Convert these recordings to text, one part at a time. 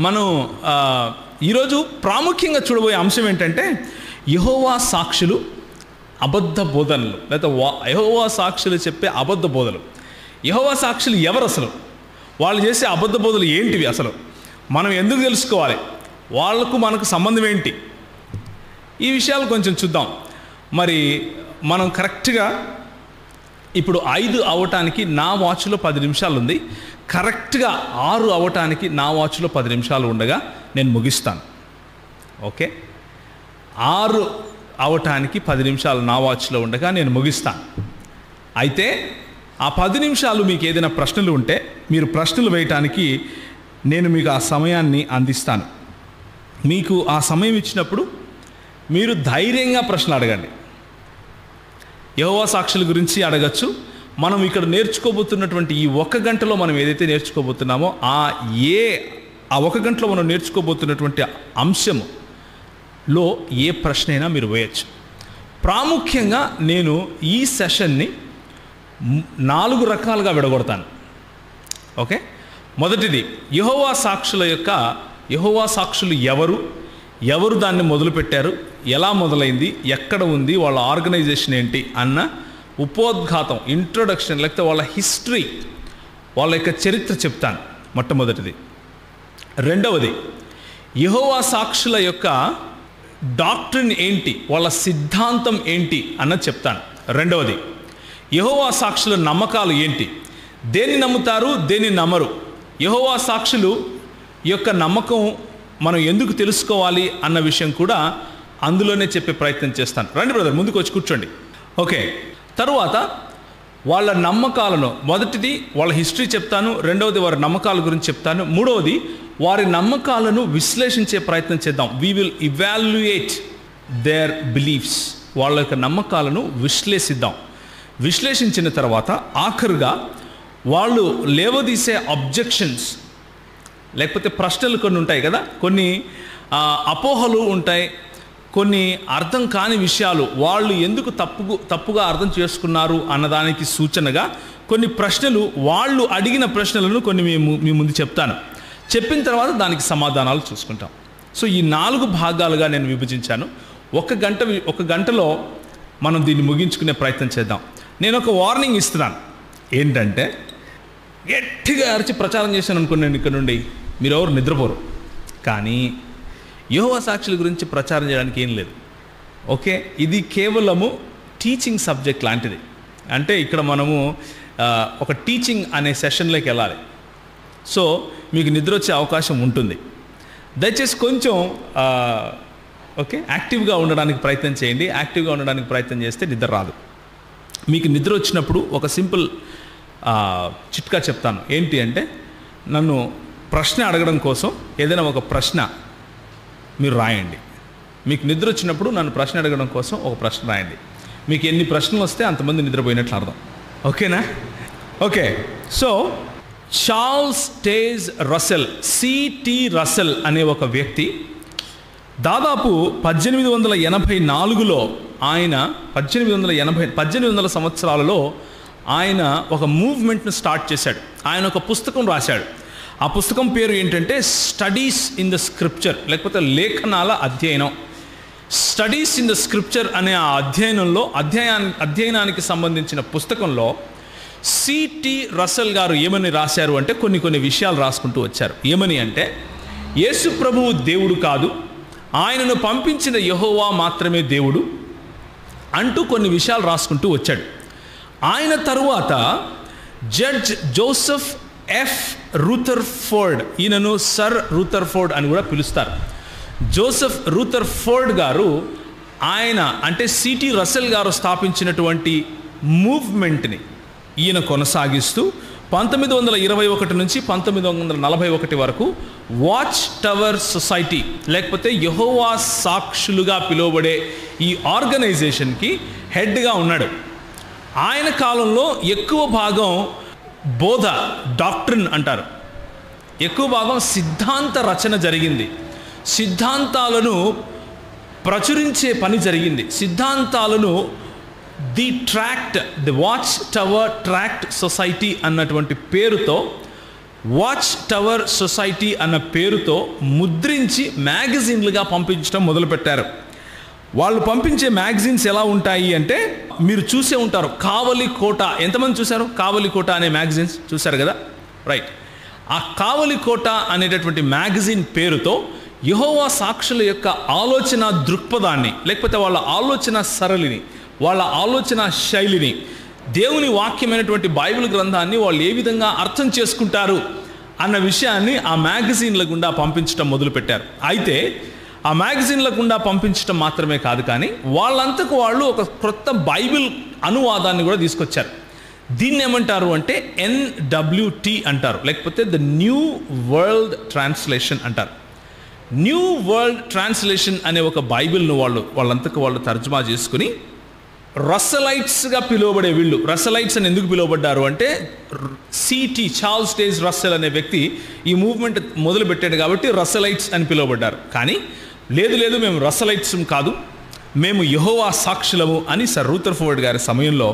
మనం ఈరోజు ప్రాముఖ్యంగా చూడబోయే అంశం ఏంటంటే యెహోవా సాక్షులు అబద్ధ బోధనలు, లేదా యెహోవా సాక్షులు చెప్పే అబద్ధ బోధలు. యెహోవా సాక్షులు ఎవరు అసలు? వాళ్ళు చేసే అబద్ధ బోధలు ఏంటివి అసలు? మనం ఎందుకు తెలుసుకోవాలి? వాళ్ళకు మనకు సంబంధం ఏంటి? ఈ విషయాలు కొంచెం చూద్దాం. మరి మనం కరెక్ట్గా ఇప్పుడు 5 అవ్వటానికి నా వాచ్లో 10 నిమిషాలు ఉంది. కరెక్ట్గా 6 అవ్వటానికి నా వాచ్లో 10 నిమిషాలు ఉండగా నేను ముగిస్తాను. ఓకే, 6 అవటానికి 10 నిమిషాలు నా వాచ్లో ఉండగా నేను ముగిస్తాను. అయితే ఆ 10 నిమిషాలు మీకు ఏదైనా ప్రశ్నలు ఉంటే మీరు ప్రశ్నలు వేయటానికి నేను మీకు ఆ సమయాన్ని అందిస్తాను. మీకు ఆ సమయం ఇచ్చినప్పుడు మీరు ధైర్యంగా ప్రశ్నలు అడగండి. యెహోవా సాక్షుల గురించి అడగచ్చు. మనం ఇక్కడ నేర్చుకోబోతున్నటువంటి ఈ 1 గంటలో మనం ఏదైతే నేర్చుకోబోతున్నామో ఆ 1 గంటలో మనం నేర్చుకోబోతున్నటువంటి అంశంలో ఏ ప్రశ్న అయినా మీరు వేయచ్చు. ప్రాముఖ్యంగా నేను ఈ సెషన్ని 4 రకాలుగా విడగొడతాను. ఓకే, మొదటిది యెహోవా సాక్షులు ఎవరు దాన్ని మొదలుపెట్టారు, ఎలా మొదలైంది, ఎక్కడ ఉంది, వాళ్ళ ఆర్గనైజేషన్ ఏంటి అన్న ఉపోద్ఘాతం, ఇంట్రొడక్షన్, లేకపోతే వాళ్ళ హిస్టరీ, వాళ్ళ యొక్క చరిత్ర చెప్తాను మొట్టమొదటిది. రెండవది యెహోవా సాక్షుల యొక్క డాక్ట్రిన్ ఏంటి, వాళ్ళ సిద్ధాంతం ఏంటి అన్నది చెప్తాను. రెండవది యెహోవా సాక్షుల నమ్మకాలు ఏంటి, దేన్ని నమ్ముతారు, దేన్ని నమ్మరు, యెహోవా సాక్షులు యొక్క నమ్మకం మనం ఎందుకు తెలుసుకోవాలి అన్న విషయం కూడా అందులోనే చెప్పే ప్రయత్నం చేస్తాను. రండి బ్రదర్, ముందుకు వచ్చి కూర్చోండి. ఓకే, తరువాత వాళ్ళ నమ్మకాలను, మొదటిది వాళ్ళ హిస్టరీ చెప్తాను, రెండవది వారి నమ్మకాల గురించి చెప్తాను, మూడవది వారి నమ్మకాలను విశ్లేషించే ప్రయత్నం చేద్దాం. We will evaluate their beliefs. వాళ్ళ యొక్క నమ్మకాలను విశ్లేషించిన తర్వాత ఆఖరుగా వాళ్ళు లేవదీసే అబ్జెక్షన్స్, లేకపోతే ప్రశ్నలు కొన్ని ఉంటాయి కదా, కొన్ని అపోహలు ఉంటాయి, కొన్ని అర్థం కాని విషయాలు, వాళ్ళు ఎందుకు తప్పుగా అర్థం చేసుకున్నారు అన్నదానికి సూచనగా కొన్ని ప్రశ్నలు, వాళ్ళు అడిగిన ప్రశ్నలను కొన్ని మీ ముందు చెప్తాను. చెప్పిన తర్వాత దానికి సమాధానాలు చూసుకుంటాం. సో ఈ 4 భాగాలుగా నేను విభజించాను. 1 గంటలో మనం దీన్ని ముగించుకునే ప్రయత్నం చేద్దాం. నేను ఒక వార్నింగ్ ఇస్తున్నాను. ఏంటంటే, గట్టిగా అరిచి ప్రచారం చేశాను అనుకుని నేను ఇక్కడ నుండి మీరు ఎవరు నిద్రపోరు. కానీ యెహోవా సాక్షుల గురించి ప్రచారం చేయడానికి ఏం లేదు. ఓకే, ఇది కేవలము టీచింగ్ సబ్జెక్ట్ లాంటిది. అంటే ఇక్కడ మనము ఒక టీచింగ్ అనే సెషన్లోకి వెళ్ళాలి. సో మీకు నిద్ర వచ్చే అవకాశం ఉంటుంది. దయచేసి కొంచెం ఓకే యాక్టివ్గా ఉండడానికి ప్రయత్నం చేయండి. యాక్టివ్గా ఉండడానికి ప్రయత్నం చేస్తే నిద్ర రాదు. మీకు నిద్ర వచ్చినప్పుడు ఒక సింపుల్ చిట్కా చెప్తాను. ఏంటి అంటే, నన్ను ప్రశ్న అడగడం కోసం ఏదైనా ఒక ప్రశ్న మీరు రాయండి. మీకు నిద్ర వచ్చినప్పుడు నన్ను ప్రశ్న అడగడం కోసం ఒక ప్రశ్న రాయండి. మీకు ఎన్ని ప్రశ్నలు వస్తే అంతమంది నిద్రపోయినట్లు అర్థం. ఓకేనా? Okay, so Charles Taze Russell, C T Russell అనే ఒక వ్యక్తి దాదాపు 1884లో ఆయన 1800 సంవత్సరాలలో ఆయన ఒక మూవ్మెంట్ను స్టార్ట్ చేశాడు. ఆయన ఒక పుస్తకం రాశాడు. ఆ పుస్తకం పేరు ఏంటంటే స్టడీస్ ఇన్ ద స్క్రిప్చర్, లేకపోతే లేఖనాల అధ్యయనం. స్టడీస్ ఇన్ ద స్క్రిప్చర్ అనే ఆ అధ్యయనానికి సంబంధించిన పుస్తకంలో సిటి రసెల్ గారు ఏమని రాశారు అంటే, కొన్ని విషయాలు రాసుకుంటూ వచ్చారు. ఏమని అంటే, యేసు ప్రభువు దేవుడు కాదు, ఆయనను పంపించిన యెహోవా మాత్రమే దేవుడు అంటూ కొన్ని విషయాలు రాసుకుంటూ వచ్చాడు. ఆయన తరువాత జడ్జ్ జోసెఫ్ ఎఫ్ రూథర్ఫోర్డ్, ఈయనను సర్ రూథర్ఫోర్డ్ అని కూడా పిలుస్తారు. జోసెఫ్ రూథర్ఫోర్డ్ గారు, ఆయన అంటే సిటి రసెల్ గారు స్థాపించినటువంటి మూవ్మెంట్ని ఈయన కొనసాగిస్తూ 1921 నుంచి 1941 వరకు వాచ్ టవర్ సొసైటీ, లేకపోతే యెహోవా సాక్షులుగా పిలువబడే ఈ ఆర్గనైజేషన్కి హెడ్గా ఉన్నాడు. ఆయన కాలంలో ఎక్కువ భాగం బోధ, డాక్ట్రిన్ అంటారు, ఎక్కువ భాగం సిద్ధాంత రచన జరిగింది. సిద్ధాంతాలను ప్రచురించే పని జరిగింది. సిద్ధాంతాలను the watch tower tract society అన్నటువంటి పేరుతో వాచ్ టవర్ సొసైటీ అన్న పేరుతో ముద్రించి మ్యాగజైన్లుగా పంపించడం మొదలుపెట్టారు. వాళ్ళు పంపించే మ్యాగజైన్స్ ఎలా ఉంటాయి అంటే, మీరు చూసే ఉంటారు కావలి కోట. ఎంతమంది చూశారు కావలి కోట అనే మ్యాగజైన్స్? చూశారు కదా, రైట్. ఆ కావలి కోట అనేటటువంటి మ్యాగజైన్ పేరుతో యెహోవా సాక్షుల యొక్క ఆలోచన దృక్పథాన్ని, లేకపోతే వాళ్ళ ఆలోచన సరళిని, వాళ్ళ ఆలోచన శైలిని, దేవుని వాక్యమైనటువంటి బైబిల్ గ్రంథాన్ని వాళ్ళు ఏ విధంగా అర్థం చేసుకుంటారు అన్న విషయాన్ని ఆ మ్యాగజైన్ల గుండా పంపించడం మొదలుపెట్టారు. అయితే ఆ మ్యాగజైన్ల గుండా పంపించడం మాత్రమే కాదు, కానీ వాళ్ళంతకు వాళ్ళు ఒక క్రొత్త బైబిల్ అనువాదాన్ని కూడా తీసుకొచ్చారు. దీన్ని ఏమంటారు అంటే NWT అంటారు, లేకపోతే ద న్యూ వరల్డ్ ట్రాన్స్లేషన్ అంటారు. న్యూ వరల్డ్ ట్రాన్స్లేషన్ అనే ఒక బైబిల్ను వాళ్ళంతకు వాళ్ళు తర్జుమా చేసుకుని రస్సలైట్స్గా పిలువబడే వీళ్ళు, రస్సలైట్స్ అని ఎందుకు పిలువబడ్డారు అంటే, చార్ల్స్ టేజ్ రస్సెల్ అనే వ్యక్తి ఈ మూవ్మెంట్ మొదలుపెట్టాడు కాబట్టి రస్సలైట్స్ అని పిలువబడ్డారు. కానీ లేదు మేము రస్సలైట్స్ కాదు, మేము యెహోవా సాక్షులము అని సర్ రూథర్ఫోర్డ్ గారి సమయంలో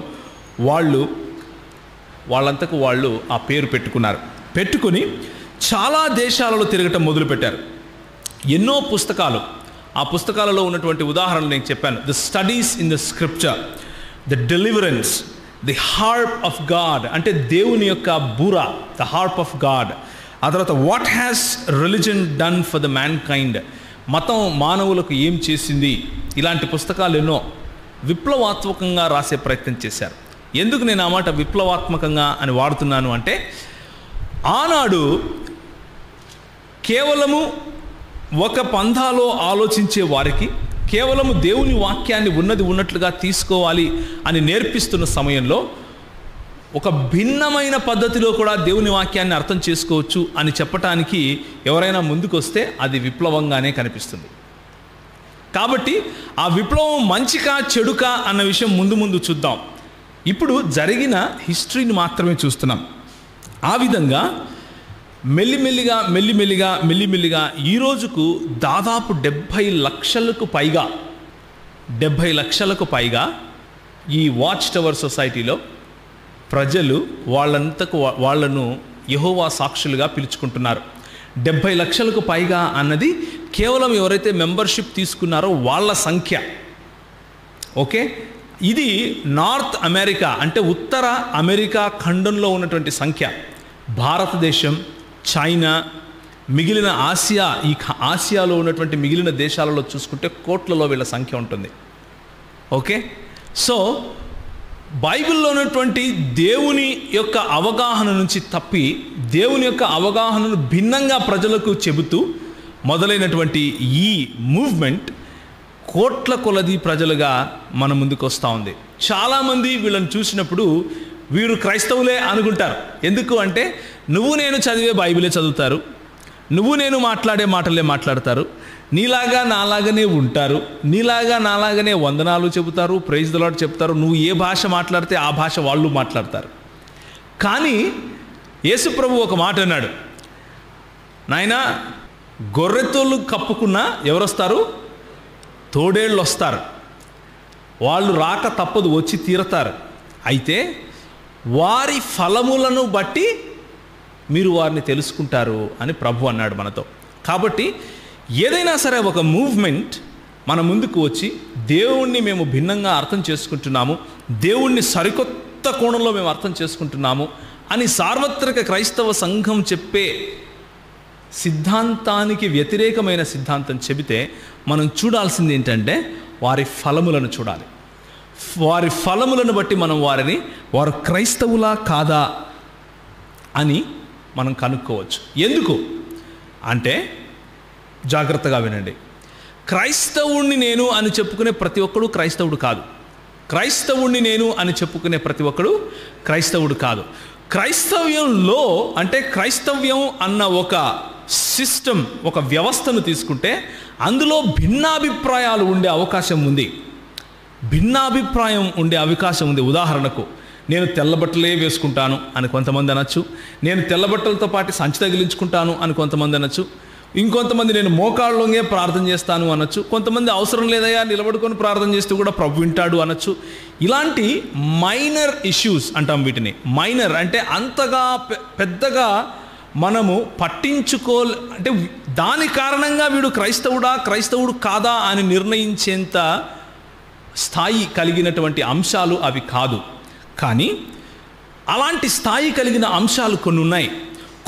వాళ్ళంతకు వాళ్ళు ఆ పేరు పెట్టుకుని చాలా దేశాలలో తిరగటం మొదలుపెట్టారు. ఎన్నో పుస్తకాలు, ఆ పుస్తకాలలో ఉన్నటువంటి ఉదాహరణలు నేను చెప్పాను. The studies in the scripture, the deliverance, the harp of God అంటే దేవుని యొక్క బూర, ద హార్ప్ ఆఫ్ గాడ్. ఆ తర్వాత what has religion done for the man kind, మతం మానవులకు ఏం చేసింది. ఇలాంటి పుస్తకాలు ఎన్నో విప్లవాత్మకంగా రాసే ప్రయత్నం చేశారు. ఎందుకు నేను ఆ మాట విప్లవాత్మకంగా అని వాడుతున్నాను అంటే, ఆనాడు కేవలము ఒక పంథాలో ఆలోచించే వారికి, కేవలము దేవుని వాక్యాన్ని ఉన్నది ఉన్నట్లుగా తీసుకోవాలి అని నేర్పిస్తున్న సమయంలో, ఒక భిన్నమైన పద్ధతిలో కూడా దేవుని వాక్యాన్ని అర్థం చేసుకోవచ్చు అని చెప్పటానికి ఎవరైనా ముందుకు వస్తే అది విప్లవంగానే కనిపిస్తుంది. కాబట్టి ఆ విప్లవం మంచికా చెడుకా అన్న విషయం ముందు చూద్దాం. ఇప్పుడు జరిగిన హిస్టరీని మాత్రమే చూస్తున్నాం. ఆ విధంగా మెల్లిమెల్లిగా ఈ రోజుకు దాదాపు 70 లక్షలకు పైగా ఈ వాచ్ టవర్ సొసైటీలో ప్రజలు వాళ్ళను యెహోవా సాక్షులుగా పిలుచుకుంటున్నారు. 70 లక్షలకు పైగా అన్నది కేవలం ఎవరైతే మెంబర్షిప్ తీసుకున్నారో వాళ్ళ సంఖ్య. ఓకే, ఇది నార్త్ అమెరికా అంటే ఉత్తర అమెరికా ఖండంలో ఉన్నటువంటి సంఖ్య. భారతదేశం, చైనా, మిగిలిన ఆసియాలో ఉన్నటువంటి మిగిలిన దేశాలలో చూసుకుంటే కోట్లలో వీళ్ళ సంఖ్య ఉంటుంది. ఓకే, సో బైబిల్లో ఉన్నటువంటి దేవుని యొక్క అవగాహన నుంచి తప్పి దేవుని యొక్క అవగాహనను భిన్నంగా ప్రజలకు చెబుతూ మొదలైనటువంటి ఈ మూవ్మెంట్ కోట్ల కొలది ప్రజలుగా మన ముందుకు వస్తూ ఉంది. చాలామంది వీళ్ళని చూసినప్పుడు వీరు క్రైస్తవులే అనుకుంటారు. ఎందుకు అంటే, నువ్వు నేను చదివే బైబిలే చదువుతారు, నువ్వు నేను మాట్లాడే మాటలే మాట్లాడతారు, నీలాగా నాలాగానే ఉంటారు, నీలాగా నాలాగానే వందనాలు చెబుతారు, ప్రైజ్ ది లార్డ్ చెప్తారు, నువ్వు ఏ భాష మాట్లాడితే ఆ భాష వాళ్ళు మాట్లాడతారు. కానీ యేసు ప్రభు ఒక మాట అన్నాడు, నాయనా గొర్రెతోళ్ళు కప్పుకున్నా ఎవరొస్తారు? తోడేళ్ళు వస్తారు. వాళ్ళు రాక తప్పదు, వచ్చి తీరతారు. అయితే వారి ఫలములను బట్టి మీరు వారిని తెలుసుకుంటారు అని ప్రభు అన్నాడు మనతో. కాబట్టి ఏదైనా సరే ఒక మూవ్మెంట్ మన ముందుకు వచ్చి దేవుణ్ణి మేము భిన్నంగా అర్థం చేసుకుంటున్నాము, దేవుణ్ణి సరికొత్త కోణంలో మేము అర్థం చేసుకుంటున్నాము అని సార్వత్రిక క్రైస్తవ సంఘం చెప్పే సిద్ధాంతానికి వ్యతిరేకమైన సిద్ధాంతం చెబితే మనం చూడాల్సింది ఏంటంటే వారి ఫలములను చూడాలి. వారి ఫలములను బట్టి మనం వారు క్రైస్తవులా కాదా అని మనం కనుక్కోవచ్చు. ఎందుకు అంటే, జాగ్రత్తగా వినండి, క్రైస్తవుణ్ణి నేను అని చెప్పుకునే ప్రతి ఒక్కడు క్రైస్తవుడు కాదు. క్రైస్తవుణ్ణి నేను అని చెప్పుకునే ప్రతి ఒక్కడు క్రైస్తవుడు కాదు. క్రైస్తవ్యంలో అంటే క్రైస్తవ్యం అన్న ఒక సిస్టమ్, ఒక వ్యవస్థను తీసుకుంటే అందులో భిన్నాభిప్రాయాలు ఉండే అవకాశం ఉంది. ఉదాహరణకు, నేను తెల్లబట్టలే వేసుకుంటాను అని కొంతమంది అనొచ్చు, నేను తెల్లబట్టలతో పాటు సంచి తగిలించుకుంటాను అని కొంతమంది అనొచ్చు, ఇంకొంతమంది నేను మోకాళ్ళలోనే ప్రార్థన చేస్తాను అనొచ్చు, కొంతమంది అవసరం లేదయ్యా నిలబడుకొని ప్రార్థన చేస్తూ కూడా ప్రభు వింటాడు అనొచ్చు. ఇలాంటి మైనర్ ఇష్యూస్ అంటాం వీటిని. మైనర్ అంటే అంతగా పెద్దగా మనము అంటే దాని కారణంగా వీడు క్రైస్తవుడు కాదా అని నిర్ణయించేంత స్థాయి కలిగినటువంటి అంశాలు అవి కాదు. కానీ అలాంటి స్థాయి కలిగిన అంశాలు కొన్ని ఉన్నాయి.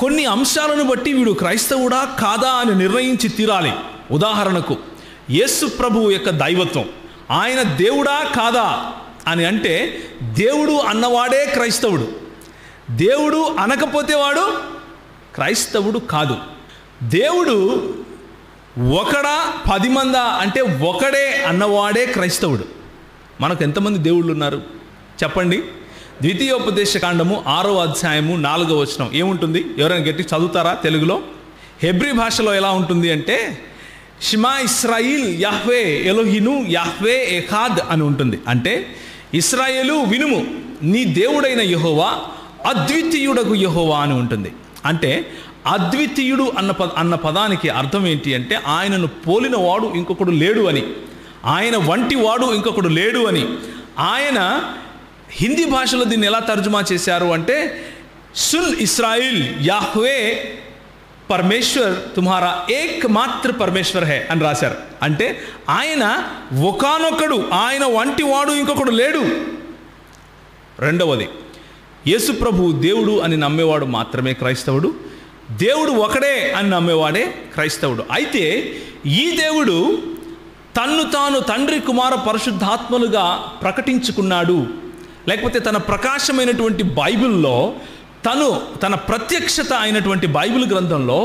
కొన్ని అంశాలను బట్టి వీడు క్రైస్తవుడా కాదా అని నిర్ణయించి తీరాలి. ఉదాహరణకు యేసు ప్రభువు యొక్క దైవత్వం, ఆయన దేవుడా కాదా అని అంటే దేవుడు అన్నవాడే క్రైస్తవుడు, దేవుడు అనకపోతే వాడు క్రైస్తవుడు కాదు. దేవుడు ఒకడా 10 మందా అంటే ఒకడే అన్నవాడే క్రైస్తవుడు. మనకు ఎంతమంది దేవుళ్ళు ఉన్నారు చెప్పండి? ద్వితీయోపదేశకాండము 6వ అధ్యాయము 4వ వచనం ఏముంటుంది? ఎవరైనా గట్టి చదువుతారా తెలుగులో? హెబ్రీ భాషలో ఎలా ఉంటుంది అంటే షిమా ఇస్రాయిల్ యాహ్వే ఎలోహిను యాహ్వే ఎఖాద్ అని ఉంటుంది. అంటే ఇస్రాయేలు వినుము, నీ దేవుడైన యెహోవా అద్వితీయుడగు యెహోవా అని ఉంటుంది. అంటే అద్వితీయుడు అన్న పదానికి అర్థం ఏంటి అంటే ఆయనను పోలిన వాడు ఇంకొకడు లేడు అని, ఆయన వంటి వాడు ఇంకొకడు లేడు అని. ఆయన హిందీ భాషలో దీన్ని ఎలా తర్జుమా చేశారు అంటే సున్ ఇస్రాయిల్ యాహ్వే పరమేశ్వర్ తుమ్హారా ఏక్ మాత్ర పరమేశ్వర్ హే అని రాశారు. అంటే ఆయన ఒకానొకడు, ఆయన వంటి వాడు ఇంకొకడు లేడు. రెండవది, యేసు ప్రభు దేవుడు అని నమ్మేవాడు మాత్రమే క్రైస్తవుడు, దేవుడు ఒకడే అని నమ్మేవాడే క్రైస్తవుడు. అయితే ఈ దేవుడు తన్ను తాను తండ్రి కుమార పరిశుద్ధాత్మలుగా ప్రకటించుకున్నాడు. లేకపోతే తన ప్రకాశమైనటువంటి బైబిల్లో తన ప్రత్యక్షత అయినటువంటి బైబిల్ గ్రంథంలో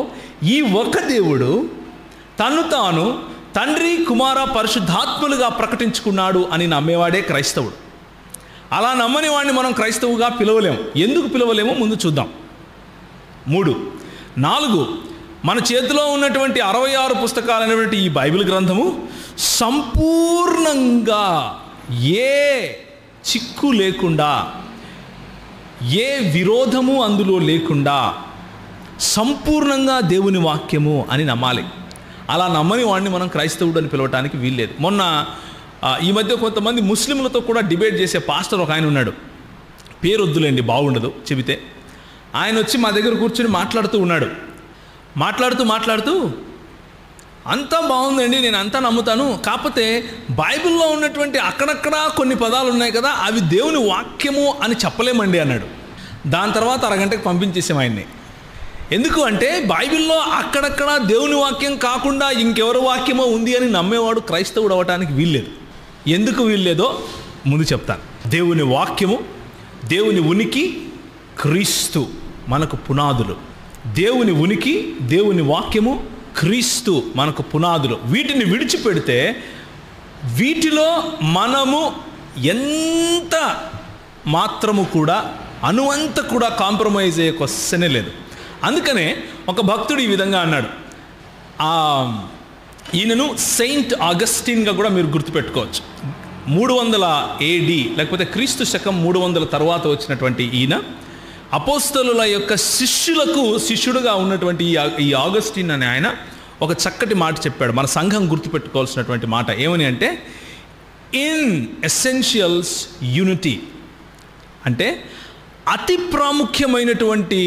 ఈ ఒక్క దేవుడు తన్ను తాను తండ్రి కుమార పరిశుద్ధాత్మలుగా ప్రకటించుకున్నాడు అని నమ్మేవాడే క్రైస్తవుడు. అలా నమ్మని వాడిని మనం క్రైస్తవుగా పిలవలేము. ఎందుకు పిలవలేమో ముందు చూద్దాం. 3, 4 మన చేతిలో ఉన్నటువంటి 66 పుస్తకాలైనటువంటి ఈ బైబిల్ గ్రంథము సంపూర్ణంగా ఏ చిక్కు లేకుండా, ఏ విరోధము అందులో లేకుండా సంపూర్ణంగా దేవుని వాక్యము అని నమ్మాలి. అలా నమ్మని వాడిని మనం క్రైస్తవుడు అని పిలవటానికి వీల్లేదు. మొన్న ఈ మధ్య కొంతమంది ముస్లింలతో కూడా డిబేట్ చేసే పాస్టర్ ఒక ఆయన ఉన్నాడు. పేరు వద్దులేండి, బాగుండదు చెబితే. ఆయన వచ్చి మా దగ్గర కూర్చొని మాట్లాడుతూ ఉన్నాడు. మాట్లాడుతూ అంతా బాగుందండి, నేను అంతా నమ్ముతాను, కాకపోతే బైబిల్లో ఉన్నటువంటి అక్కడక్కడ కొన్ని పదాలు ఉన్నాయి కదా, అవి దేవుని వాక్యము అని చెప్పలేమండి అన్నాడు. దాని తర్వాత అరగంటకు పంపించేసాం ఆయన్ని. ఎందుకు అంటే బైబిల్లో అక్కడక్కడ దేవుని వాక్యం కాకుండా ఇంకెవరి వాక్యమో ఉంది అని నమ్మేవాడు క్రైస్తవుడు అవ్వటానికి వీల్లేదు. ఎందుకు వీల్లేదో ముందు చెప్తాను. దేవుని వాక్యము, దేవుని ఉనికి, క్రీస్తు మనకు పునాదులు. దేవుని ఉనికి, దేవుని వాక్యము, క్రీస్తు మనకు పునాదులు. వీటిని విడిచిపెడితే వీటిలో మనము ఎంత మాత్రము కూడా అనువంత కూడా కాంప్రమైజ్ అయ్యే క్వశ్చనే లేదు. అందుకనే ఒక భక్తుడు ఈ విధంగా అన్నాడు. ఈయనను సెయింట్ ఆగస్టిన్గా కూడా మీరు గుర్తుపెట్టుకోవచ్చు. 300 AD లేకపోతే క్రీస్తు శకం 300 తర్వాత వచ్చినటువంటి ఈయన అపోస్తలుల యొక్క శిష్యుడుగా ఉన్నటువంటి ఈ ఆగస్టిన్ అనే ఆయన ఒక చక్కటి మాట చెప్పాడు. మన సంఘం గుర్తుపెట్టుకోవాల్సినటువంటి మాట ఏమని అంటే ఇన్ ఎసెన్షియల్స్ యూనిటీ, అంటే అతి ప్రాముఖ్యమైనటువంటి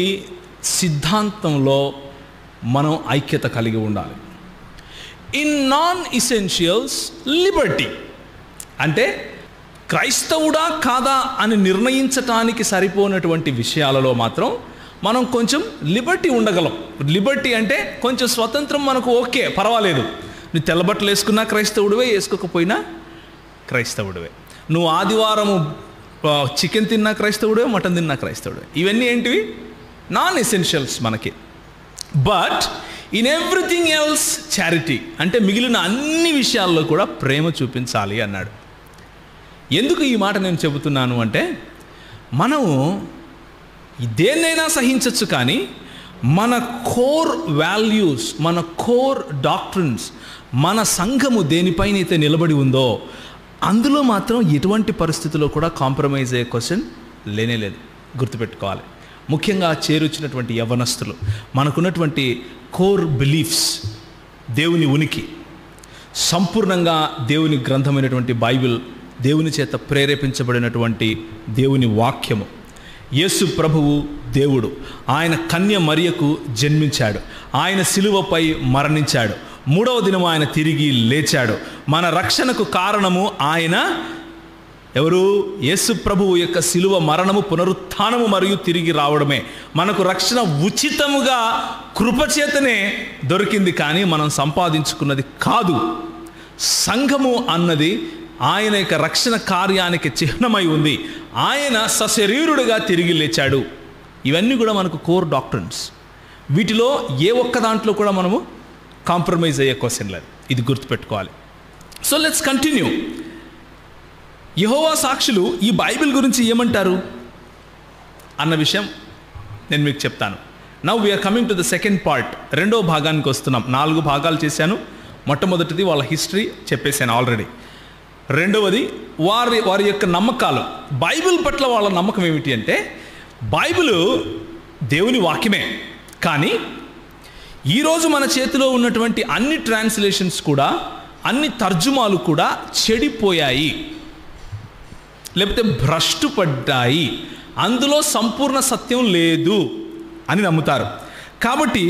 సిద్ధాంతంలో మనం ఐక్యత కలిగి ఉండాలి. ఇన్ నాన్ ఎసెన్షియల్స్ లిబర్టీ, అంటే క్రైస్తవుడా కాదా అని నిర్ణయించటానికి సరిపోయినటువంటి విషయాలలో మాత్రం మనం కొంచెం లిబర్టీ ఉండగలం. లిబర్టీ అంటే కొంచెం స్వతంత్రం మనకు ఓకే, పర్వాలేదు. నువ్వు తెల్లబట్టలు వేసుకున్నా క్రైస్తవుడివే, వేసుకోకపోయినా క్రైస్తవుడివే. నువ్వు ఆదివారము చికెన్ తిన్నా క్రైస్తవుడివే, మటన్ తిన్నా క్రైస్తవుడివే. ఇవన్నీ ఏంటివి? నాన్ ఎసెన్షియల్స్ మనకి. But in everything else charity, అంటే మిగిలిన అన్ని విషయాల్లో కూడా ప్రేమ చూపించాలి అన్నాడు. ఎందుకు ఈ మాట నేను చెబుతున్నాను అంటే మనము దేన్నైనా సహించవచ్చు, కానీ మన కోర్ వాల్యూస్, మన కోర్ డాక్ట్రిన్స్, మన సంఘము దేనిపైనైతే నిలబడి ఉందో అందులో మాత్రం ఎటువంటి పరిస్థితుల్లో కూడా కాంప్రమైజ్ అయ్యే క్వశ్చన్ లేనేలేదు. గుర్తుపెట్టుకోవాలి. ముఖ్యంగా చేరుచ్చినటువంటి యవ్వనస్తులు, మనకున్నటువంటి కోర్ బిలీఫ్స్, దేవుని ఉనికి, సంపూర్ణంగా దేవుని గ్రంథమైనటువంటి బైబిల్, దేవుని చేత ప్రేరేపించబడినటువంటి దేవుని వాక్యము, యేసు ప్రభువు దేవుడు. ఆయన కన్య మరియకు జన్మించాడు. ఆయన సిలువపై మరణించాడు. 3వ దినం ఆయన తిరిగి లేచాడు. మన రక్షణకు కారణము ఆయన ఎవరు? యేసు ప్రభువు యొక్క సిలువ మరణము, పునరుత్థానము మరియు తిరిగి రావడమే. మనకు రక్షణ ఉచితముగా కృపచేతనే దొరికింది, కానీ మనం సంపాదించుకున్నది కాదు. సంఘము అన్నది ఆయన యొక్క రక్షణ కార్యానికి చిహ్నమై ఉంది. ఆయన సశరీరుడిగా తిరిగి లేచాడు. ఇవన్నీ కూడా మనకు కోర్ డాక్ట్రిన్స్. వీటిలో ఏ ఒక్క దాంట్లో కూడా మనము కాంప్రమైజ్ అయ్యే క్వశ్చన్ లేదు. ఇది గుర్తుపెట్టుకోవాలి. So let's continue. యెహోవా సాక్షులు ఈ బైబిల్ గురించి ఏమంటారు అన్న విషయం నేను మీకు చెప్తాను. Now we are coming to the second part. 2వ భాగానికి వస్తున్నాం. 4 భాగాలు చేశాను. మొట్టమొదటిది వాళ్ళ హిస్టరీ చెప్పేశాను ఆల్రెడీ. రెండవది వారి యొక్క నమ్మకాలు. బైబిల్ పట్ల వాళ్ళ నమ్మకం ఏమిటి అంటే, బైబిల్ దేవుని వాక్యమే, కానీ ఈరోజు మన చేతిలో ఉన్నటువంటి అన్ని ట్రాన్స్లేషన్స్ కూడా, అన్ని తర్జుమాలు కూడా చెడిపోయాయి, లేకపోతే భ్రష్టు పడ్డాయి, అందులో సంపూర్ణ సత్యం లేదు అని నమ్ముతారు. కాబట్టి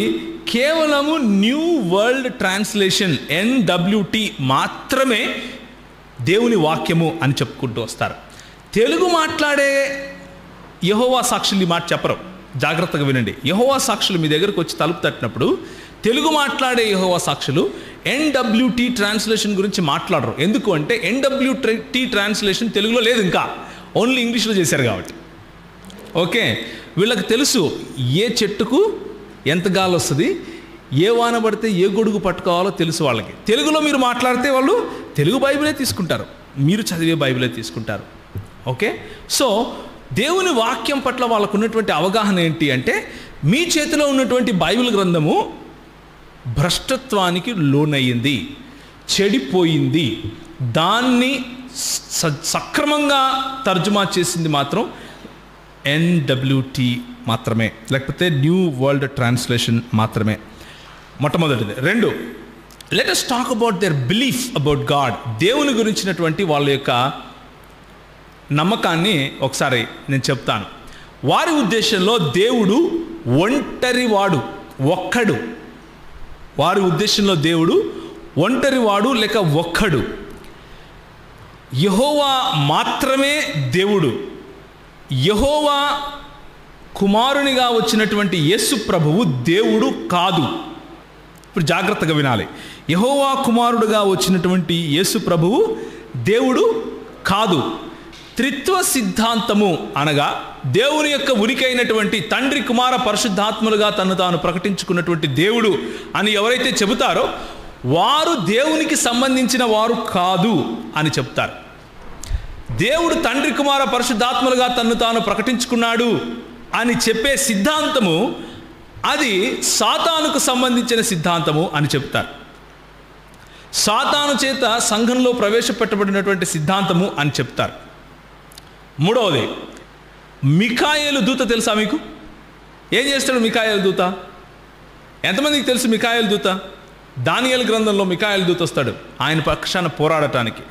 కేవలము న్యూ వరల్డ్ ట్రాన్స్లేషన్ NWT మాత్రమే దేవుని వాక్యము అని చెప్పుకుంటూ వస్తారు. తెలుగు మాట్లాడే యెహోవా సాక్షులు ఈ మాట చెప్పరు. జాగ్రత్తగా వినండి. యెహోవా సాక్షులు మీ దగ్గరకు వచ్చి తలుపు తట్టినప్పుడు తెలుగు మాట్లాడే యెహోవా సాక్షులు NWT ట్రాన్స్లేషన్ గురించి మాట్లాడరు. ఎందుకు అంటే NWT ట్రాన్స్లేషన్ తెలుగులో లేదు, ఇంకా ఓన్లీ ఇంగ్లీష్లో చేశారు కాబట్టి. ఓకే, వీళ్ళకి తెలుసు ఏ చెట్టుకు ఎంత గాలి వస్తుంది, ఏ వాన పడితే ఏ గొడుగు పట్టుకోవాలో తెలుసు వాళ్ళకి. తెలుగులో మీరు మాట్లాడితే వాళ్ళు తెలుగు బైబిలే తీసుకుంటారు, మీరు చదివే బైబిలే తీసుకుంటారు. ఓకే, సో దేవుని వాక్యం పట్ల వాళ్ళకు ఉన్నటువంటి అవగాహన ఏంటి అంటే, మీ చేతిలో ఉన్నటువంటి బైబిల్ గ్రంథము భ్రష్టత్వానికి లోనయ్యింది, చెడిపోయింది, దాన్ని సక్రమంగా తర్జుమా చేసింది మాత్రం NWT మాత్రమే, లేకపోతే న్యూ వరల్డ్ ట్రాన్స్లేషన్ మాత్రమే. మొట్టమొదటిది. 2, let us talk about their belief about God. దేవుని గురించినటువంటి వాళ్ళ యొక్క నమ్మకాన్ని ఒకసారి నేను చెప్తాను. వారి ఉద్దేశంలో దేవుడు ఒంటరివాడు, ఒక్కడు. వారి ఉద్దేశంలో దేవుడు ఒంటరివాడు లేక ఒక్కడు. యెహోవా మాత్రమే దేవుడు. యెహోవా కుమారునిగా వచ్చినటువంటి యేసు ప్రభువు దేవుడు కాదు. ఇప్పుడు జాగ్రత్తగా వినాలి. యెహోవా కుమారుడుగా వచ్చినటువంటి యేసు ప్రభువు దేవుడు కాదు. త్రిత్వ సిద్ధాంతము అనగా దేవుని యొక్క ఉనికి అయినటువంటి తండ్రి, కుమార, పరిశుద్ధాత్మలుగా తను తాను ప్రకటించుకున్నటువంటి దేవుడు అని ఎవరైతే చెబుతారో వారు దేవునికి సంబంధించిన వారు కాదు అని చెప్తారు. దేవుడు తండ్రి, కుమార, పరిశుద్ధాత్మలుగా తను తాను ప్రకటించుకున్నాడు అని చెప్పే సిద్ధాంతము అది సాతానుకు సంబంధించిన సిద్ధాంతము అని చెప్తారు. సాతాను చేత సంఘంలో ప్రవేశపెట్టబడినటువంటి సిద్ధాంతము అని చెప్తారు. 3వది, మిఖాయేలు దూత తెలుసా మీకు? ఏం చేస్తాడు మిఖాయేలు దూత? ఎంతమందికి తెలుసు మిఖాయేలు దూత? దానియేలు గ్రంథంలో మిఖాయేలు దూత వస్తాడు ఆయన పక్షాన పోరాడటానికి.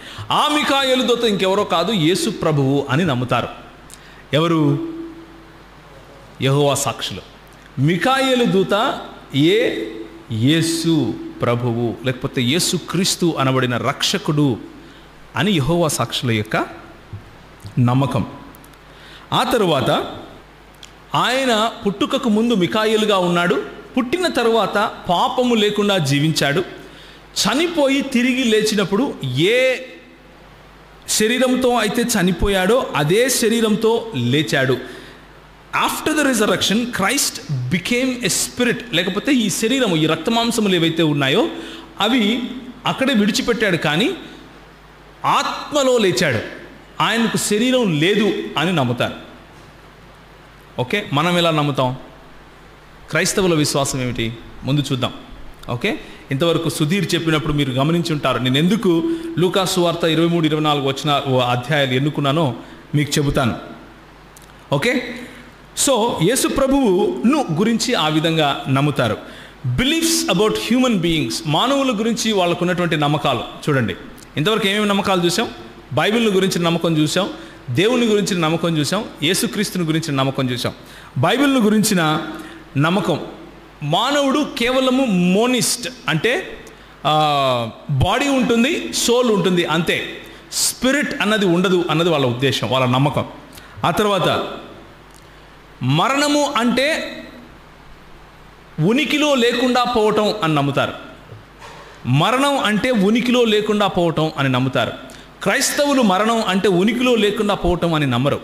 ఆ మిఖాయేలు దూత ఇంకెవరో కాదు, యేసు ప్రభువు అని నమ్ముతారు. ఎవరు? యెహోవా సాక్షులు. మిఖాయేలు దూత యేసు ప్రభువు లేకపోతే యేసు క్రీస్తు అనబడిన రక్షకుడు అని యెహోవా సాక్షుల యొక్క నమ్మకం. ఆ తరువాత ఆయన పుట్టుకకు ముందు మిఖాయేలుగా ఉన్నాడు, పుట్టిన తరువాత పాపము లేకుండా జీవించాడు, చనిపోయి తిరిగి లేచినప్పుడు ఏ శరీరంతో అయితే చనిపోయాడో అదే శరీరంతో లేచాడు. After the resurrection Christ became a spirit, లేకపోతే ఈ శరీరము, ఈ రక్తమాంసములు ఏవైతే ఉన్నాయో అవి అక్కడే విడిచిపెట్టాడు, కానీ ఆత్మలో లేచాడు. ఆయనకు శరీరం లేదు అని నమ్ముతారు. ఓకే, మనం ఎలా నమ్ముతాం? క్రైస్తవుల విశ్వాసం ఏమిటి ముందు చూద్దాం. ఓకే, ఇంతవరకు సుధీర్ చెప్పినప్పుడు మీరు గమనించి ఉంటారు. నేను ఎందుకు లూకా సువార్త 23-24 వచ్చిన అధ్యాయాలు ఎన్నుకున్నానో మీకు చెబుతాను. ఓకే, సో యేసు ప్రభువును గురించి ఆ విధంగా నమ్ముతారు. బిలీఫ్స్ అబౌట్ హ్యూమన్ బీయింగ్స్, మానవుల గురించి వాళ్ళకు ఉన్నటువంటి నమ్మకాలు చూడండి. ఇంతవరకు ఏమేమి నమ్మకాలు చూసాం? బైబిల్ గురించి నమ్మకం చూసాం, దేవుని గురించిన నమ్మకం చూసాం, యేసుక్రీస్తుని గురించిన నమ్మకం చూసాం, బైబిల్ను గురించిన నమ్మకం. మానవుడు కేవలము మోనిస్ట్, అంటే బాడీ ఉంటుంది, సోల్ ఉంటుంది, అంతే. స్పిరిట్ అన్నది ఉండదు అన్నది వాళ్ళ ఉద్దేశం, వాళ్ళ నమ్మకం. ఆ తర్వాత మరణము అంటే ఉనికిలో లేకుండా పోవటం అని నమ్ముతారు. మరణం అంటే ఉనికిలో లేకుండా పోవటం అని నమ్ముతారు. క్రైస్తవులు మరణం అంటే ఉనికిలో లేకుండా పోవటం అని నమ్మరు.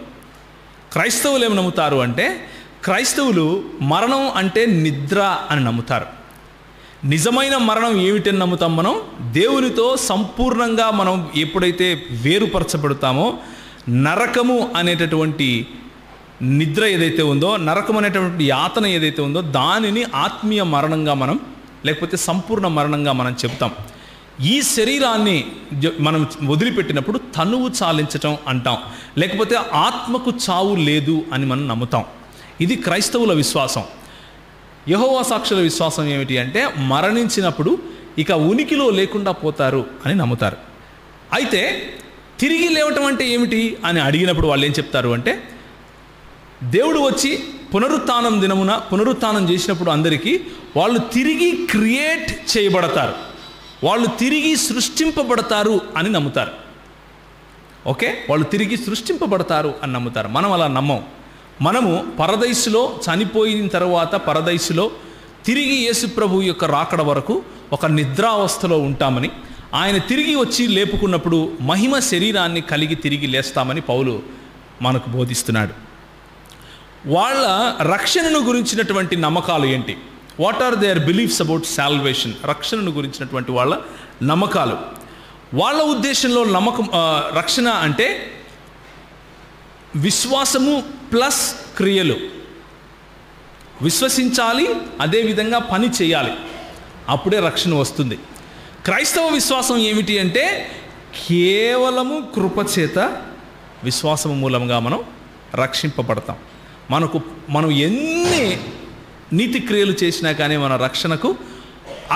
క్రైస్తవులు ఏమి నమ్ముతారు అంటే, క్రైస్తవులు మరణం అంటే నిద్ర అని నమ్ముతారు. నిజమైన మరణం ఏమిటని నమ్ముతాం మనం? దేవునితో సంపూర్ణంగా మనం ఎప్పుడైతే వేరుపరచబడతామో, నరకము అనేటటువంటి నిద్ర ఏదైతే ఉందో, నరకం అనేటటువంటి యాతన ఏదైతే ఉందో, దానిని ఆత్మీయ మరణంగా మనం, లేకపోతే సంపూర్ణ మరణంగా మనం చెప్తాం. ఈ శరీరాన్ని మనం వదిలిపెట్టినప్పుడు తనువు చాలించటం అంటాం, లేకపోతే ఆత్మకు చావు లేదు అని మనం నమ్ముతాం. ఇది క్రైస్తవుల విశ్వాసం. యెహోవా సాక్షుల విశ్వాసం ఏమిటి అంటే, మరణించినప్పుడు ఇక ఉనికిలో లేకుండా పోతారు అని నమ్ముతారు. అయితే తిరిగి లేవటం అంటే ఏమిటి అని అడిగినప్పుడు వాళ్ళు ఏం చెప్తారు అంటే, దేవుడు వచ్చి పునరుత్థానం దినమున పునరుత్థానం చేసినప్పుడు అందరికీ వాళ్ళు తిరిగి క్రియేట్ చేయబడతారు, వాళ్ళు తిరిగి సృష్టింపబడతారు అని నమ్ముతారు. ఓకే, వాళ్ళు తిరిగి సృష్టింపబడతారు అని నమ్ముతారు. మనం అలా నమ్మం. మనము పరదైసులో చనిపోయిన తర్వాత పరదైసులో తిరిగి యేసు ప్రభు యొక్క రాకడ వరకు ఒక నిద్రావస్థలో ఉంటామని, ఆయన తిరిగి వచ్చి లేపుకున్నప్పుడు మహిమ శరీరాన్ని కలిగి తిరిగి లేస్తామని పౌలు మనకు బోధిస్తున్నాడు. వాళ్ళ రక్షణను గురించినటువంటి నమ్మకాలు ఏంటి? What are their beliefs about salvation? రక్షణను గురించినటువంటి వాళ్ళ నమ్మకాలు. వాళ్ళ ఉద్దేశంలో రక్షణ అంటే విశ్వాసము ప్లస్ క్రియలు. విశ్వసించాలి, అదేవిధంగా పని చేయాలి, అప్పుడే రక్షణ వస్తుంది. క్రైస్తవ విశ్వాసం ఏమిటి అంటే, కేవలము కృపచేత విశ్వాసము మూలంగా మనం రక్షింపబడతాం. మనం ఎన్ని నీతి క్రియలు చేసినా కానీ మన రక్షణకు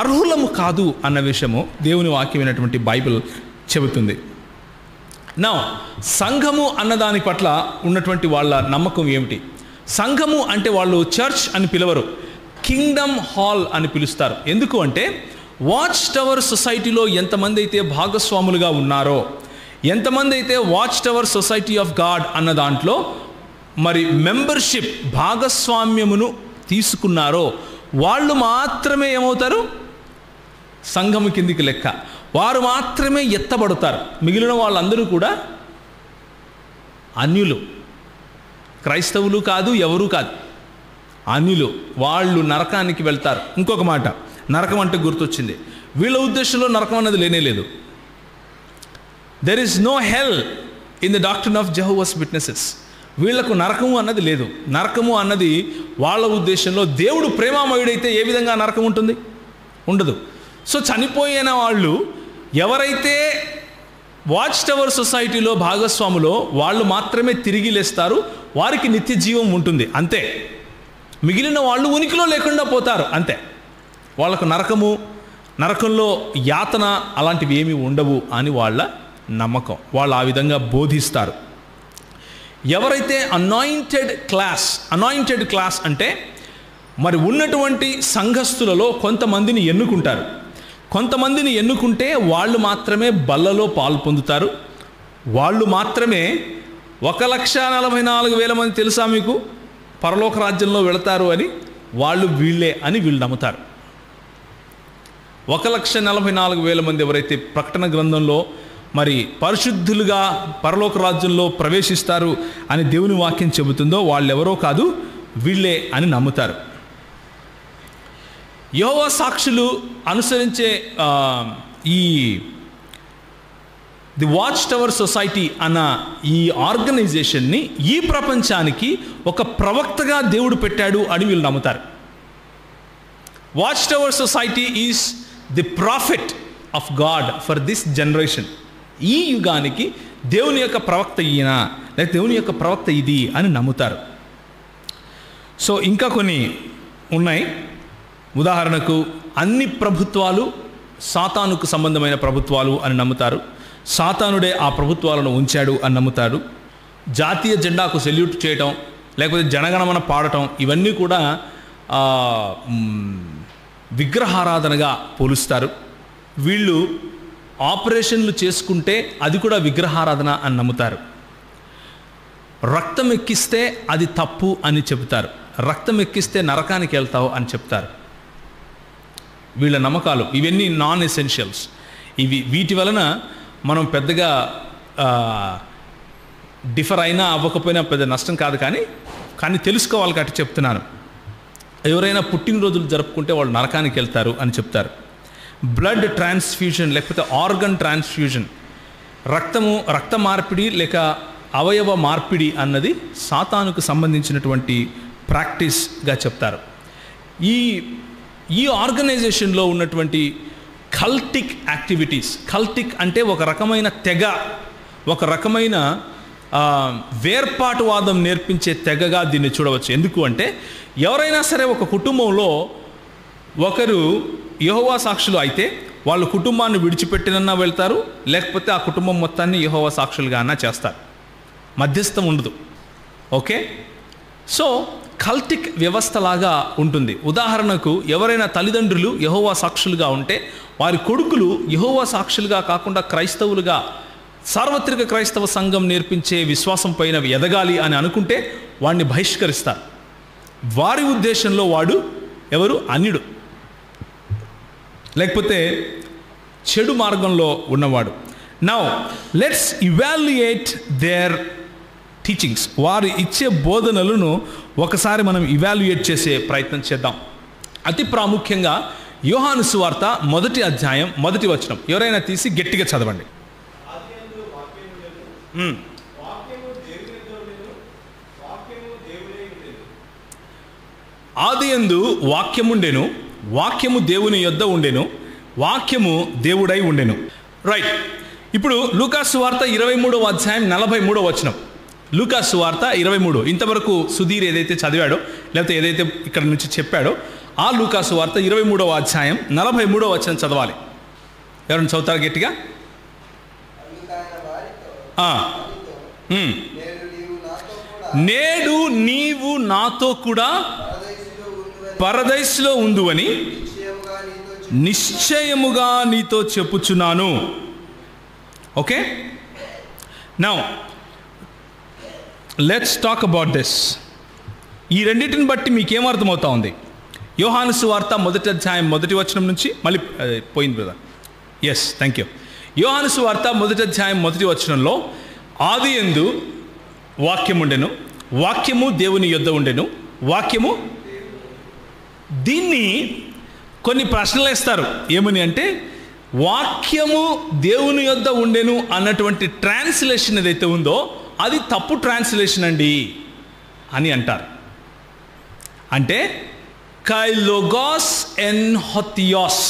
అర్హులము కాదు అన్న విషయము దేవుని వాక్యమైనటువంటి బైబిల్ చెబుతుంది. నా సంఘము అన్నదాని పట్ల ఉన్నటువంటి వాళ్ళ నమ్మకం ఏమిటి? సంఘము అంటే వాళ్ళు చర్చ్ అని పిలవరు, కింగ్డమ్ హాల్ అని పిలుస్తారు. ఎందుకు అంటే, వాచ్ టవర్ సొసైటీలో ఎంతమంది అయితే భాగస్వాములుగా ఉన్నారో, ఎంతమంది అయితే watch tower society of God అన్న దాంట్లో మరి మెంబర్షిప్ భాగస్వామ్యమును తీసుకున్నారో, వాళ్ళు మాత్రమే ఏమవుతారు? సంఘము కిందికి లెక్క. వారు మాత్రమే ఎత్తబడతారు. మిగిలిన వాళ్ళందరూ కూడా అన్యులు, క్రైస్తవులు కాదు, ఎవరూ కాదు, అన్యులు. వాళ్ళు నరకానికి వెళ్తారు. ఇంకొక మాట, నరకం అంటే గుర్తొచ్చింది. వీళ్ళ ఉద్దేశంలో నరకం అన్నది లేనే లేదు. There is no hell in the doctrine of Jehovah's witnesses. వీళ్లకు నరకము అన్నది లేదు. నరకము అన్నది వాళ్ళ ఉద్దేశంలో, దేవుడు ప్రేమామయుడైతే ఏ విధంగా నరకం ఉంటుంది? ఉండదు. సో చనిపోయిన వాళ్ళు ఎవరైతే వాచ్ టవర్ సొసైటీలో భాగస్వాములో, వాళ్ళు మాత్రమే తిరిగి లేస్తారు, వారికి నిత్య జీవం ఉంటుంది, అంతే. మిగిలిన వాళ్ళు ఉనికిలో లేకుండా పోతారు, అంతే. వాళ్ళకు నరకంలో యాతన అలాంటివి ఏమీ ఉండవు అని వాళ్ళ నమ్మకం. వాళ్ళు ఆ విధంగా బోధిస్తారు. ఎవరైతే అనాయింటెడ్ క్లాస్ అంటే మరి ఉన్నటువంటి సంఘస్థులలో కొంతమందిని ఎన్నుకుంటారు. కొంతమందిని ఎన్నుకుంటే వాళ్ళు మాత్రమే బల్లలో పాలు పొందుతారు. వాళ్ళు మాత్రమే 1,44,000 మంది తెలుసా మీకు పరలోక రాజ్యంలో వెళతారు అని, వీళ్ళే అని వీళ్ళు నమ్ముతారు. 1,44,000 మంది ఎవరైతే ప్రకటన గ్రంథంలో మరి పరిశుద్ధులుగా పరలోక రాజ్యంలో ప్రవేశిస్తారు అని దేవుని వాక్యం చెబుతుందో, వాళ్ళెవరో కాదు, వీళ్ళే అని నమ్ముతారు. యెహోవా సాక్షులు అనుసరించే ది వాచ్ టవర్ సొసైటీ అన్న ఈ ఆర్గనైజేషన్ని ఈ ప్రపంచానికి ఒక ప్రవక్తగా దేవుడు పెట్టాడు అని వీళ్ళు నమ్ముతారు. Watch tower society is the profit of God for this generation. ఈ యుగానికి దేవుని యొక్క ప్రవక్త ఈయన, లేకపోతే దేవుని యొక్క ప్రవక్త ఇది అని నమ్ముతారు. సో ఇంకా కొన్ని ఉన్నాయి. ఉదాహరణకు, అన్ని ప్రభుత్వాలు సాతానుకు సంబంధమైన ప్రభుత్వాలు అని నమ్ముతారు. సాతానుడే ఆ ప్రభుత్వాలను ఉంచాడు అని నమ్ముతారు. జాతీయ జెండాకు సెల్యూట్ చేయటం, లేకపోతే జనగణమన పాడటం, ఇవన్నీ కూడా విగ్రహారాధనగా పోలుస్తారు. వీళ్ళు ఆపరేషన్లు చేసుకుంటే అది కూడా విగ్రహారాధన అని నమ్ముతారు. రక్తం ఎక్కిస్తే అది తప్పు అని చెబుతారు. రక్తం ఎక్కిస్తే నరకానికి వెళ్తావు అని చెప్తారు. వీళ్ళ నమ్మకాలు ఇవన్నీ నాన్ ఎసెన్షియల్స్. వీటి వలన మనం పెద్దగా డిఫర్ అయినా అవ్వకపోయినా పెద్ద నష్టం కాదు. కానీ తెలుసుకోవాలి కాబట్టి చెప్తున్నాను. ఎవరైనా పుట్టినరోజులు జరుపుకుంటే వాళ్ళు నరకానికి వెళ్తారు అని చెప్తారు. బ్లడ్ ట్రాన్స్ఫ్యూజన్ లేకపోతే ఆర్గన్ ట్రాన్స్ఫ్యూజన్, రక్త మార్పిడి లేక అవయవ మార్పిడి అన్నది సాతానుకు సంబంధించినటువంటి ప్రాక్టీస్గా చెప్తారు. ఈ ఆర్గనైజేషన్లో ఉన్నటువంటి కల్టిక్ యాక్టివిటీస్, కల్టిక్ అంటే ఒక రకమైన తెగ, ఒక రకమైన వేర్పాటువాదం నేర్పించే తెగగా దీన్ని చూడవచ్చు. ఎందుకు అంటే ఎవరైనా సరే ఒక కుటుంబంలో ఒకరు యెహోవా సాక్షులు అయితే వాళ్ళ కుటుంబాన్ని విడిచిపెట్టినన్నా వెళ్తారు, లేకపోతే ఆ కుటుంబం మొత్తాన్ని యెహోవా సాక్షులుగా అన్నా చేస్తారు. మధ్యస్థం ఉండదు. ఓకే, సో కల్టిక్ వ్యవస్థలాగా ఉంటుంది. ఉదాహరణకు ఎవరైనా తల్లిదండ్రులు యెహోవా సాక్షులుగా ఉంటే వారి కొడుకులు యెహోవా సాక్షులుగా కాకుండా క్రైస్తవులుగా, సార్వత్రిక క్రైస్తవ సంఘం నేర్పించే విశ్వాసం పైన ఎదగాలి అని అనుకుంటే వాడిని బహిష్కరిస్తారు. వారి ఉద్దేశంలో వాడు ఎవరు? అన్యుడు, లేకపోతే చెడు మార్గంలో ఉన్నవాడు. Now let's evaluate their teachings. వారు ఇచ్చే బోధనలను ఒకసారి మనం ఇవాల్యుయేట్ చేసే ప్రయత్నం చేద్దాం. అతి ప్రాముఖ్యంగా యోహాను సువార్త 1వ అధ్యాయం 1వ వచనం ఎవరైనా తీసి గట్టిగా చదవండి. ఆదియందు వాక్యముండెను, వాక్యము దేవుని యొద్ద ఉండెను, వాక్యము దేవుడై ఉండెను. రైట్. ఇప్పుడు లూకాసు వార్త 23వ అధ్యాయం 43వ వచనం. లూకాసు వార్త 23. ఇంతవరకు సుధీర్ ఏదైతే చదివాడో లేకపోతే ఏదైతే ఇక్కడ నుంచి చెప్పాడో ఆ లూకాసు వార్త 23వ అధ్యాయం 43వ వచనం చదవాలి. ఎవరైనా చదువుతారు గట్టిగా? నేడు నీవు నాతో కూడా పరదైసులో ఉందువని నిశ్చయముగా నీతో చెప్పుచున్నాను. Okay, now let's talk about this. ఈ రెండింటిని బట్టి మీకేమర్థమవుతా ఉంది? యోహాను సువార్త 1వ అధ్యాయం 1వ వచనం నుంచి మళ్ళీ పోయింది బ్రదర్. Yes, thank you. యోహాను సువార్త 1వ అధ్యాయం 1వ వచనంలో ఆదియందు వాక్యముండెను, వాక్యము దేవుని యొద్ద ఉండెను, వాక్యము. దీన్ని కొన్ని ప్రశ్నలు వేస్తారు. ఏమని అంటే వాక్యము దేవుని యొద్ద ఉండెను అన్నటువంటి ట్రాన్స్లేషన్ ఏదైతే ఉందో అది తప్పు ట్రాన్స్లేషన్ అండి అని అంటారు. అంటే కైలోగాస్ ఎన్ హొథియోస్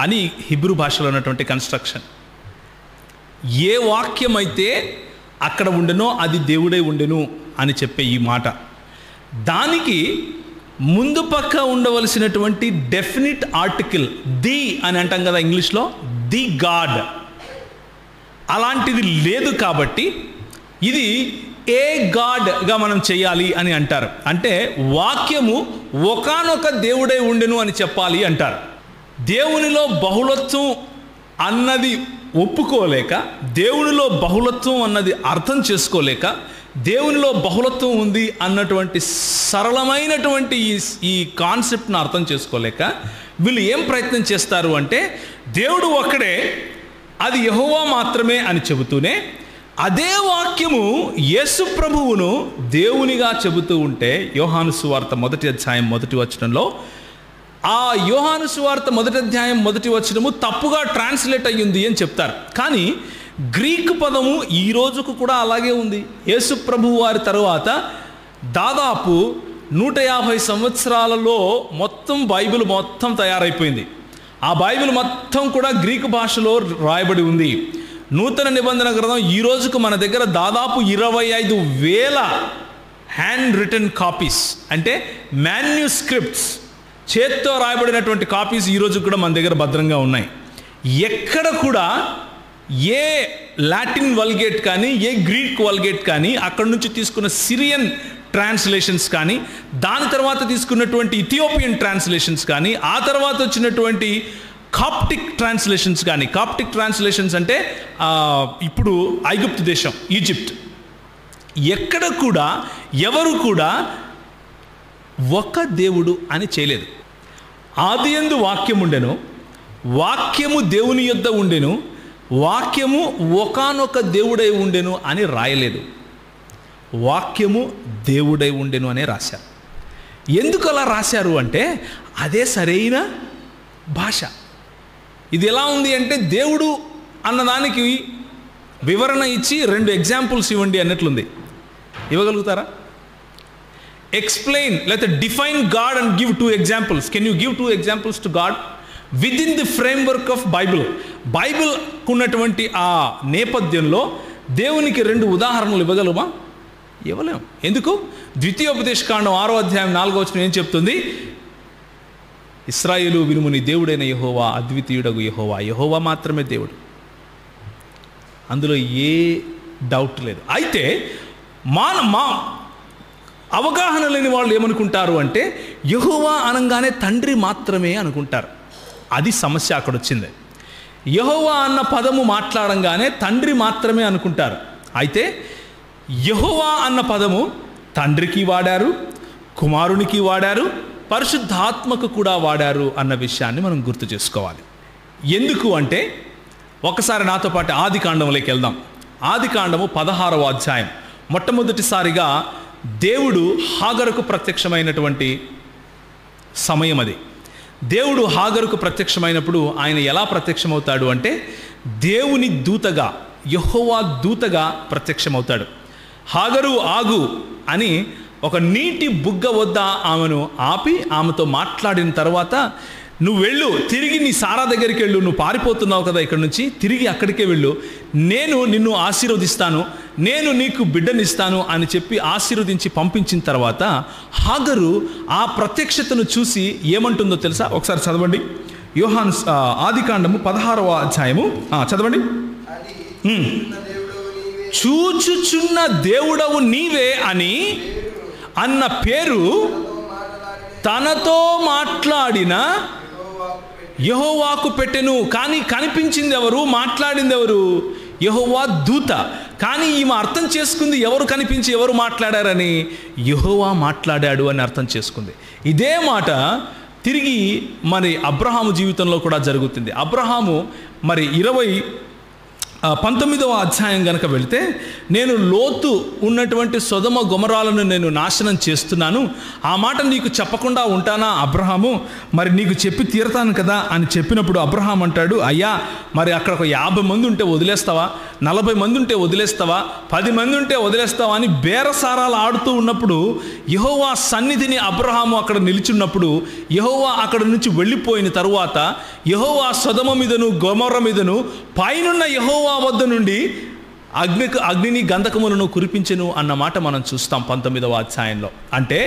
అని హిబ్రూ భాషలో ఉన్నటువంటి కన్స్ట్రక్షన్. ఏ వాక్యం అయితే అక్కడ ఉండెనో అది దేవుడై ఉండెను అని చెప్పే ఈ మాట, దానికి ముందు పక్క ఉండవలసినటువంటి డెఫినిట్ ఆర్టికల్ ది అని అంటాం కదా ఇంగ్లీష్లో, ది గాడ్, అలాంటిది లేదు. కాబట్టి ఇది ఏ గాడ్గా మనం చేయాలి అని అంటారు. అంటే వాక్యము ఒకానొక దేవుడై ఉండెను అని చెప్పాలి అంటారు. దేవునిలో బహుళత్వం అన్నది ఒప్పుకోలేక, దేవునిలో బహుళత్వం అన్నది అర్థం చేసుకోలేక, దేవునిలో బహుళత్వం ఉంది అన్నటువంటి సరళమైనటువంటి ఈ కాన్సెప్ట్ను అర్థం చేసుకోలేక వీళ్ళు ఏం ప్రయత్నం చేస్తారు అంటే దేవుడు ఒక్కడే, అది యెహోవా మాత్రమే అని చెబుతూనే అదే వాక్యము యేసు ప్రభువును దేవునిగా చెబుతూ ఉంటే యోహాను సువార్త 1వ అధ్యాయం 1వ వచనంలో ఆ యోహాను సువార్త 1వ అధ్యాయం 1వ వచనము తప్పుగా ట్రాన్స్లేట్ అయ్యింది అని చెప్తారు. కానీ గ్రీకు పదము ఈ రోజుకు కూడా అలాగే ఉంది. యేసు ప్రభువు వారి తరువాత దాదాపు 150 సంవత్సరాలలో మొత్తం బైబిల్ మొత్తం తయారైపోయింది. ఆ బైబిల్ మొత్తం కూడా గ్రీకు భాషలో రాయబడి ఉంది. నూతన నిబంధన గ్రంథం ఈ రోజుకు మన దగ్గర దాదాపు 25,000 హ్యాండ్ రిటన్ కాపీస్, అంటే మాన్యుస్క్రిప్ట్స్, చేత్తో రాయబడినటువంటి కాపీస్ ఈ రోజు కూడా మన దగ్గర భద్రంగా ఉన్నాయి. ఎక్కడ కూడా ఏ లాటిన్ వల్గేట్ కానీ, ఏ గ్రీక్ వల్గేట్ కానీ, అక్కడ నుంచి తీసుకున్న సిరియన్ ట్రాన్స్లేషన్స్ కానీ, దాని తర్వాత తీసుకున్నటువంటి ఇథియోపియన్ ట్రాన్స్లేషన్స్ కానీ, ఆ తర్వాత వచ్చినటువంటి కాప్టిక్ ట్రాన్స్లేషన్స్ కానీ. కాప్టిక్ ట్రాన్స్లేషన్స్ అంటే ఇప్పుడు ఐగుప్తు దేశం, ఈజిప్ట్, ఎక్కడ కూడా ఎవరు కూడా ఒక దేవుడు అని చేయలేదు. ఆదియందు వాక్యం ఉండెను, వాక్యము దేవుని యొద్ద ఉండెను, వాక్యము ఒకానొక దేవుడై ఉండెను అని రాయలేదు. వాక్యము దేవుడై ఉండెను అనే రాశారు. ఎందుకు అలా రాశారు అంటే అదే సరైన భాష. ఇది ఎలా ఉంది అంటే దేవుడు అన్నదానికి వివరణ ఇచ్చి 2 ఎగ్జాంపుల్స్ ఇవ్వండి అన్నట్లుంది. ఇవ్వగలుగుతారా? ఎక్స్ప్లెయిన్ లేకపోతే define God and give 2 examples. Can you give 2 examples to God within the framework of Bible? బైబిల్కు ఉన్నటువంటి ఆ నేపథ్యంలో దేవునికి 2 ఉదాహరణలు ఇవ్వగలమా? ఇవ్వలేం. ఎందుకు? ద్వితీయోపదేశకాండం 6వ అధ్యాయం 4వ వచనం ఏం చెప్తుంది? ఇశ్రాయేలు వినుము, నీ దేవుడైన యెహోవా అద్వితీయుడగు యెహోవా, యెహోవా మాత్రమే దేవుడు. అందులో ఏ డౌట్ లేదు. అయితే మా అవగాహన లేని వాళ్ళు ఏమనుకుంటారు అంటే యెహోవా అనగానే తండ్రి మాత్రమే అనుకుంటారు. అది సమస్య అక్కడ వచ్చింది. యెహోవా అన్న పదము మాట్లాడంగానే తండ్రి మాత్రమే అనుకుంటారు. అయితే యెహోవా అన్న పదము తండ్రికి వాడారు, కుమారునికి వాడారు, పరిశుద్ధాత్మకు కూడా వాడారు అన్న విషయాన్ని మనం గుర్తు చేసుకోవాలి. ఎందుకు అంటే ఒకసారి నాతో పాటు ఆది కాండంలోకి వెళ్దాం. ఆది కాండము 16వ అధ్యాయం. మొట్టమొదటిసారిగా దేవుడు హాగరుకు ప్రత్యక్షమైనటువంటి సమయం అది. దేవుడు హాగరుకు ప్రత్యక్షమైనప్పుడు ఆయన ఎలా ప్రత్యక్షమవుతాడు అంటే దేవుని దూతగా, యెహోవా దూతగా ప్రత్యక్షమవుతాడు. హాగరు ఆగు అని ఒక నీటి బుగ్గ వద్ద ఆమెను ఆపి ఆమెతో మాట్లాడిన తర్వాత, నువ్వు వెళ్ళు, తిరిగి నీ సారా దగ్గరికి వెళ్ళు, నువ్వు పారిపోతున్నావు కదా ఇక్కడ నుంచి, తిరిగి అక్కడికే వెళ్ళు, నేను నిన్ను ఆశీర్వదిస్తాను, నేను నీకు బిడ్డనిస్తాను అని చెప్పి ఆశీర్వదించి పంపించిన తర్వాత హాగరు ఆ ప్రత్యక్షతను చూసి ఏమంటుందో తెలుసా? ఒకసారి చదవండి. యోహాను ఆది కాండము 16వ అధ్యాయము చదవండి. చూచుచున్న దేవుడవు నీవే అని అన్న పేరు తనతో మాట్లాడిన యెహోవాకు పెట్టెను. కానీ కనిపించింది ఎవరు? మాట్లాడింది ఎవరు? యెహోవా దూత. కానీ ఈమె అర్థం చేసుకుంది ఎవరు కనిపించి ఎవరు మాట్లాడారని, యెహోవా మాట్లాడాడు అని అర్థం చేసుకుంది. ఇదే మాట తిరిగి మరి అబ్రహాము జీవితంలో కూడా జరుగుతుంది. అబ్రహాము మరి 19వ అధ్యాయం కనుక వెళితే, నేను లోతు ఉన్నటువంటి సొదొమ గొమొరాలను నేను నాశనం చేస్తున్నాను, ఆ మాట నీకు చెప్పకుండా ఉంటానా అబ్రహాము? మరి నీకు చెప్పి తీరతాను కదా అని చెప్పినప్పుడు అబ్రహాం అంటాడు, అయ్యా మరి అక్కడ ఒక 50 మంది ఉంటే వదిలేస్తావా, 40 మంది ఉంటే వదిలేస్తావా, 10 మంది ఉంటే వదిలేస్తావా అని బేరసారాలు ఆడుతూ ఉన్నప్పుడు యెహోవా సన్నిధిని అబ్రహాము అక్కడ నిలిచున్నప్పుడు, యెహోవా అక్కడ నుంచి వెళ్ళిపోయిన తరువాత యెహోవా సొదొమ మీదను గొమొర్రా మీదను పైనున్న యెహోవా వద్ద నుండి అగ్నిని గంధకములను కురిపించెను అన్న మాట మనం చూస్తాం 19వ అధ్యాయంలో. అంటే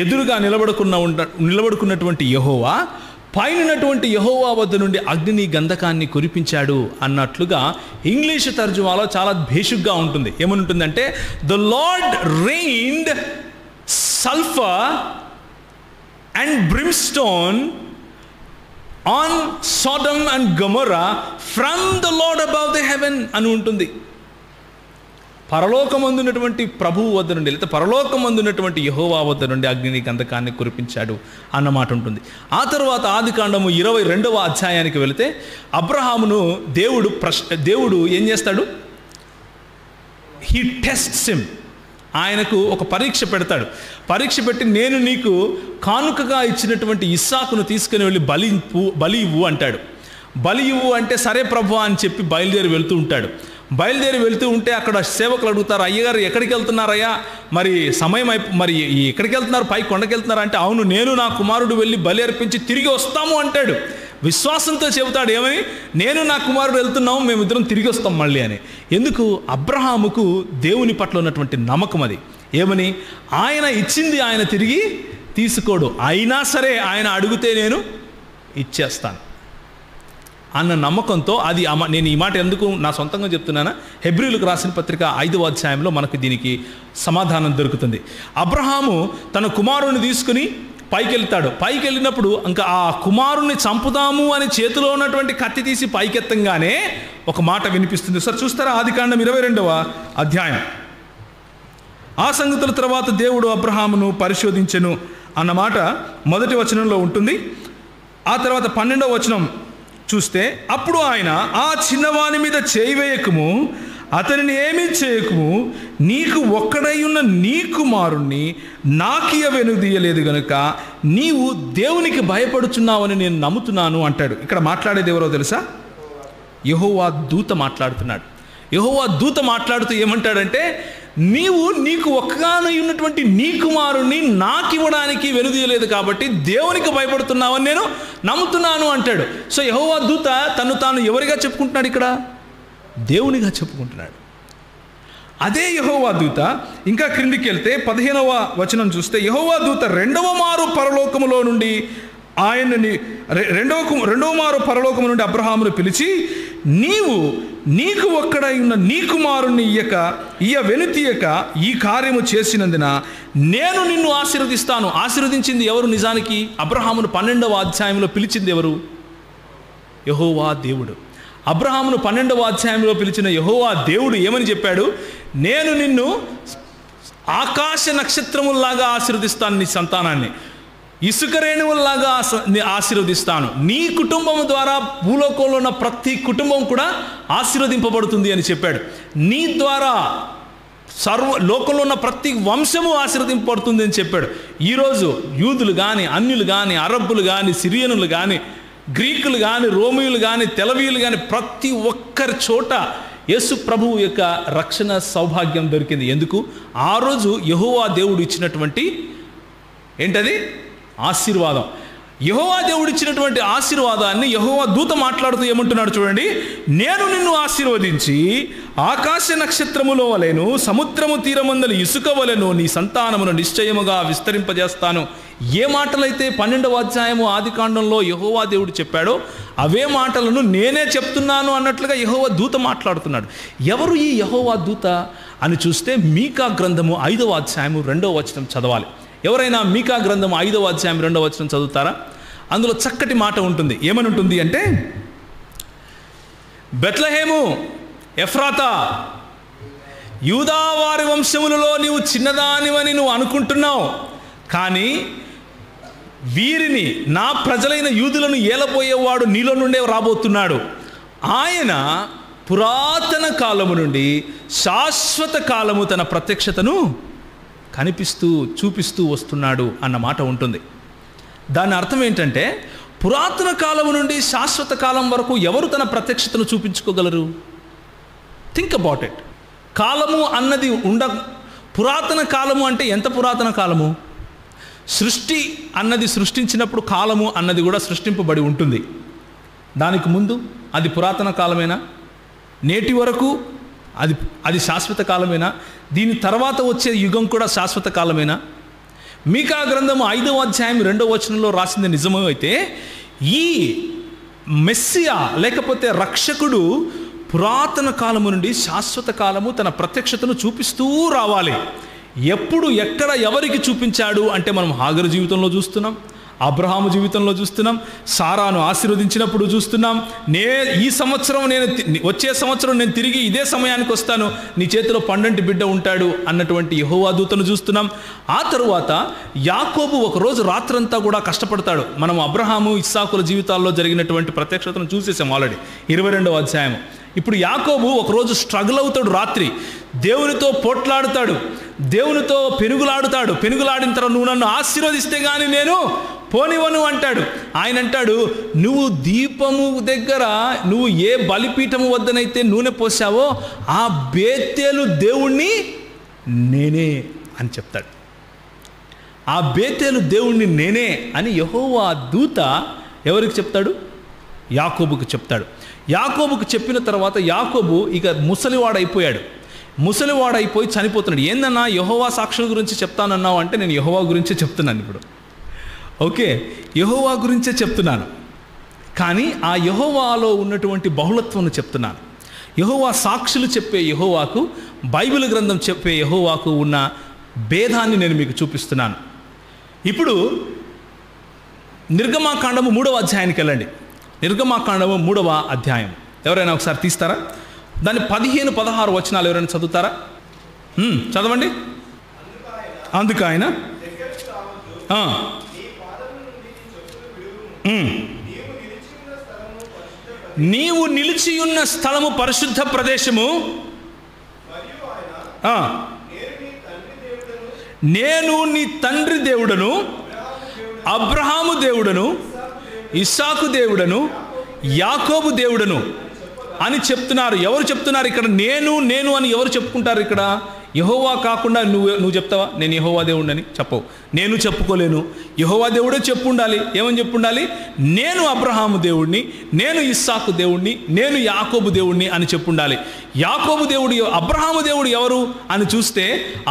ఎదురుగా నిలబడుకున్నటువంటి యెహోవా పైనటువంటి యెహోవా వద్ద నుండి అగ్నిని గంధకాన్ని కురిపించాడు అన్నట్లుగా ఇంగ్లీష్ తర్జుమాలో చాలా భేషుగ్గా ఉంటుంది. ఏమనుంటుందంటే, the Lord rained sulphur and brimstone on Sodom and Gomorrah from the Lord above the heaven అని ఉంటుంది. పరలోకమందున్నటువంటి ప్రభువు వద్ద నుండి, లేదా పరలోకమందున్నటువంటి యెహోవా వద్ద నుండి అగ్నిని గంధకాన్ని కురిపించాడు అన్నమాట ఉంటుంది. ఆ తర్వాత ఆది కాండము 22వ అధ్యాయానికి వెళితే అబ్రహామును దేవుడు ఏం చేస్తాడు? He tests him. ఆయనకు ఒక పరీక్ష పెడతాడు. పరీక్ష పెట్టి, నేను నీకు కానుకగా ఇచ్చినటువంటి ఇస్సాకును తీసుకుని వెళ్ళి బలి ఇవ్వు అంటాడు. బలి ఇవ్వు అంటే సరే ప్రభు అని చెప్పి బయలుదేరి వెళ్తూ ఉంటాడు. బయలుదేరి వెళ్తూ ఉంటే అక్కడ సేవకులు అడుగుతారు, అయ్యగారు ఎక్కడికి వెళ్తున్నారయ్యా, మరి సమయం మరి ఎక్కడికి వెళ్తున్నారు, పై కొండకి వెళ్తున్నారు అంటే, అవును నేను నా కుమారుడు వెళ్ళి బలి అర్పించి తిరిగి వస్తాము అంటాడు. విశ్వాసంతో చెబుతాడు, ఏమని? నేను నా కుమారుడు వెళ్తున్నాము, మేమిద్దరం తిరిగి వస్తాం మళ్ళీ అని. ఎందుకు? అబ్రహాముకు దేవుని పట్ల ఉన్నటువంటి నమ్మకం అది. ఏమని? ఆయన ఇచ్చింది ఆయన తిరిగి తీసుకోడు, అయినా సరే ఆయన అడిగితే నేను ఇచ్చేస్తాను. అన్న నమ్మకంతో అది నేను ఈ మాట ఎందుకు నా సొంతంగా చెప్తున్నానా, హెబ్రీయులకు రాసిన పత్రిక 5వ అధ్యాయంలో మనకు దీనికి సమాధానం దొరుకుతుంది. అబ్రహాము తన కుమారుని తీసుకుని పైకి వెళ్ళినప్పుడు ఇంకా ఆ కుమారుణ్ణి చంపుదాము అని చేతిలో ఉన్నటువంటి కత్తి తీసి పైకెత్తంగానే ఒక మాట వినిపిస్తుంది. సార్ చూస్తారా, ఆదికాండం 22వ అధ్యాయం. ఆ సంగతుల తర్వాత దేవుడు అబ్రహామును పరిశోధించెను అన్న మాట మొదటి వచనంలో ఉంటుంది. ఆ తర్వాత 12వ వచనం చూస్తే, అప్పుడు ఆయన, ఆ చిన్నవాని మీద చేయి వేయకము, అతనిని ఏమీ చేయకము, నీకు ఒక్కడై ఉన్న నీ కుమారుణ్ణి నాకియ వెనుదీయలేదు గనుక నీవు దేవునికి భయపడుచున్నావని నేను నమ్ముతున్నాను అంటాడు. ఇక్కడ మాట్లాడేది ఎవరో తెలుసా? యెహోవా దూత మాట్లాడుతున్నాడు. యెహోవా దూత మాట్లాడుతూ ఏమంటాడంటే, నీకు ఒక్కగానై ఉన్నటువంటి నీ కుమారుణ్ణి నాకు ఇవ్వడానికి వెనుదీయలేదు కాబట్టి దేవునికి భయపడుతున్నావని నేను నమ్ముతున్నాను అంటాడు. సో యెహోవా దూత తను తాను ఎవరిగా చెప్పుకుంటున్నాడు? ఇక్కడ దేవునిగా చెప్పుకుంటున్నాడు. అదే యెహోవా దూత ఇంకా క్రిందికి వెళ్తే 15వ వచనం చూస్తే, యెహోవా దూత రెండవ మారు పరలోకములో నుండి ఆయనని రెండవ మారు పరలోకము నుండి అబ్రహామును పిలిచి, నీకు ఒక్కడై ఉన్న నీ కుమారుణ్ణి ఇయ్య వెనుతీయక ఈ కార్యము చేసినందున నేను నిన్ను ఆశీర్వదిస్తాను. ఆశీర్వదించింది ఎవరు? నిజానికి అబ్రహామును 12వ అధ్యాయంలో పిలిచింది ఎవరు? యెహోవా దేవుడు. అబ్రహామును 12వ అధ్యాయంలో పిలిచిన యెహోవా దేవుడు ఏమని చెప్పాడు? నేను నిన్ను ఆకాశ నక్షత్రముల్లాగా ఆశీర్వదిస్తాను, నీ సంతానాన్ని ఇసుక రేణువుల్లాగా ఆశీర్వదిస్తాను, నీ కుటుంబం ద్వారా భూలోకంలో ఉన్న ప్రతి కుటుంబం కూడా ఆశీర్వదింపబడుతుంది అని చెప్పాడు. నీ ద్వారా లోకంలో ఉన్న ప్రతి వంశము ఆశీర్వదింపబడుతుంది అని చెప్పాడు. ఈరోజు యూదులు కానీ, అన్యులు కానీ, అరబ్బులు కానీ, సిరియనులు కానీ, గ్రీకులు కానీ, రోమియులు కానీ, తెలవీయులు కానీ, ప్రతి ఒక్కరి చోట యేసు ప్రభువు యొక్క రక్షణ సౌభాగ్యం దొరికింది. ఎందుకు? ఆ రోజు యెహోవా దేవుడు ఇచ్చినటువంటి ఏంటది? ఆశీర్వాదం. యెహోవా దేవుడు ఇచ్చినటువంటి ఆశీర్వాదాన్ని యెహోవా దూత మాట్లాడుతూ ఏమంటున్నాడు చూడండి, నేను నిన్ను ఆశీర్వదించి ఆకాశ నక్షత్రములో వలెను సముద్రము తీరమందలి ఇసుక వలెను నీ సంతానమును నిశ్చయముగా విస్తరింపజేస్తాను. ఏ మాటలైతే 12వ అధ్యాయము ఆదికాండంలో యెహోవా దేవుడు చెప్పాడో అవే మాటలను నేనే చెప్తున్నాను అన్నట్లుగా యెహోవా దూత మాట్లాడుతున్నాడు. ఎవరు ఈ యెహోవా దూత అని చూస్తే, మీకా గ్రంథము 5వ అధ్యాయము 2వ వచనం చదవాలి. ఎవరైనా మీకా గ్రంథం 5వ అధ్యాయం 2వ వచనం చదువుతారా? అందులో చక్కటి మాట ఉంటుంది. ఏమని ఉంటుంది అంటే, బెత్లెహేము ఎఫ్రాతా, యూదా వారి వంశములలో నీవు చిన్నదానివని నువ్వు అనుకుంటున్నావు, కానీ వీరిని నా ప్రజలైన యూదులను ఏలబోయేవాడు నీలో నుండే రాబోతున్నాడు. ఆయన పురాతన కాలము నుండి శాశ్వత కాలము తన ప్రత్యక్షతను చూపిస్తూ వస్తున్నాడు అన్న మాట ఉంటుంది. దాని అర్థం ఏంటంటే, పురాతన కాలము నుండి శాశ్వత కాలం వరకు ఎవరు తన ప్రత్యక్షతను చూపించుకోగలరు? Think about it. కాలము అన్నది పురాతన కాలము అంటే ఎంత పురాతన కాలము? సృష్టి అన్నది సృష్టించినప్పుడు కాలము అన్నది కూడా సృష్టింపబడి ఉంటుంది. దానికి ముందు అది పురాతన కాలమేనా? నేటి వరకు అది శాశ్వత కాలమేనా? దీని తర్వాత వచ్చే యుగం కూడా శాశ్వత కాలమేనా? మీకా గ్రంథము 5వ అధ్యాయం 2వ వచనంలో రాసింది నిజమే అయితే, ఈ మెస్సియా లేకపోతే రక్షకుడు పురాతన కాలము నుండి శాశ్వత కాలము తన ప్రత్యక్షతను చూపిస్తూ రావాలి. ఎప్పుడు, ఎక్కడ, ఎవరికి చూపించాడు అంటే మనం హాగరు జీవితంలో చూస్తున్నాం, అబ్రహాము జీవితంలో చూస్తున్నాం, సారాను ఆశీర్వదించినప్పుడు చూస్తున్నాం. ఈ సంవత్సరం వచ్చే సంవత్సరం నేను తిరిగి ఇదే సమయానికి వస్తాను, నీ చేతిలో పండంటి బిడ్డ ఉంటాడు అన్నటువంటి యెహోవా దూతను చూస్తున్నాం. ఆ తరువాత యాకోబు ఒకరోజు రాత్రంతా కూడా కష్టపడతాడు. మనం అబ్రహాము ఇస్సాకుల జీవితాల్లో జరిగినటువంటి ప్రత్యక్షతను చూసేసాం ఆల్రెడీ 22వ అధ్యాయం. ఇప్పుడు యాకోబు ఒకరోజు స్ట్రగుల్ అవుతాడు. రాత్రి దేవునితో పోట్లాడుతాడు, దేవునితో పెనుగులాడిన తర్వాత నువ్వు నన్ను ఆశీర్వదిస్తే కానీ నేను పోనివను అంటాడు. ఆయన అంటాడు, నువ్వు దీపము దగ్గర నువ్వు ఏ బలిపీఠము వద్దనైతే నూనె పోసావో ఆ బేతేలు దేవుణ్ణి నేనే అని చెప్తాడు. ఆ బేతేలు దేవుణ్ణి నేనే అని యెహోవా దూత ఎవరికి చెప్తాడు? యాకోబుకు చెప్తాడు. యాకోబుకు చెప్పిన తర్వాత యాకోబు ఇక ముసలివాడైపోయి చనిపోతున్నాడు. ఏందన్నా యెహోవా సాక్షుల గురించి చెప్తానన్నావు అంటే, నేను యెహోవా గురించే చెప్తున్నాను ఇప్పుడు. ఓకే, యెహోవా గురించే చెప్తున్నాను. కానీ ఆ యెహోవాలో ఉన్నటువంటి బహుళత్వం చెప్తున్నాను. యెహోవా సాక్షులు చెప్పే యెహోవాకు, బైబిల్ గ్రంథం చెప్పే యెహోవాకు ఉన్న భేదాన్ని నేను మీకు చూపిస్తున్నాను. ఇప్పుడు నిర్గమాకాండము 3వ అధ్యాయానికి వెళ్ళండి. నిర్గమాకాండము 3వ అధ్యాయం ఎవరైనా ఒకసారి తీస్తారా? దాని 15-16 వచనాలు ఎవరైనా చదువుతారా? చదవండి. అందుకు ఆయన నీవు నిలిచియున్న స్థలము పరిశుద్ధ ప్రదేశము, నేను నీ తండ్రి దేవుడను, అబ్రహాము దేవుడను, ఇస్సాకు దేవుడను, యాకోబు దేవుడను అని చెప్తున్నారు. ఎవరు చెప్తున్నారు ఇక్కడ? నేను అని ఎవరు చెప్పుకుంటారు ఇక్కడ? యెహోవా కాకుండా నువ్వు చెప్తావా నేను యెహోవా దేవుడిని? చెప్పవు. నేను చెప్పుకోలేను. యెహోవా దేవుడే చెప్పు ఉండాలి. ఏమని చెప్పు ఉండాలి? నేను అబ్రహాము దేవుడిని, నేను ఇస్సాకు దేవుడిని, నేను యాకోబు దేవుడిని అని చెప్పు ఉండాలి. యాకోబు దేవుడు, అబ్రహాము దేవుడు ఎవరు అని చూస్తే,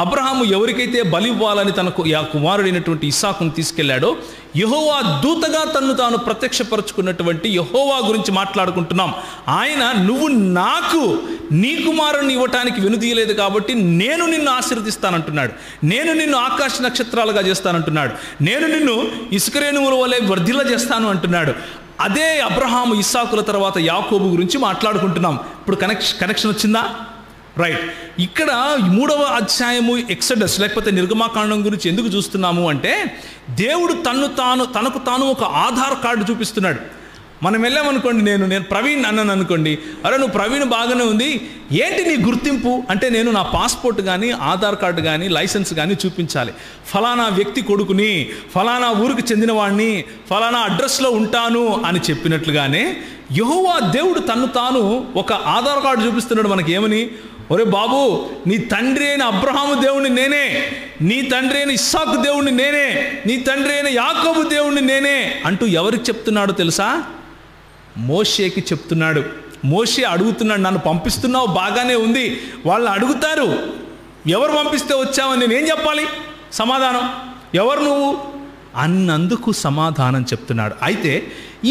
అబ్రహాము ఎవరికైతే బలి ఇవ్వాలని తనకు కుమారుడైనటువంటి ఇస్సాకును తీసుకెళ్లాడో, యెహోవా దూతగా తన్ను తాను ప్రత్యక్షపరుచుకున్నటువంటి యెహోవా గురించి మాట్లాడుకుంటున్నాం. ఆయన నువ్వు నాకు నీ కుమారుని ఇవ్వటానికి వెనుదీయలేదు కాబట్టి నేను నిన్ను ఆశీర్వదిస్తానంటున్నాడు. నేను నిన్ను ఆకాశ నక్షత్రాలుగా చేస్తానంటున్నాడు. నేను నిన్ను ఇసుక రేణువుల వలె వర్ధిల్ల చేస్తాను అంటున్నాడు. అదే అబ్రహాము, ఇస్సాకుల తర్వాత యాకోబు గురించి మాట్లాడుకుంటున్నాం. ఇప్పుడు కనెక్షన్ వచ్చిందా? రైట్. ఇక్కడ 3వ అధ్యాయము ఎక్సడస్ లేకపోతే నిర్గమాకాండం గురించి ఎందుకు చూస్తున్నాము అంటే, దేవుడు తనకు తాను ఒక ఆధార్ కార్డు చూపిస్తున్నాడు. మనం వెళ్ళామనుకోండి, నేను ప్రవీణ్ అన్నాను అనుకోండి, అరే నువ్వు ప్రవీణ్ బాగానే ఉంది, ఏంటి నీ గుర్తింపు అంటే, నేను నా పాస్పోర్ట్ కానీ ఆధార్ కార్డు కానీ లైసెన్స్ కానీ చూపించాలి. ఫలానా వ్యక్తి కొడుకుని, ఫలానా ఊరికి చెందినవాడిని, ఫలానా అడ్రస్లో ఉంటాను అని చెప్పినట్లుగానే యెహోవా దేవుడు తాను ఒక ఆధార్ కార్డు చూపిస్తున్నాడు మనకి. ఏమని? ఒరే బాబు, నీ తండ్రి అయిన అబ్రహాము దేవుణ్ణి నేనే, నీ తండ్రి అయిన ఇస్సాకు దేవుణ్ణి నేనే, నీ తండ్రి అయిన యాకోబు దేవుణ్ణి నేనే అంటూ ఎవరికి చెప్తున్నాడో తెలుసా? మోషేకి చెప్తున్నాడు. మోషే అడుగుతున్నాడు, నన్ను పంపిస్తున్నావు బాగానే ఉంది, వాళ్ళు అడుగుతారు ఎవరు పంపిస్తే వచ్చావని నేనేం చెప్పాలి సమాధానం? ఎవరు నువ్వు అన్నందుకు సమాధానం చెప్తున్నాడు. అయితే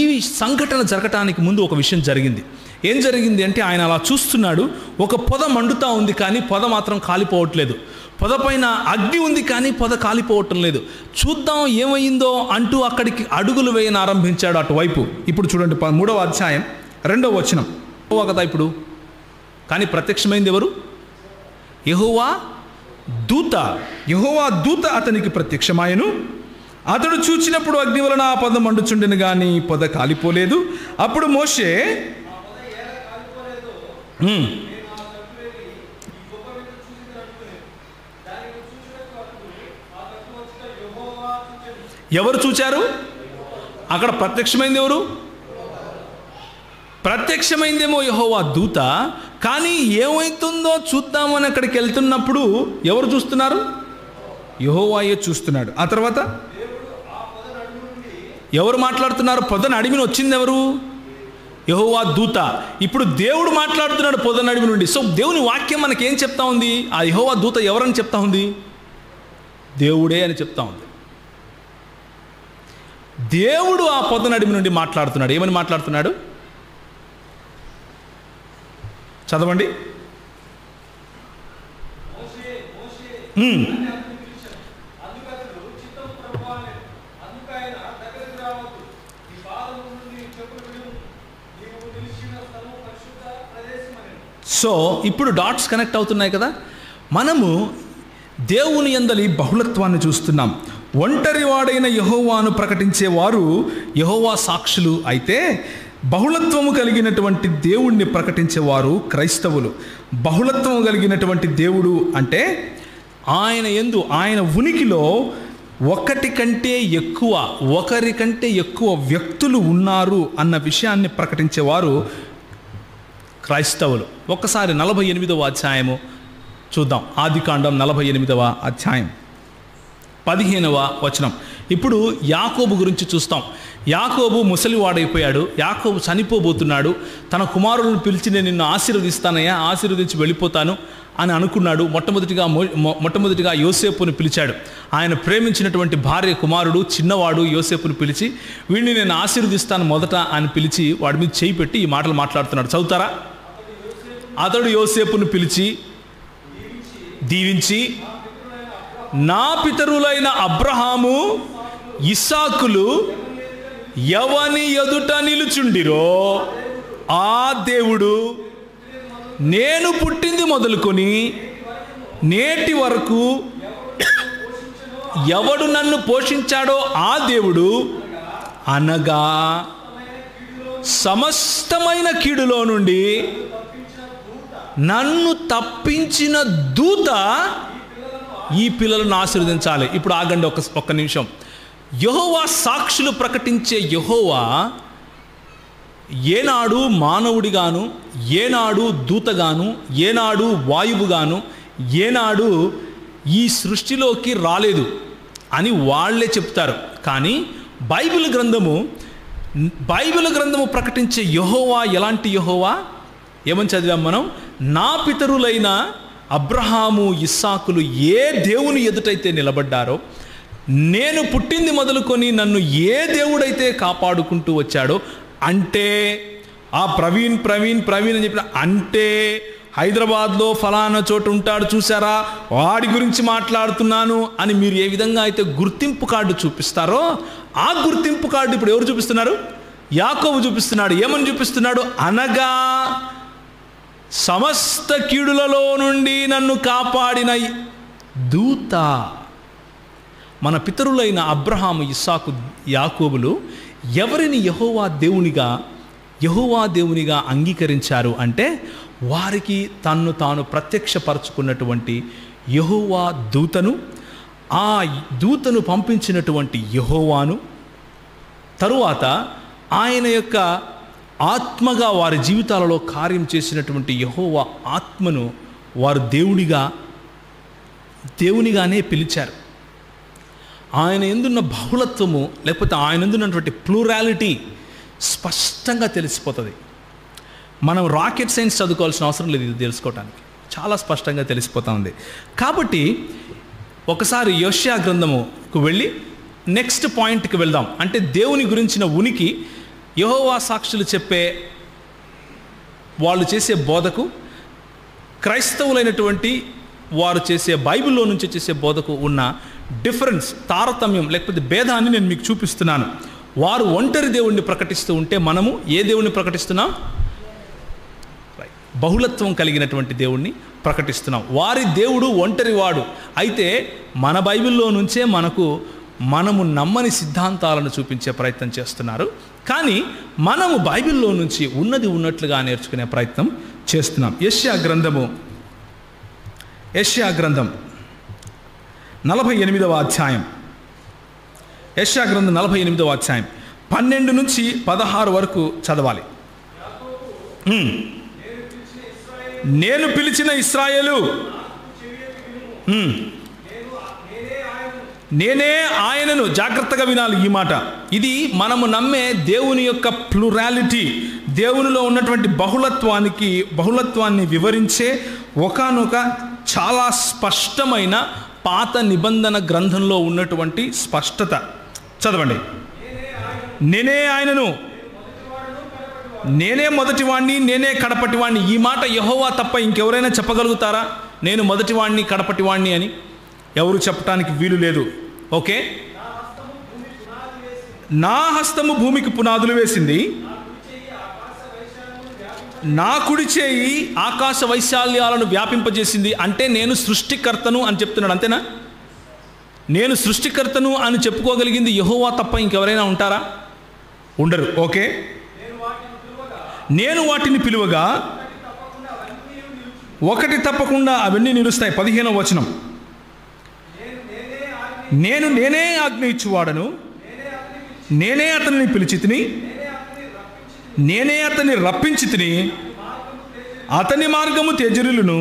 ఈ సంఘటన జరగటానికి ముందు ఒక విషయం జరిగింది. ఏం జరిగింది అంటే, ఆయన అలా చూస్తున్నాడు, ఒక పొద మండుతూ ఉంది కానీ పొద మాత్రం కాలిపోవట్లేదు. పొద పైన అగ్ని ఉంది కానీ పొద కాలిపోవటం లేదు. చూద్దాం ఏమైందో అంటూ అక్కడికి అడుగులు వేయని ఆరంభించాడు అటువైపు. ఇప్పుడు చూడండి 3వ అధ్యాయం 2వ వచనం. యెహోవా కదా ఇప్పుడు, కానీ ప్రత్యక్షమైంది ఎవరు? యెహోవా దూత. యెహోవా దూత అతనికి ప్రత్యక్షమాయను. అతడు చూచినప్పుడు అగ్ని వలన ఆ పొద మండుచుండెను కానీ పొద కాలిపోలేదు. అప్పుడు మోషే ఎవరు చూచారు? అక్కడ ప్రత్యక్షమైంది ఎవరు? ప్రత్యక్షమైందేమో యెహోవా దూత, కానీ ఏమవుతుందో చూద్దామని అక్కడికి వెళ్తున్నప్పుడు ఎవరు చూస్తున్నారు? యెహోవాయే చూస్తున్నాడు. ఆ తర్వాత ఎవరు మాట్లాడుతున్నారు? పొదను అడిమిని వచ్చింది ఎవరు? యెహోవా దూత. ఇప్పుడు దేవుడు మాట్లాడుతున్నాడు పొదను అడిమి నుండి. సో దేవుని వాక్యం మనకేం చెప్తా ఉంది? ఆ యెహోవా దూత ఎవరని చెప్తా ఉంది? దేవుడే అని చెప్తా ఉంది. దేవుడు ఆ పొదను అడిమి నుండి మాట్లాడుతున్నాడు. ఏమని మాట్లాడుతున్నాడు? చదవండి. సో ఇప్పుడు డాట్స్ కనెక్ట్ అవుతున్నాయి కదా. మనము దేవుని యందలి బహుళత్వాన్ని చూస్తున్నాం. ఒంటరివాడైన యెహోవాను ప్రకటించేవారు యెహోవా సాక్షులు అయితే, బహుళత్వము కలిగినటువంటి దేవుణ్ణి ప్రకటించేవారు క్రైస్తవులు. బహుళత్వము కలిగినటువంటి దేవుడు అంటే ఆయన ఉనికిలో ఒకరికంటే ఎక్కువ వ్యక్తులు ఉన్నారు అన్న విషయాన్ని ప్రకటించేవారు క్రైస్తవులు. ఒక్కసారి 48వ అధ్యాయము చూద్దాం. ఆదికాండం 48వ అధ్యాయం 15వ వచనం. ఇప్పుడు యాకోబు గురించి చూస్తాం. యాకోబు ముసలివాడైపోయాడు. యాకోబు చనిపోబోతున్నాడు. తన కుమారులను పిలిచి, నేను నిన్ను ఆశీర్వదిస్తానయ్యా, ఆశీర్వదించి వెళ్ళిపోతాను అని అనుకున్నాడు. మొట్టమొదటిగా యోసేపుని పిలిచాడు. ఆయన ప్రేమించినటువంటి భార్య కుమారుడు చిన్నవాడు యోసేపుని పిలిచి, వీడిని నేను ఆశీర్వదిస్తాను మొదట అని పిలిచి వాడి మీద చేయి పెట్టి ఈ మాటలు మాట్లాడుతున్నాడు. చదువుతారా? అతడు యోసేపుని పిలిచి దీవించి, నా పితరులైన అబ్రహాము ఇస్సాకులు ఎవని ఎదుట నిలుచుండిరో ఆ దేవుడు నేను పుట్టింది మొదలుకొని నేటి వరకు ఎవడు నన్ను పోషించాడో ఆ దేవుడు, అనగా సమస్తమైన కీడులో నుండి నన్ను తప్పించిన దూత ఈ పిల్లలను ఆశీర్వదించాలి. ఇప్పుడు ఆగండి ఒక్క నిమిషం. యెహోవా సాక్షులు ప్రకటించే యెహోవా ఏనాడు మానవుడిగాను, ఏనాడు దూతగాను, ఏనాడు వాయువుగాను, ఏనాడు ఈ సృష్టిలోకి రాలేదు అని వాళ్ళే చెప్తారు. కానీ బైబిల్ గ్రంథము ప్రకటించే యెహోవా ఎలాంటి యెహోవా? ఏమని చదివాం మనం? నా పితరులైన అబ్రహాము ఇస్సాకులు ఏ దేవుని ఎదుటైతే నిలబడ్డారో, నేను పుట్టింది మొదలుకొని నన్ను ఏ దేవుడైతే కాపాడుకుంటూ వచ్చాడో, అంటే ఆ ప్రవీణ్ అని చెప్పిన, అంటే హైదరాబాద్లో ఫలానా చోటు ఉంటాడు చూసారా, వాడి గురించి మాట్లాడుతున్నాను అని మీరు ఏ విధంగా అయితే గుర్తింపు కార్డు చూపిస్తారో, ఆ గుర్తింపు కార్డు ఇప్పుడు ఎవరు చూపిస్తున్నారు? యాకోబు చూపిస్తున్నాడు. ఏమని చూపిస్తున్నాడు? అనగా సమస్త కీడులలో నుండి నన్ను కాపాడిన దూత. మన పితరులైన అబ్రహాము, ఇస్సాకు, యాకోబులు ఎవరిని యెహోవా దేవునిగా అంగీకరించారు అంటే, వారికి తన్ను తాను ప్రత్యక్షపరచుకున్నటువంటి యెహోవా దూతను, ఆ దూతను పంపించినటువంటి యెహోవాను, తరువాత ఆయన యొక్క ఆత్మగా వారి జీవితాలలో కార్యం చేసినటువంటి యెహోవా ఆత్మను వారు దేవునిగానే పిలిచారు. ఆయన ఎందున్న బహుళత్వము, లేకపోతే ఆయన ఎందున్నటువంటి ప్లూరాలిటీ స్పష్టంగా తెలిసిపోతుంది. మనం రాకెట్ సైన్స్ చదువుకోవాల్సిన అవసరం లేదు ఇది తెలుసుకోవటానికి, చాలా స్పష్టంగా తెలిసిపోతూ ఉంది. కాబట్టి ఒకసారి యోషియా గ్రంథముకు వెళ్ళి నెక్స్ట్ పాయింట్కి వెళ్దాం. అంటే దేవుని గురించిన ఉనికి, యెహోవా సాక్షులు చెప్పే, వాళ్ళు చేసే బోధకు, క్రైస్తవులైనటువంటి వారు చేసే బైబిల్లో నుంచి చేసే బోధకు ఉన్న డిఫరెన్స్, తారతమ్యం లేకపోతే భేదాన్ని నేను మీకు చూపిస్తున్నాను. వారు ఒంటరి దేవుణ్ణి ప్రకటిస్తూ ఉంటే మనము ఏ దేవుణ్ణి ప్రకటిస్తున్నాం? బహుళత్వం కలిగినటువంటి దేవుణ్ణి ప్రకటిస్తున్నాం. వారి దేవుడు ఒంటరివాడు. అయితే మన బైబిల్లో నుంచే మనము నమ్మని సిద్ధాంతాలను చూపించే ప్రయత్నం చేస్తున్నారు. కానీ మనము బైబిల్లో నుంచి ఉన్నది ఉన్నట్లుగా నేర్చుకునే ప్రయత్నం చేస్తున్నాం. యెషయా గ్రంథం 48వ అధ్యాయం. యెషయా గ్రంథం 48వ అధ్యాయం 12 నుంచి 16 వరకు చదవాలి. నేను పిలిచిన ఇశ్రాయేలు, నేనే ఆయనను. జాగ్రత్తగా వినాలి ఈ మాట. ఇది మనము నమ్మే దేవుని యొక్క ప్లూరాలిటీ, దేవునిలో ఉన్నటువంటి బహుళత్వాన్ని వివరించే ఒకానొక చాలా స్పష్టమైన పాత నిబంధన గ్రంథంలో ఉన్నటువంటి స్పష్టత. చదవండి. నేనే ఆయనను, నేనే మొదటివాణ్ణి, నేనే కడపటివాణ్ణి. ఈ మాట యెహోవా తప్ప ఇంకెవరైనా చెప్పగలుగుతారా? నేను మొదటివాణ్ణి, కడపటివాణ్ణి అని ఎవరు చెప్పడానికి వీలు లేదు. ఓకే, నా హస్తము భూమికి పునాదులు వేసింది, నా కుడి చేయి ఆకాశ వైశాల్యాలను వ్యాపింపజేసింది. అంటే నేను సృష్టికర్తను అని చెప్తున్నాడు. అంతేనా? నేను సృష్టికర్తను అని చెప్పుకోగలిగింది యెహోవా తప్ప ఇంకెవరైనా ఉంటారా? ఉండరు. ఓకే, నేను వాటిని పిలువగా ఒకటి తప్పకుండా అవన్నీ నిలుస్తాయి. 15వ వచనం. నేనే ఆజ్ఞ ఇచ్చువాడను, నేనే అతనిని పిలిచి తిని, నేనే అతన్ని రప్పించి తిని, అతని మార్గము త్యజరులను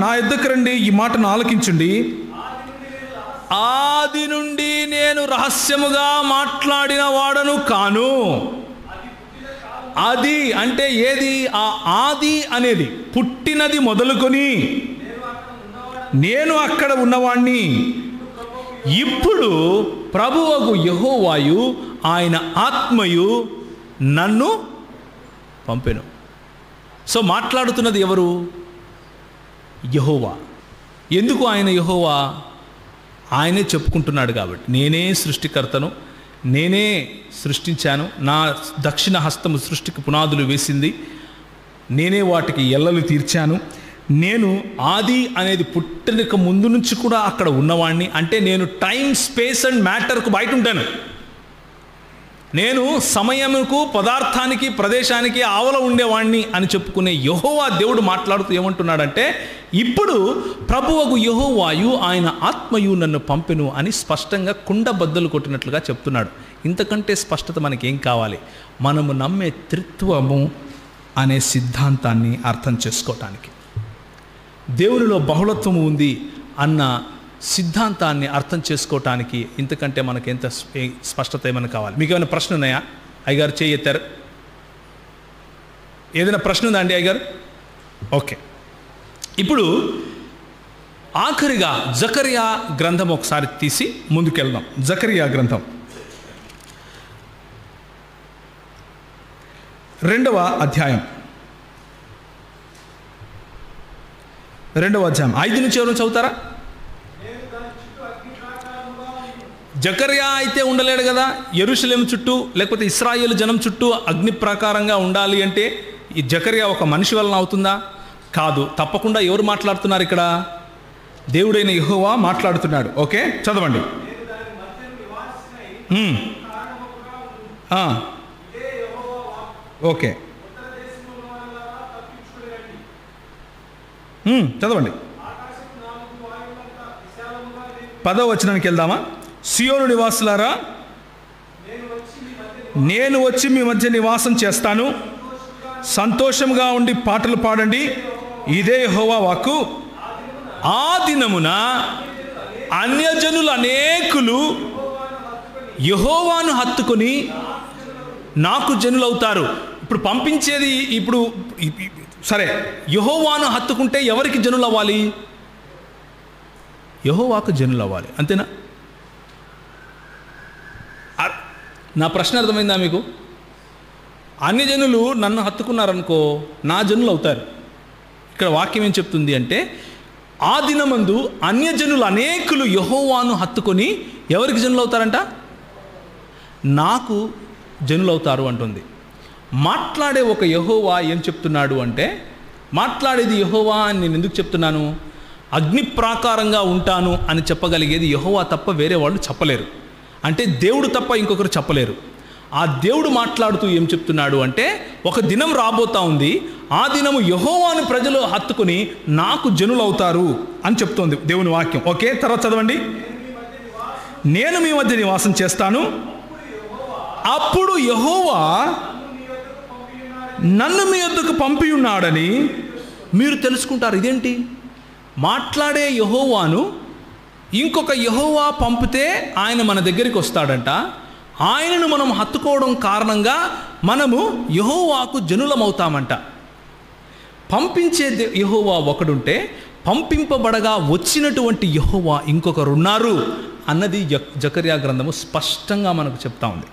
నా యొద్దకు రండి, ఈ మాటను ఆలకించుండి. ఆది నుండి నేను రహస్యముగా మాట్లాడిన వాడను కాను, అది అంటే ఏది? ఆ ఆది అనేది పుట్టినది మొదలుకొని నేను అక్కడ ఉన్నవాణ్ణి. ఇప్పుడు ప్రభువగు యెహోవాయు ఆయన ఆత్మయు నన్ను పంపెను. సో మాట్లాడుతున్నది ఎవరు? యెహోవా. ఎందుకు ఆయన యెహోవా? ఆయనే చెప్పుకుంటున్నాడు కాబట్టి, నేనే సృష్టికర్తను, నేనే సృష్టించాను, నా దక్షిణ హస్తము సృష్టికి పునాదులు వేసింది, నేనే వాటికి ఎల్లలు తీర్చాను, నేను ఆది అనేది పుట్టక ముందు నుంచి కూడా అక్కడ ఉన్నవాణ్ణి. అంటే నేను టైం, స్పేస్ అండ్ మ్యాటర్కు బయట ఉంటాను. నేను సమయముకు, పదార్థానికి, ప్రదేశానికి ఆవల ఉండేవాణ్ణి అని చెప్పుకునే యెహోవా దేవుడు మాట్లాడుతూ ఏమంటున్నాడంటే, ఇప్పుడు ప్రభువగు యెహోవాయు ఆయన ఆత్మయు నన్ను పంపెను అని స్పష్టంగా కుండ బద్దలు కొట్టినట్లుగా చెప్తున్నాడు. ఇంతకంటే స్పష్టత మనకేం కావాలి? మనము నమ్మే త్రిత్వము అనే సిద్ధాంతాన్ని అర్థం చేసుకోవటానికి, దేవునిలో బహుళత్వము ఉంది అన్న సిద్ధాంతాన్ని అర్థం చేసుకోవటానికి ఇంతకంటే మనకి ఎంత స్పష్టత ఏమైనా కావాలి? మీకు ఏమైనా ప్రశ్న ఉన్నాయా? అయ్యగారు చేయి ఎత్తారు. ఏదైనా ప్రశ్న ఉందా అండి అయ్యగారు? ఓకే. ఇప్పుడు ఆఖరిగా జకరియా గ్రంథం ఒకసారి తీసి ముందుకెళ్దాం. జకరియా గ్రంథం 2వ అధ్యాయం 5 నుంచి ఎవరు చదువుతారా? జకర్యా అయితే ఉండలేడు కదా. యెరూషలేము చుట్టూ లేకపోతే ఇశ్రాయేలు జనం చుట్టూ అగ్ని ప్రాకారంగా ఉండాలి అంటే ఈ జకర్యా ఒక మనిషి వలన అవుతుందా? కాదు. తప్పకుండా ఎవరు మాట్లాడుతున్నారు ఇక్కడ? దేవుడైన యెహోవా మాట్లాడుతున్నాడు. ఓకే, చదవండి. ఓకే, చదవండి. 10వ వచనానికి వెళ్దామా? సియోను నివాసులారా, నేను వచ్చి మీ మధ్య నివాసం చేస్తాను, సంతోషంగా ఉండి పాటలు పాడండి, ఇదే యెహోవా వాక్కు. ఆ దినమున అన్యజనులు అనేకులు యెహోవాను హత్తుకొని నాకు జనులవుతారు. ఇప్పుడు పంపించేది, ఇప్పుడు సరే, యెహోవాను హత్తుకుంటే ఎవరికి జనులు అవ్వాలి? యెహోవాకు జనులు అవ్వాలి, అంతేనా? నా ప్రశ్న అర్థమైందా మీకు? అన్ని జనులు నన్ను హత్తుకున్నారనుకో, నా జనులు అవుతారు. ఇక్కడ వాక్యం ఏం చెప్తుంది అంటే, ఆ దినమందు అన్యజనులు అనేకులు యెహోవాను హత్తుకొని ఎవరికి జనులు అవుతారంట? నాకు జనులు అవుతారు అంటుంది. మాట్లాడే ఒక యెహోవా ఏం చెప్తున్నాడు అంటే, మాట్లాడేది యెహోవా అని నేను ఎందుకు చెప్తున్నాను? అగ్ని ప్రాకారంగా ఉంటాను అని చెప్పగలిగేది యెహోవా తప్ప వేరే వాళ్ళు చెప్పలేరు. అంటే దేవుడు తప్ప ఇంకొకరు చెప్పలేరు. ఆ దేవుడు మాట్లాడుతూ ఏం చెప్తున్నాడు అంటే, ఒక దినం రాబోతా ఉంది, ఆ దినము యెహోవాను ప్రజలు హత్తుకుని నాకు జనులు అవుతారు అని చెప్తోంది దేవుని వాక్యం. ఓకే, తర్వాత చదవండి. నేను మీ మధ్య నివాసం చేస్తాను, అప్పుడు యెహోవా నన్ను మీ వద్దకు పంపి ఉన్నాడని మీరు తెలుసుకుంటారు. ఇదేంటి? మాట్లాడే యెహోవాను ఇంకొక యెహోవా పంపితే ఆయన మన దగ్గరికి వస్తాడంట. ఆయనను మనం హత్తుకోవడం కారణంగా మనము యెహోవాకు జనులమవుతామంట. పంపించే యెహోవా ఒకడుంటే పంపింపబడగా వచ్చినటువంటి యెహోవా ఇంకొకరున్నారు అన్నది జకర్యా గ్రంథము స్పష్టంగా మనకు చెప్తా ఉంది.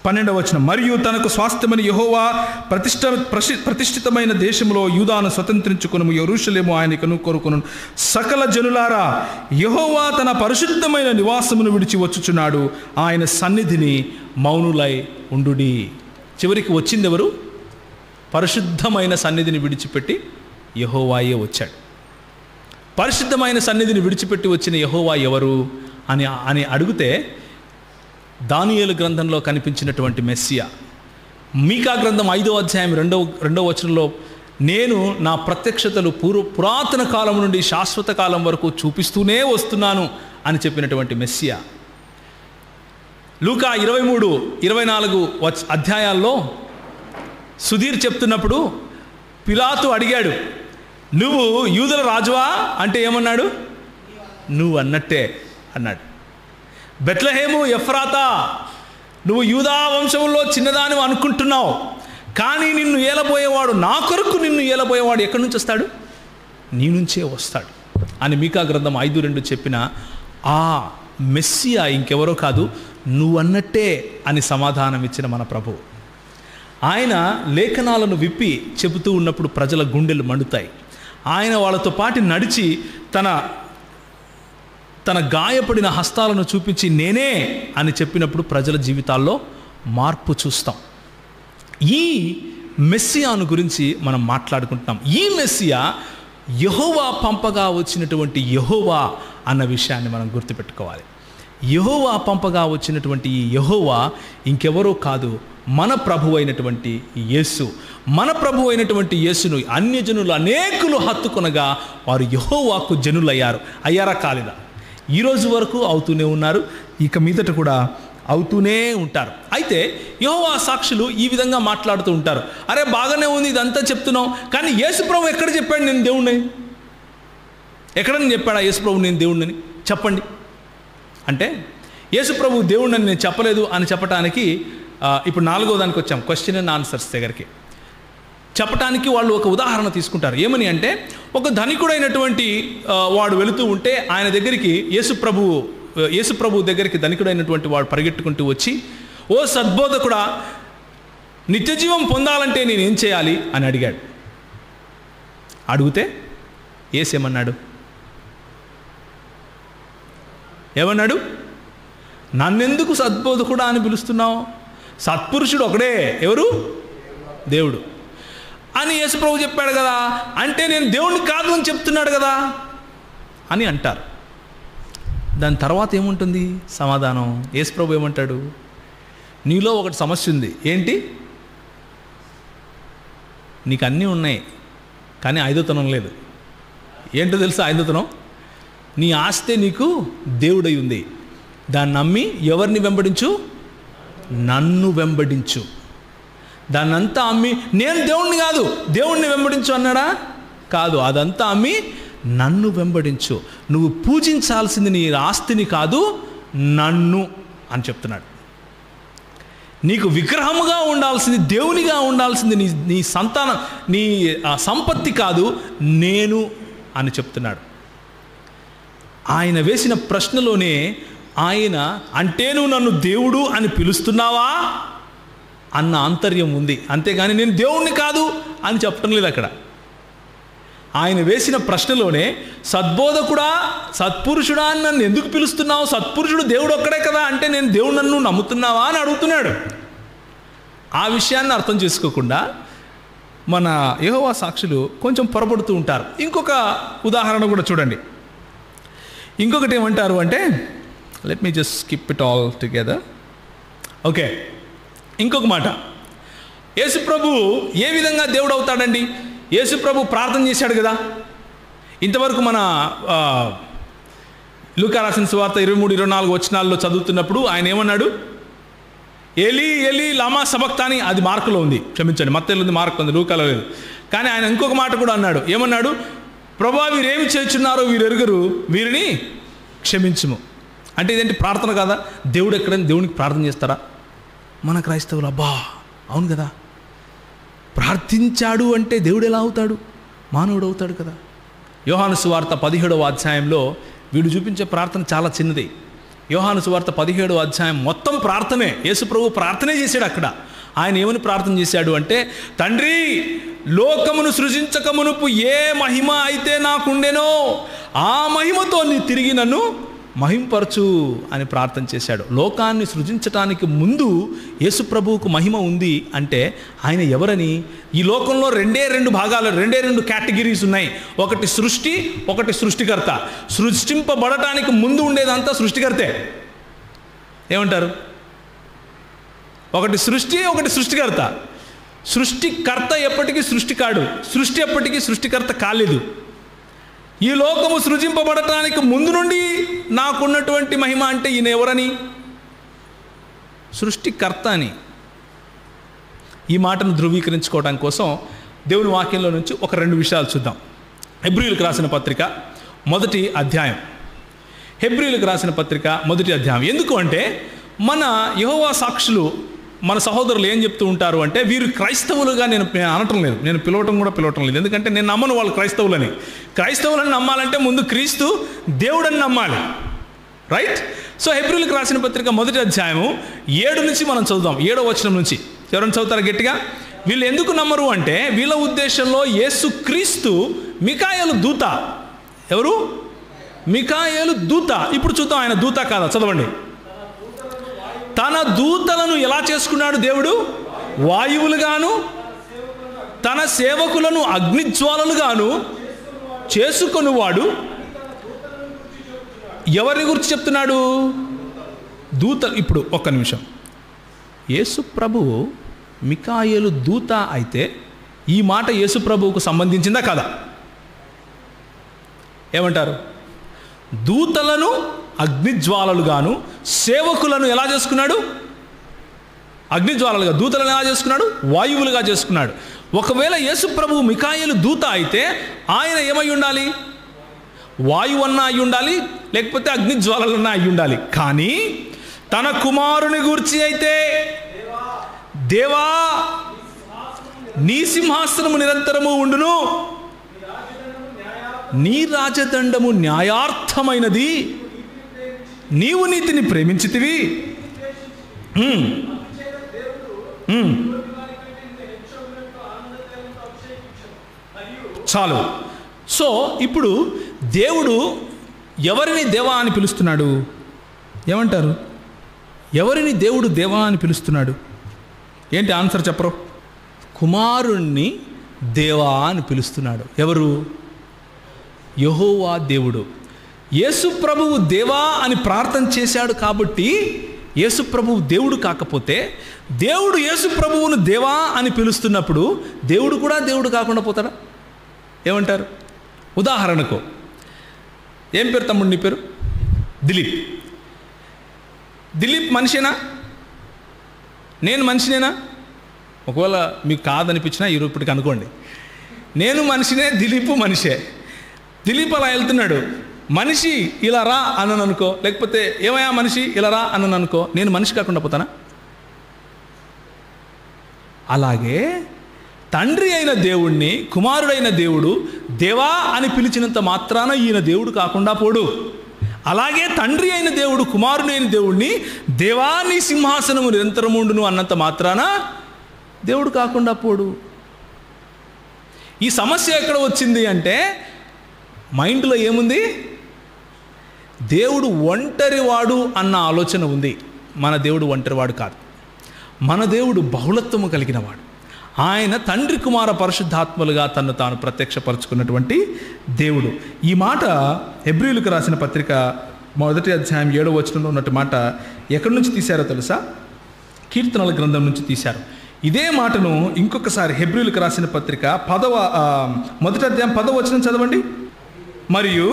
12వ వచనం, మరియు తనకు స్వాస్థ్యమైన యెహోవా ప్రతిష్ఠితమైన దేశంలో యూదాను స్వతంత్రించుకొనుము, యెరూషలేము ఆయనకు కొరుకొను. సకల జనులారా, యెహోవా తన పరిశుద్ధమైన నివాసమును విడిచి వచ్చుచున్నాడు, ఆయన సన్నిధిని మౌనులై ఉండుడి. చివరికి వచ్చింది ఎవరు? పరిశుద్ధమైన సన్నిధిని విడిచిపెట్టి యెహోవాయే వచ్చాడు. పరిశుద్ధమైన సన్నిధిని విడిచిపెట్టి వచ్చిన యెహోవా ఎవరు అని అడిగితే, దానియేలు గ్రంథంలో కనిపించినటువంటి మెస్సియా. మీకా గ్రంథం 5వ అధ్యాయం 2వ వచనంలో, నేను నా ప్రత్యక్షతలు పురాతన కాలం నుండి శాశ్వత కాలం వరకు చూపిస్తూనే వస్తున్నాను అని చెప్పినటువంటి మెస్సియా. లూకా 23-24 అధ్యాయాల్లో సుధీర్ చెప్తున్నప్పుడు పిలాతు అడిగాడు, నువ్వు యూదుల రాజువా అంటే ఏమన్నాడు? నువ్వు అన్నట్టే అన్నాడు. బెత్లెహేము ఎఫ్రాతా, నువ్వు యూదా వంశంలో చిన్నదాని అనుకుంటున్నావు, కానీ నిన్ను ఏలబోయేవాడు, నా కొరకు నిన్ను ఏలబోయేవాడు ఎక్కడి నుంచి వస్తాడు? నీ నుంచే వస్తాడు అని మీకా గ్రంథం 5:2 చెప్పిన ఆ మెస్సియా ఇంకెవరో కాదు, నువ్వన్నట్టే అని సమాధానం ఇచ్చిన మన ప్రభువు. ఆయన లేఖనాలను విప్పి చెబుతూ ఉన్నప్పుడు ప్రజల గుండెలు మండుతాయి. ఆయన వాళ్ళతో పాటు నడిచి తన గాయపడిన హస్తాలను చూపించి నేనే అని చెప్పినప్పుడు ప్రజల జీవితాల్లో మార్పు చూస్తాం. ఈ మెస్సియాను గురించి మనం మాట్లాడుకుంటున్నాం. ఈ మెస్సియా యెహోవా పంపగా వచ్చినటువంటి యెహోవా అన్న విషయాన్ని మనం గుర్తుపెట్టుకోవాలి. యెహోవా పంపగా వచ్చినటువంటి ఈ యెహోవా ఇంకెవరో కాదు, మన ప్రభు అయినటువంటి యేసు. మన ప్రభు అయినటువంటి యేసును అన్యజనులు అనేకులు హత్తుకొనగా వారు యెహోవాకు అయ్యారా కాలేదా? ఈరోజు వరకు అవుతూనే ఉన్నారు, ఇక మీదట కూడా అవుతూనే ఉంటారు. అయితే యెహోవా సాక్షులు ఈ విధంగా మాట్లాడుతూ ఉంటారు, అరే బాగానే ఉంది ఇదంతా చెప్తున్నావు, కానీ యేసు ప్రభు ఎక్కడ చెప్పాడు నేను దేవుణ్ణి? ఎక్కడని చెప్పాడా యేసు ప్రభు నేను దేవుణ్ణని? చెప్పండి అంటే యేసు ప్రభు దేవుణ్ణని నేను చెప్పలేదు అని చెప్పడానికి ఇప్పుడు 4వ దానికి వచ్చాం, క్వశ్చన్ అండ్ ఆన్సర్స్ దగ్గరికి. చెప్పటానికి వాళ్ళు ఒక ఉదాహరణ తీసుకుంటారు. ఏమని అంటే, ఒక ధనికుడైనటువంటి వాడు వెళుతూ ఉంటే ఆయన దగ్గరికి యేసు ప్రభు దగ్గరికి ధనికుడైనటువంటి వాడు పరిగెట్టుకుంటూ వచ్చి, ఓ సద్బోధకుడా, నిత్యజీవం పొందాలంటే నేనేం చేయాలి అని అడిగాడు. అడిగితే యేసు ఏమన్నాడు? నన్నెందుకు సద్బోధకుడా అని పిలుస్తున్నావు? సత్పురుషుడు ఒకడే, ఎవరు? దేవుడు అని యేసు ప్రభు చెప్పాడు కదా, అంటే నేను దేవుణ్ణి కాదు అని చెప్తున్నాడు కదా అని అంటారు. దాని తర్వాత ఏముంటుంది సమాధానం? యేసు ప్రభు ఏమంటాడు? నీలో ఒకటి సమస్య ఉంది. ఏంటి? నీకు అన్నీ ఉన్నాయి కానీ ఐదోతనం లేదు. ఏంటో తెలుసా ఐదోతనం? నీ ఆస్తే నీకు దేవుడై ఉంది, దాన్ని నమ్మి ఎవరిని వెంబడించు? నన్ను వెంబడించు. దాన్నంతా అమ్మి నేను దేవుణ్ణి కాదు దేవుణ్ణి వెంబడించు అన్నాడా? కాదు, అదంతా అమ్మి నన్ను వెంబడించు. నువ్వు పూజించాల్సింది నీ ఆస్తిని కాదు, నన్ను అని చెప్తున్నాడు. నీకు విగ్రహముగా ఉండాల్సింది, దేవునిగా ఉండాల్సింది నీ సంతానం, నీ సంపత్తి కాదు, నేను అని చెప్తున్నాడు. ఆయన వేసిన ప్రశ్నలోనే ఆయన అంటే నువ్వు నన్ను దేవుడు అని పిలుస్తున్నావా అన్న ఆంతర్యం ఉంది, అంతేగాని నేను దేవుణ్ణి కాదు అని చెప్పడం లేదు అక్కడ. ఆయన వేసిన ప్రశ్నలోనే సద్బోధకుడా, సత్పురుషుడా అని నన్ను ఎందుకు పిలుస్తున్నావు? సత్పురుషుడు దేవుడు ఒక్కడే కదా, అంటే నేను దేవుడు నన్ను నమ్ముతున్నావా అని అడుగుతున్నాడు. ఆ విషయాన్ని అర్థం చేసుకోకుండా మన యెహోవా సాక్షులు కొంచెం పొరపడుతూ ఉంటారు. ఇంకొక ఉదాహరణ కూడా చూడండి. ఇంకొకటి ఏమంటారు అంటే, let me just skip it all together. Okay, ఇంకొక మాట, యేసుప్రభు ఏ విధంగా దేవుడు అవుతాడండి? యేసుప్రభు ప్రార్థన చేశాడు కదా. ఇంతవరకు మన లూకా రాసిన సువార్త 23-24 వచనాల్లో చదువుతున్నప్పుడు ఆయన ఏమన్నాడు? ఏలీ ఏలీ లామా సబక్తాని. అది మార్కులో ఉంది, క్షమించండి, మత్తయిలో ఉంది, మార్కు ఉంది, లూకాలో లేదు. కానీ ఆయన ఇంకొక మాట కూడా అన్నాడు. ఏమన్నాడు? ప్రభువా, వీరేమి చేస్తున్నారో వీరు ఎరుగరు, వీరిని క్షమించుము. అంటే ఇదేంటి? ప్రార్థన కాదా? దేవుడు ఎక్కడైనా దేవునికి ప్రార్థన చేస్తారా? మన క్రైస్తవులు అబ్బా అవును కదా, ప్రార్థించాడు అంటే దేవుడు ఎలా అవుతాడు? మానవుడు అవుతాడు కదా. యోహాను సువార్త 17వ అధ్యాయంలో వీడు చూపించే ప్రార్థన చాలా చిన్నది. యోహాను సువార్త 17వ అధ్యాయం మొత్తం ప్రార్థనే. యేసు ప్రభు ప్రార్థనే చేశాడు అక్కడ. ఆయన ఏమని ప్రార్థన చేశాడు అంటే, తండ్రి, లోకమును సృజించక మునుపు ఏ మహిమ అయితే నాకుండెనో ఆ మహిమతో నీ తిరిగి నన్ను మహింపరచు అని ప్రార్థన చేశాడు. లోకాన్ని సృజించటానికి ముందు యేసు ప్రభువుకు మహిమ ఉంది అంటే ఆయన ఎవరని? ఈ లోకంలో రెండు భాగాలు, రెండు కేటగిరీస్ ఉన్నాయి. ఒకటి సృష్టి, ఒకటి సృష్టికర్త. సృష్టింపబడటానికి ముందు ఉండేదంతా సృష్టికర్తే. ఏమంటారు? ఒకటి సృష్టి, ఒకటి సృష్టికర్త. సృష్టికర్త ఎప్పటికీ సృష్టి కాడు, సృష్టి ఎప్పటికీ సృష్టికర్త కాలేదు. ఈ లోకము సృజింపబడటానికి ముందు నుండి నాకున్నటువంటి మహిమ అంటే ఈయన ఎవరని? సృష్టికర్త అని. ఈ మాటను ధృవీకరించుకోవడం కోసం దేవుని వాక్యంలో నుంచి ఒక 2 విషయాలు చూద్దాం. హెబ్రీయులకు రాసిన పత్రిక 1వ అధ్యాయం. హెబ్రీయులకు రాసిన పత్రిక 1వ అధ్యాయం. ఎందుకు అంటే మన యెహోవా సాక్షులు మన సహోదరులు ఏం చెప్తూ ఉంటారు అంటే, వీరు క్రైస్తవులుగా నేను అనటం లేదు, నేను పిలవటం లేదు. ఎందుకంటే నేను నమ్మను వాళ్ళు క్రైస్తవులని. క్రైస్తవులని నమ్మాలంటే ముందు క్రీస్తు దేవుడని నమ్మాలి, రైట్? సో హెబ్రీయులకు రాసిన పత్రిక 1వ అధ్యాయము 7 నుంచి మనం చదువుదాం. 7వ వచనం నుంచి ఎవరైనా చదువుతారా గట్టిగా? వీళ్ళు ఎందుకు నమ్మరు అంటే, వీళ్ళ ఉద్దేశంలో యేసు క్రీస్తు మికాయేలు దూత. ఎవరు? మికాయేలు దూత. ఇప్పుడు చూద్దాం ఆయన దూత కాదా, చదవండి. తన దూతలను ఎలా చేసుకున్నాడు దేవుడు? వాయువులుగాను తన సేవకులను అగ్నిజ్వాలలుగాను చేసుకొనువాడు. ఎవరిని గురించి చెప్తున్నాడు? దూత. ఇప్పుడు ఒక్క నిమిషం, యేసు ప్రభువు మికాయేలు దూత అయితే ఈ మాట యేసు ప్రభువుకు సంబంధించిందా కాదా? ఏమంటారు? దూతలను అగ్నిజ్వాలలుగాను సేవకులను ఎలా చేసుకున్నాడు? అగ్నిజ్వాలలుగా. దూతలను ఎలా చేసుకున్నాడు? వాయువులుగా చేసుకున్నాడు. ఒకవేళ యేసు ప్రభువు మికాయేలు దూత అయితే ఆయన ఏమై ఉండాలి? వాయువన్నా అయి ఉండాలి, లేకపోతే అగ్నిజ్వాలలన్నా అయి ఉండాలి. కానీ తన కుమారుని గూర్చి అయితే, దేవా నీ సింహాసనము నిరంతరము ఉండును, నీ రాజదండము న్యాయార్థమైనది, నీవు నీతిని ప్రేమించితివి. చాలు. సో ఇప్పుడు దేవుడు ఎవరిని దేవా అని పిలుస్తున్నాడు? ఏమంటారు? ఎవరిని దేవుడు దేవా అని పిలుస్తున్నాడు? ఏంటి ఆన్సర్ చెప్పరు? కుమారుణ్ణి దేవా అని పిలుస్తున్నాడు. ఎవరు? యెహోవా దేవుడు. యేసు ప్రభువు దేవా అని ప్రార్థన చేశాడు కాబట్టి యేసు ప్రభువు దేవుడు కాకపోతే, దేవుడు యేసు ప్రభువును దేవా అని పిలుస్తున్నప్పుడు దేవుడు కూడా దేవుడు కాకుండా పోతాడా? ఏమంటారు? ఉదాహరణకు, ఏం పేరు తమ్ముడు నీ పేరు? దిలీప్. దిలీప్ మనిషేనా? నేను మనిషినేనా? ఒకవేళ మీకు కాదనిపించినా ఇప్పటికి అనుకోండి, నేను మనిషినే, దిలీప్ మనిషే. దిలీప్ అలా వెళ్తున్నాడు, మనిషి ఇలా రా అన్నను అనుకో, లేకపోతే ఏమయ్యా మనిషి ఇలా రా అన్నను అనుకో, నేను మనిషి కాకుండా పోతానా? అలాగే తండ్రి అయిన దేవుణ్ణి కుమారుడైన దేవుడు దేవా అని పిలిచినంత మాత్రాన ఈయన దేవుడు కాకుండా పోడు. అలాగే తండ్రి అయిన దేవుడు కుమారుడైన దేవుణ్ణి దేవా నీ సింహాసనము నిరంతరముండును అన్నంత మాత్రాన దేవుడు కాకుండా పోడు. ఈ సమస్య ఎక్కడ వచ్చింది అంటే, మైండ్లో ఏముంది? దేవుడు ఒంటరివాడు అన్న ఆలోచన ఉంది. మన దేవుడు ఒంటరివాడు కాదు. మన దేవుడు బహుళత్వము కలిగినవాడు. ఆయన తండ్రి కుమార పరిశుద్ధాత్మలుగా తను తాను ప్రత్యక్షపరుచుకున్నటువంటి దేవుడు. ఈ మాట హెబ్రీయులకు రాసిన పత్రిక 1వ అధ్యాయం 7వ వచనంలో ఉన్నట్టు మాట ఎక్కడి నుంచి తీశారో తెలుసా? కీర్తనల గ్రంథం నుంచి తీశారు. ఇదే మాటను ఇంకొకసారి హెబ్రీయులకు రాసిన పత్రిక 1వ అధ్యాయం 10వ వచనం చదవండి. మరియు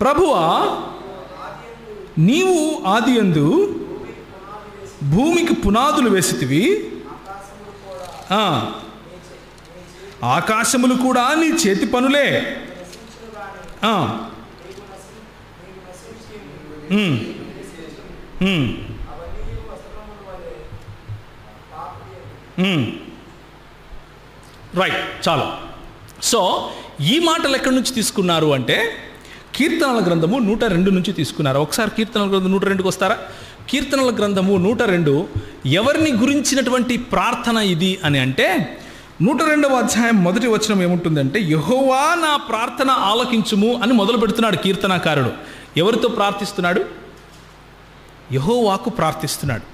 ప్రభువా నీవు ఆదియందు భూమికి పునాదులు వేసితివి, ఆకాశములు కూడా నీ చేతి పనులే. రైట్, చాలు. సో ఈ మాటలు ఎక్కడి నుంచి తీసుకున్నారు అంటే, కీర్తనల గ్రంథము 102 నుంచి తీసుకున్నారు. ఒకసారి కీర్తనల గ్రంథం 102కి వస్తారా? కీర్తనల గ్రంథము 102 ఎవరిని గురించినటువంటి ప్రార్థన ఇది అని అంటే, 102వ అధ్యాయం 1వ వచనం ఏముంటుందంటే, యెహోవా నా ప్రార్థన ఆలకించుము అని మొదలు పెడుతున్నాడు కీర్తనాకారుడు. ఎవరితో ప్రార్థిస్తున్నాడు? యెహోవాకు ప్రార్థిస్తున్నాడు.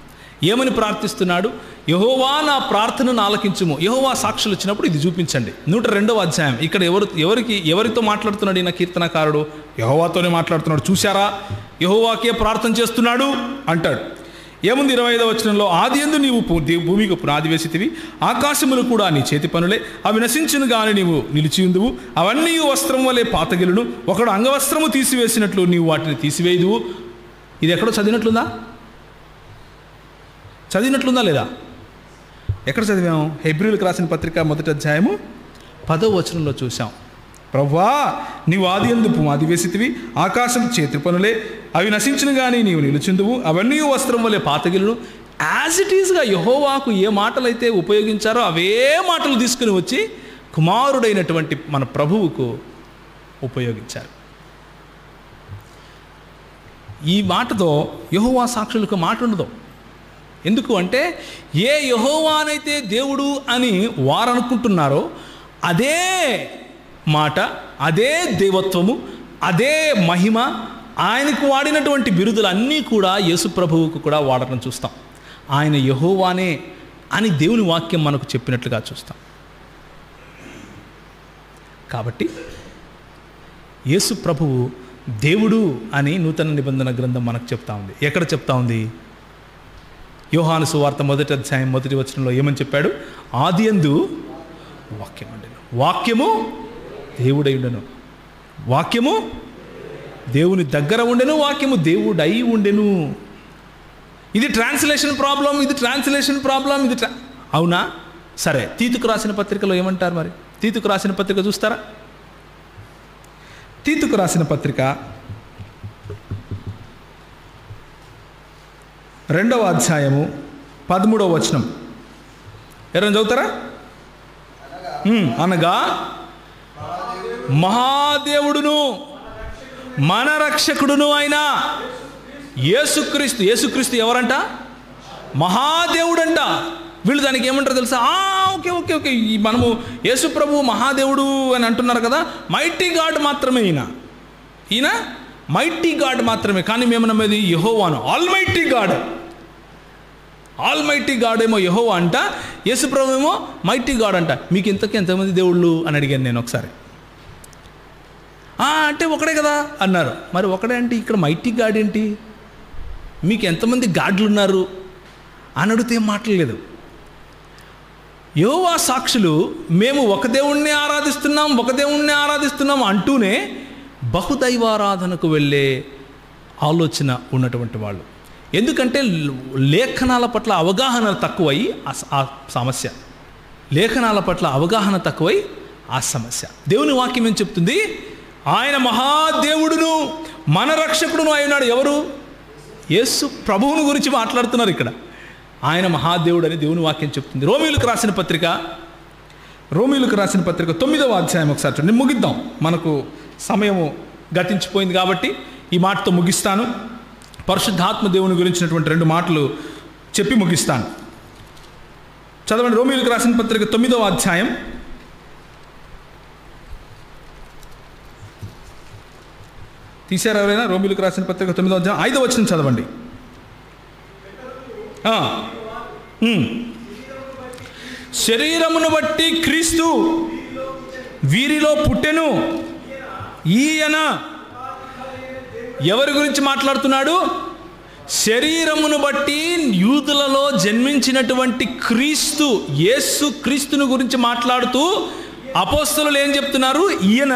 ఏమని ప్రార్థిస్తున్నాడు? యెహోవా నా ప్రార్థనను ఆలకించుము. యెహోవా సాక్షులు వచ్చినప్పుడు ఇది చూపించండి. 102వ అధ్యాయం ఇక్కడ ఎవరితో మాట్లాడుతున్నాడు ఈయన కీర్తనకారుడు? యెహోవాతోనే మాట్లాడుతున్నాడు. చూశారా, యెహోవాకే ప్రార్థన చేస్తున్నాడు అంటాడు. ఏముంది 25వ వచనంలో? ఆదియందు నీవు భూమికి పునాది వేసితివి, ఆకాశములు కూడా నీ చేతి పనులే, అవి నశించును గాని నీవు నిలిచియుందువు, అవన్నీ వస్త్రం వలె పాతగిలును, ఒకడు అంగవస్త్రము తీసివేసినట్లు నీవు వాటిని తీసివేయుదువు. ఇది ఎక్కడో చదివినట్లుందా లేదా? ఎక్కడ చదివాం? హెబ్రీయులకు రాసిన పత్రిక 1వ అధ్యాయము 10వ వచనంలో చూసాం. ప్రభువా నీవు ఆదియందు పునాది వేసితివి, ఆకాశం చేతి పనులే, అవి నశించును గాని నీవు నిలుచుందువు, అవన్నీ వస్త్రం వలె పాతగిలును, యాజ్ ఇట్ ఈజ్గా యెహోవాకు ఏ మాటలు అయితే ఉపయోగించారో అవే మాటలు తీసుకుని వచ్చి కుమారుడైనటువంటి మన ప్రభువుకు ఉపయోగించారు. ఈ మాటతో యెహోవా సాక్షులకు మాట ఉండదు. ఎందుకు అంటే ఏ యెహోవానైతే దేవుడు అని వారు అనుకుంటున్నారో అదే మాట, అదే దేవత్వము, అదే మహిమ, ఆయనకు వాడినటువంటి బిరుదులన్నీ కూడా యేసు ప్రభువుకు కూడా వాడటం చూస్తాం. ఆయన యెహోవానే అని దేవుని వాక్యం మనకు చెప్పినట్లుగా చూస్తాం. కాబట్టి యేసు ప్రభువు దేవుడు అని నూతన నిబంధన గ్రంథం మనకు చెప్తా ఉంది. ఎక్కడ చెప్తా ఉంది? యోహాను సువార్త 1వ అధ్యాయం 1వ వచనంలో ఏమని చెప్పాడు? ఆదియందు వాక్యం ఉండెను, వాక్యము దేవుడై ఉండెను, వాక్యము దేవుని దగ్గర ఉండెను, వాక్యము దేవుడై ఉండెను. ఇది ట్రాన్స్లేషన్ ప్రాబ్లం, ఇది ట్రాన్స్లేషన్ ప్రాబ్లం, ఇది అవునా? సరే, తీతుకు రాసిన పత్రికలో ఏమంటారు మరి? తీతుకు రాసిన పత్రిక చూస్తారా? తీతుకు రాసిన పత్రిక 2వ అధ్యాయము 13వ వచనం ఎవరైనా చదువుతారా? అనగా మహాదేవుడును మన రక్షకుడును అయిన యేసుక్రీస్తు. యేసుక్రీస్తు ఎవరంట? మహాదేవుడంట. వీళ్ళు దానికి ఏమంటారు తెలుసా? ఓకే ఓకే ఓకే మనము యేసు ప్రభు మహాదేవుడు అని అంటున్నారు కదా, మైటీ గాడ్ మాత్రమే ఈయన మైటీ గాడ్ మాత్రమే. కానీ మేము నమ్మేది యెహోవాను, ఆల్మైటీ గాడ్. ఆల్మైటీ గాడ్ ఏమో యెహోవా అంట, యేసు ప్రభు ఏమో మైటీ గాడ్ అంట. మీకు ఇంతకీ ఎంతమంది దేవుళ్ళు అని అడిగాను నేను ఒకసారి. అంటే ఒకడే కదా అన్నారు. మరి ఒకడే అంటే ఇక్కడ మైటీ గాడ్ ఏంటి? మీకు ఎంతమంది గాడ్లు ఉన్నారు అని అడిగితే ఏం మాట్లాడలేదు. యెహోవా సాక్షులు మేము ఒక దేవుణ్ణి ఆరాధిస్తున్నాం అంటూనే బహుదైవారాధనకు వెళ్ళే ఆలోచన ఉన్నటువంటి వాళ్ళు. ఎందుకంటే లేఖనాల పట్ల అవగాహన తక్కువై ఆ సమస్య. లేఖనాల పట్ల అవగాహన తక్కువై ఆ సమస్య. దేవుని వాక్యం ఏం చెప్తుంది? ఆయన మహాదేవుడును మన రక్షకుడును అయి ఉన్నాడు. ఎవరు? యేసు ప్రభువుని గురించి మాట్లాడుతున్నారు ఇక్కడ. ఆయన మహాదేవుడు అని దేవుని వాక్యం చెప్తుంది. రోమీయులకు రాసిన పత్రిక 9వ అధ్యాయం ఒకసారి చూడండి. ముగిద్దాం, మనకు సమయము గతించిపోయింది కాబట్టి ఈ మాటతో ముగిస్తాను. పరిశుద్ధాత్మ దేవుని గురించినటువంటి 2 మాటలు చెప్పి ముగిస్తాను. చదవండి. రోమీయులకు రాసిన పత్రిక 9వ అధ్యాయం తీశారు ఎవరైనా? రోమీయులకు రాసిన పత్రిక 9వ అధ్యాయం 5వ వచనం చదవండి. శరీరమును బట్టి క్రీస్తు వీరిలో పుట్టెను. ఈయన ఎవరి గురించి మాట్లాడుతున్నాడు? శరీరమును బట్టి యూదులలో జన్మించినటువంటి క్రీస్తు, యేసు క్రీస్తుని గురించి మాట్లాడుతూ అపోస్తలులు ఏం చెప్తున్నారు? ఈయన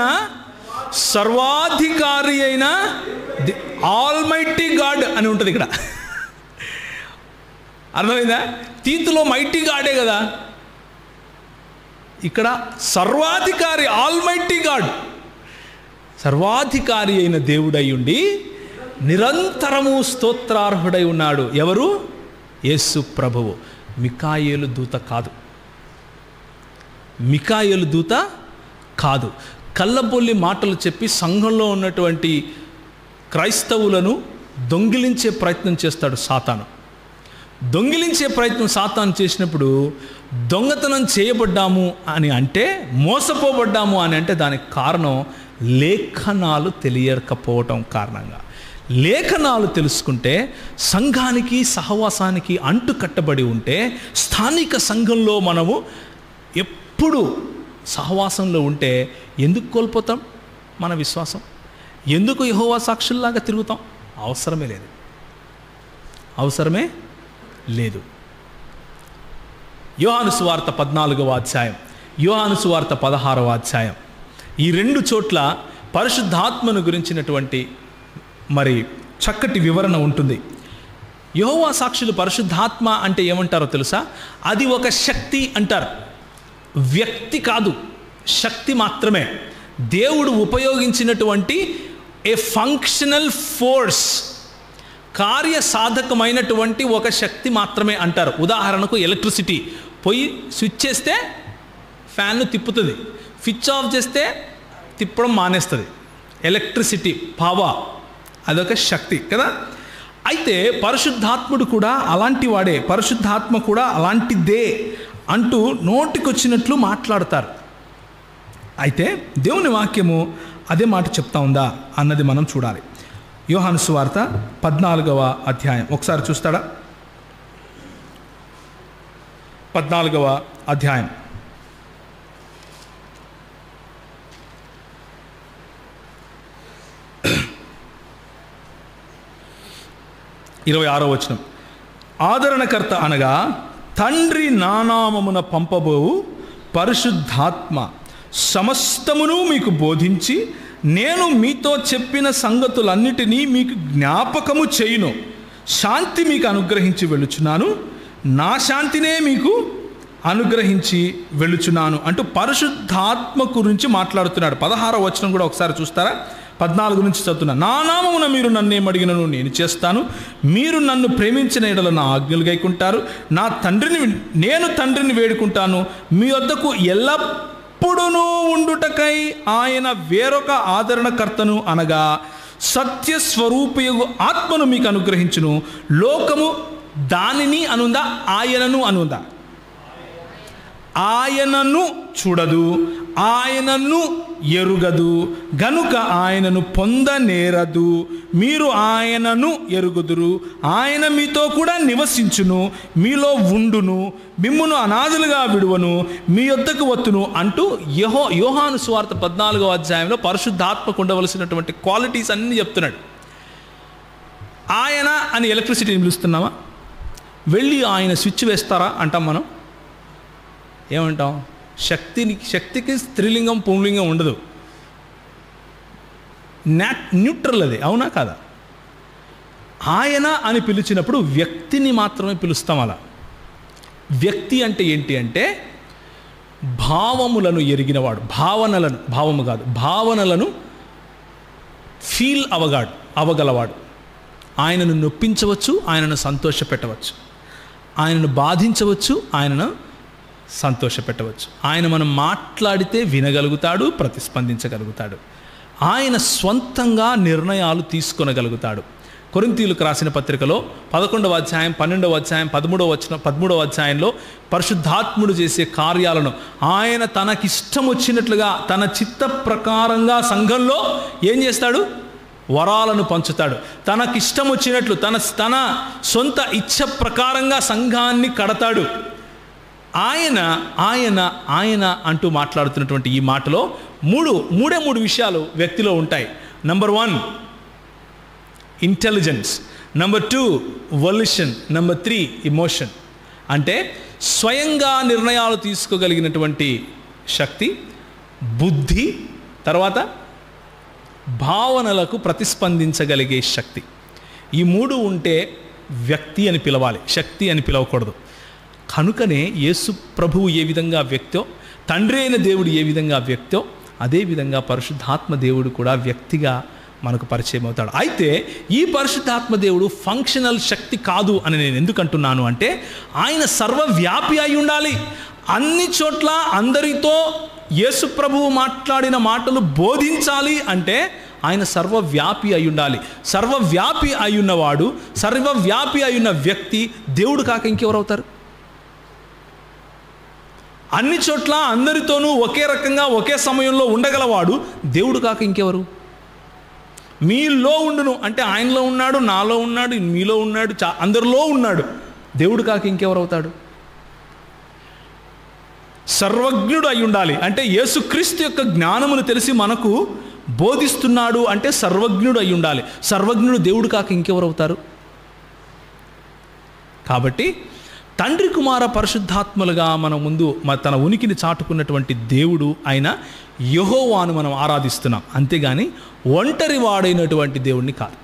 సర్వాధికారి అయిన ఆల్మైటీ గాడ్ అని ఉంటుంది ఇక్కడ. అర్థమైందా? తీతులో మైటీ గాడే కదా, ఇక్కడ సర్వాధికారి ఆల్మైటీ గాడ్, సర్వాధికారి అయిన దేవుడై ఉండి నిరంతరము స్తోత్రార్హుడై ఉన్నాడు. ఎవరు? యేసు ప్రభువు. మికాయేలు దూత కాదు, మికాయేలు దూత కాదు. కళ్ళబొల్లి మాటలు చెప్పి సంఘంలో ఉన్నటువంటి క్రైస్తవులను దొంగిలించే ప్రయత్నం చేస్తాడు సాతాను. దొంగిలించే ప్రయత్నం సాతాను చేసినప్పుడు దొంగతనం చేయబడ్డాము అని అంటే, మోసపోబడ్డాము అని అంటే దానికి కారణం లేఖనాలు తెలియకపోవటం కారణంగా. లేఖనాలు తెలుసుకుంటే, సంఘానికి సహవాసానికి అంటు కట్టబడి ఉంటే, స్థానిక సంఘంలో మనము ఎప్పుడు సహవాసంలో ఉంటే ఎందుకు కోల్పోతాం మన విశ్వాసం? ఎందుకు యెహోవా సాక్షుల్లాగా తిరుగుతాం? అవసరమే లేదు, అవసరమే లేదు. యోహాను సువార్త 14వ అధ్యాయం, యోహాను సువార్త 16వ అధ్యాయం, ఈ 2 చోట్ల పరిశుద్ధాత్మను గురించినటువంటి మరి చక్కటి వివరణ ఉంటుంది. యెహోవా సాక్షులు పరిశుద్ధాత్మ అంటే ఏమంటారో తెలుసా? అది ఒక శక్తి అంటారు. వ్యక్తి కాదు, శక్తి మాత్రమే. దేవుడు ఉపయోగించినటువంటి ఏ ఫంక్షనల్ ఫోర్స్, కార్యసాధకమైనటువంటి ఒక శక్తి మాత్రమే అంటారు. ఉదాహరణకు ఎలక్ట్రిసిటీ, పోయి స్విచ్ చేస్తే ఫ్యాన్ను తిప్పుతుంది, స్విచ్ ఆఫ్ చేస్తే తిప్పడం మానేస్తుంది. ఎలక్ట్రిసిటీ పవర్, అదొక శక్తి కదా. అయితే పరిశుద్ధాత్ముడు కూడా అలాంటి వాడే, పరిశుద్ధాత్మ కూడా అలాంటిదే అంటూ నోటికొచ్చినట్లు మాట్లాడతారు. అయితే దేవుని వాక్యము అదే మాట చెప్తా ఉందా అన్నది మనం చూడాలి. యోహాను సువార్త 14వ అధ్యాయం ఒకసారి చూస్తాడా? 14వ అధ్యాయం 26వ వచనం. ఆదరణకర్త అనగా తండ్రి నానామమున పంపబోవు పరిశుద్ధాత్మ సమస్తమును మీకు బోధించి నేను మీతో చెప్పిన సంగతులన్నిటినీ మీకు జ్ఞాపకము చేయును. శాంతి మీకు అనుగ్రహించి వెళ్ళుచున్నాను, నా శాంతినే మీకు అనుగ్రహించి వెళ్ళుచున్నాను అంటూ పరిశుద్ధాత్మ గురించి మాట్లాడుతున్నాడు. 16వ వచనం కూడా ఒకసారి చూస్తారా? 14 నుంచి చదువుతున్నా. నా నామమున మీరు నన్నేమడిగినను నేను చేస్తాను, మీరు నన్ను ప్రేమించిన ఎడల నా ఆజ్ఞలు గైకుంటారు. నేను తండ్రిని వేడుకుంటాను, మీ వద్దకు ఎల్లప్పుడూ ఉండుటకై ఆయన వేరొక ఆదరణకర్తను అనగా సత్యస్వరూపయగు ఆత్మను మీకు అనుగ్రహించును. లోకము దానిని అనుందా, ఆయనను అనుందా? ఆయనను చూడదు, ఆయనను ఎరుగదు, గనుక ఆయనను పొందనేరదు. మీరు ఆయనను ఎరుగుదురు, ఆయన మీతో కూడా నివసించును, మీలో ఉండును, మిమ్మును అనాథలుగా విడువను, మీ యొద్దకు వత్తును అంటూ యోహాను సువార్త 14వ అధ్యాయంలో పరిశుద్ధాత్మకు ఉండవలసినటువంటి క్వాలిటీస్ అన్నీ చెప్తున్నాడు. ఆయన అని ఎలక్ట్రిసిటీని పిలుస్తున్నామా? వెళ్ళి ఆయన స్విచ్ వేస్తారా అంటాం మనం. ఏమంటాం? శక్తికి స్త్రీలింగం పుంలింగం ఉండదు, న్యూట్రల్ అది, అవునా కాదా? ఆయన అని పిలిచినప్పుడు వ్యక్తిని మాత్రమే పిలుస్తాం. అలా వ్యక్తి అంటే ఏంటి అంటే భావములను ఎరిగినవాడు, భావము కాదు, భావనలను ఫీల్ అవగలవాడు. ఆయనను నొప్పించవచ్చు, ఆయనను సంతోషపెట్టవచ్చు, ఆయనను బాధించవచ్చు, ఆయనను సంతోషపెట్టవచ్చు. ఆయన మనం మాట్లాడితే వినగలుగుతాడు, ప్రతిస్పందించగలుగుతాడు. ఆయన స్వంతంగా నిర్ణయాలు తీసుకొనగలుగుతాడు. కొరింథీయులకు రాసిన పత్రికలో 11వ అధ్యాయం 12వ అధ్యాయం 13వ అధ్యాయంలో పరిశుద్ధాత్ముడు చేసే కార్యాలను ఆయన తనకిష్టం వచ్చినట్లుగా తన చిత్త ప్రకారంగా సంఘంలో ఏం చేస్తాడు? వరాలను పంచుతాడు. తనకిష్టం వచ్చినట్లు తన సొంత ఇచ్ఛ ప్రకారంగా సంఘాన్ని కడతాడు. ఆయన ఆయన ఆయన అంటూ మాట్లాడుతున్నటువంటి ఈ మాటలో మూడే విషయాలు వ్యక్తిలో ఉంటాయి. Number 1 intelligence, number 2 వొల్యూషన్, number 3 emotion. అంటే స్వయంగా నిర్ణయాలు తీసుకోగలిగినటువంటి శక్తి, బుద్ధి, తర్వాత భావనలకు ప్రతిస్పందించగలిగే శక్తి. ఈ 3 ఉంటే వ్యక్తి అని పిలవాలి, శక్తి అని పిలవకూడదు. కనుకనే యేసు ప్రభువు ఏ విధంగా వ్యక్తో, తండ్రి అయిన దేవుడు ఏ విధంగా వ్యక్తో, అదేవిధంగా పరిశుద్ధాత్మ దేవుడు కూడా వ్యక్తిగా మనకు పరిచయం అవుతాడు. అయితే ఈ పరిశుద్ధాత్మ దేవుడు ఫంక్షనల్ శక్తి కాదు అని నేను ఎందుకు అంటున్నాను అంటే, ఆయన సర్వవ్యాపి అయి ఉండాలి. అన్ని చోట్ల అందరితో యేసు ప్రభువు మాట్లాడిన మాటలు బోధించాలి అంటే ఆయన సర్వవ్యాపి అయి ఉండాలి. సర్వవ్యాపి అయి ఉన్నవాడు, సర్వవ్యాపి అయి ఉన్న వ్యక్తి దేవుడు కాక ఇంకెవరవుతారు? అన్ని చోట్ల అందరితోనూ ఒకే రకంగా ఒకే సమయంలో ఉండగలవాడు దేవుడు కాక ఇంకెవరు? మీలో ఉండును అంటే ఆయనలో ఉన్నాడు, నాలో ఉన్నాడు, మీలో ఉన్నాడు, అందరిలో ఉన్నాడు. దేవుడు కాక ఇంకెవరు అవుతాడు? సర్వజ్ఞుడు అయి ఉండాలి అంటే యేసుక్రీస్తు యొక్క జ్ఞానమును తెలిసి మనకు బోధిస్తున్నాడు అంటే సర్వజ్ఞుడు అయి ఉండాలి. సర్వజ్ఞుడు దేవుడు కాక ఇంకెవరు అవుతారు? కాబట్టి తండ్రి కుమార పరిశుద్ధాత్మలుగా మన ముందు తన ఉనికిని చాటుకున్నటువంటి దేవుడు అయిన యెహోవాను మనం ఆరాధిస్తున్నాం, అంతేగాని ఒంటరి వాడైనటువంటి దేవుడిని కాదు.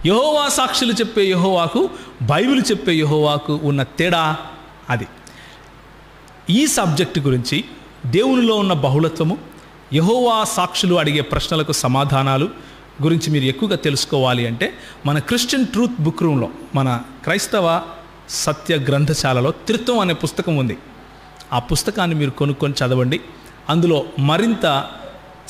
యెహోవా సాక్షులు చెప్పే యెహోవాకు, బైబిల్ చెప్పే యెహోవాకు ఉన్న తేడా అది. ఈ సబ్జెక్టు గురించి, దేవునిలో ఉన్న బహుళత్వము, యెహోవా సాక్షులు అడిగే ప్రశ్నలకు సమాధానాలు, గురించి మీరు ఎక్కువగా తెలుసుకోవాలి అంటే మన క్రిస్టియన్ ట్రూత్ బుక్ రూమ్లో, మన క్రైస్తవ సత్య గ్రంథశాలలో త్రిత్వం అనే పుస్తకం ఉంది. ఆ పుస్తకాన్ని మీరు కొనుక్కొని చదవండి. అందులో మరింత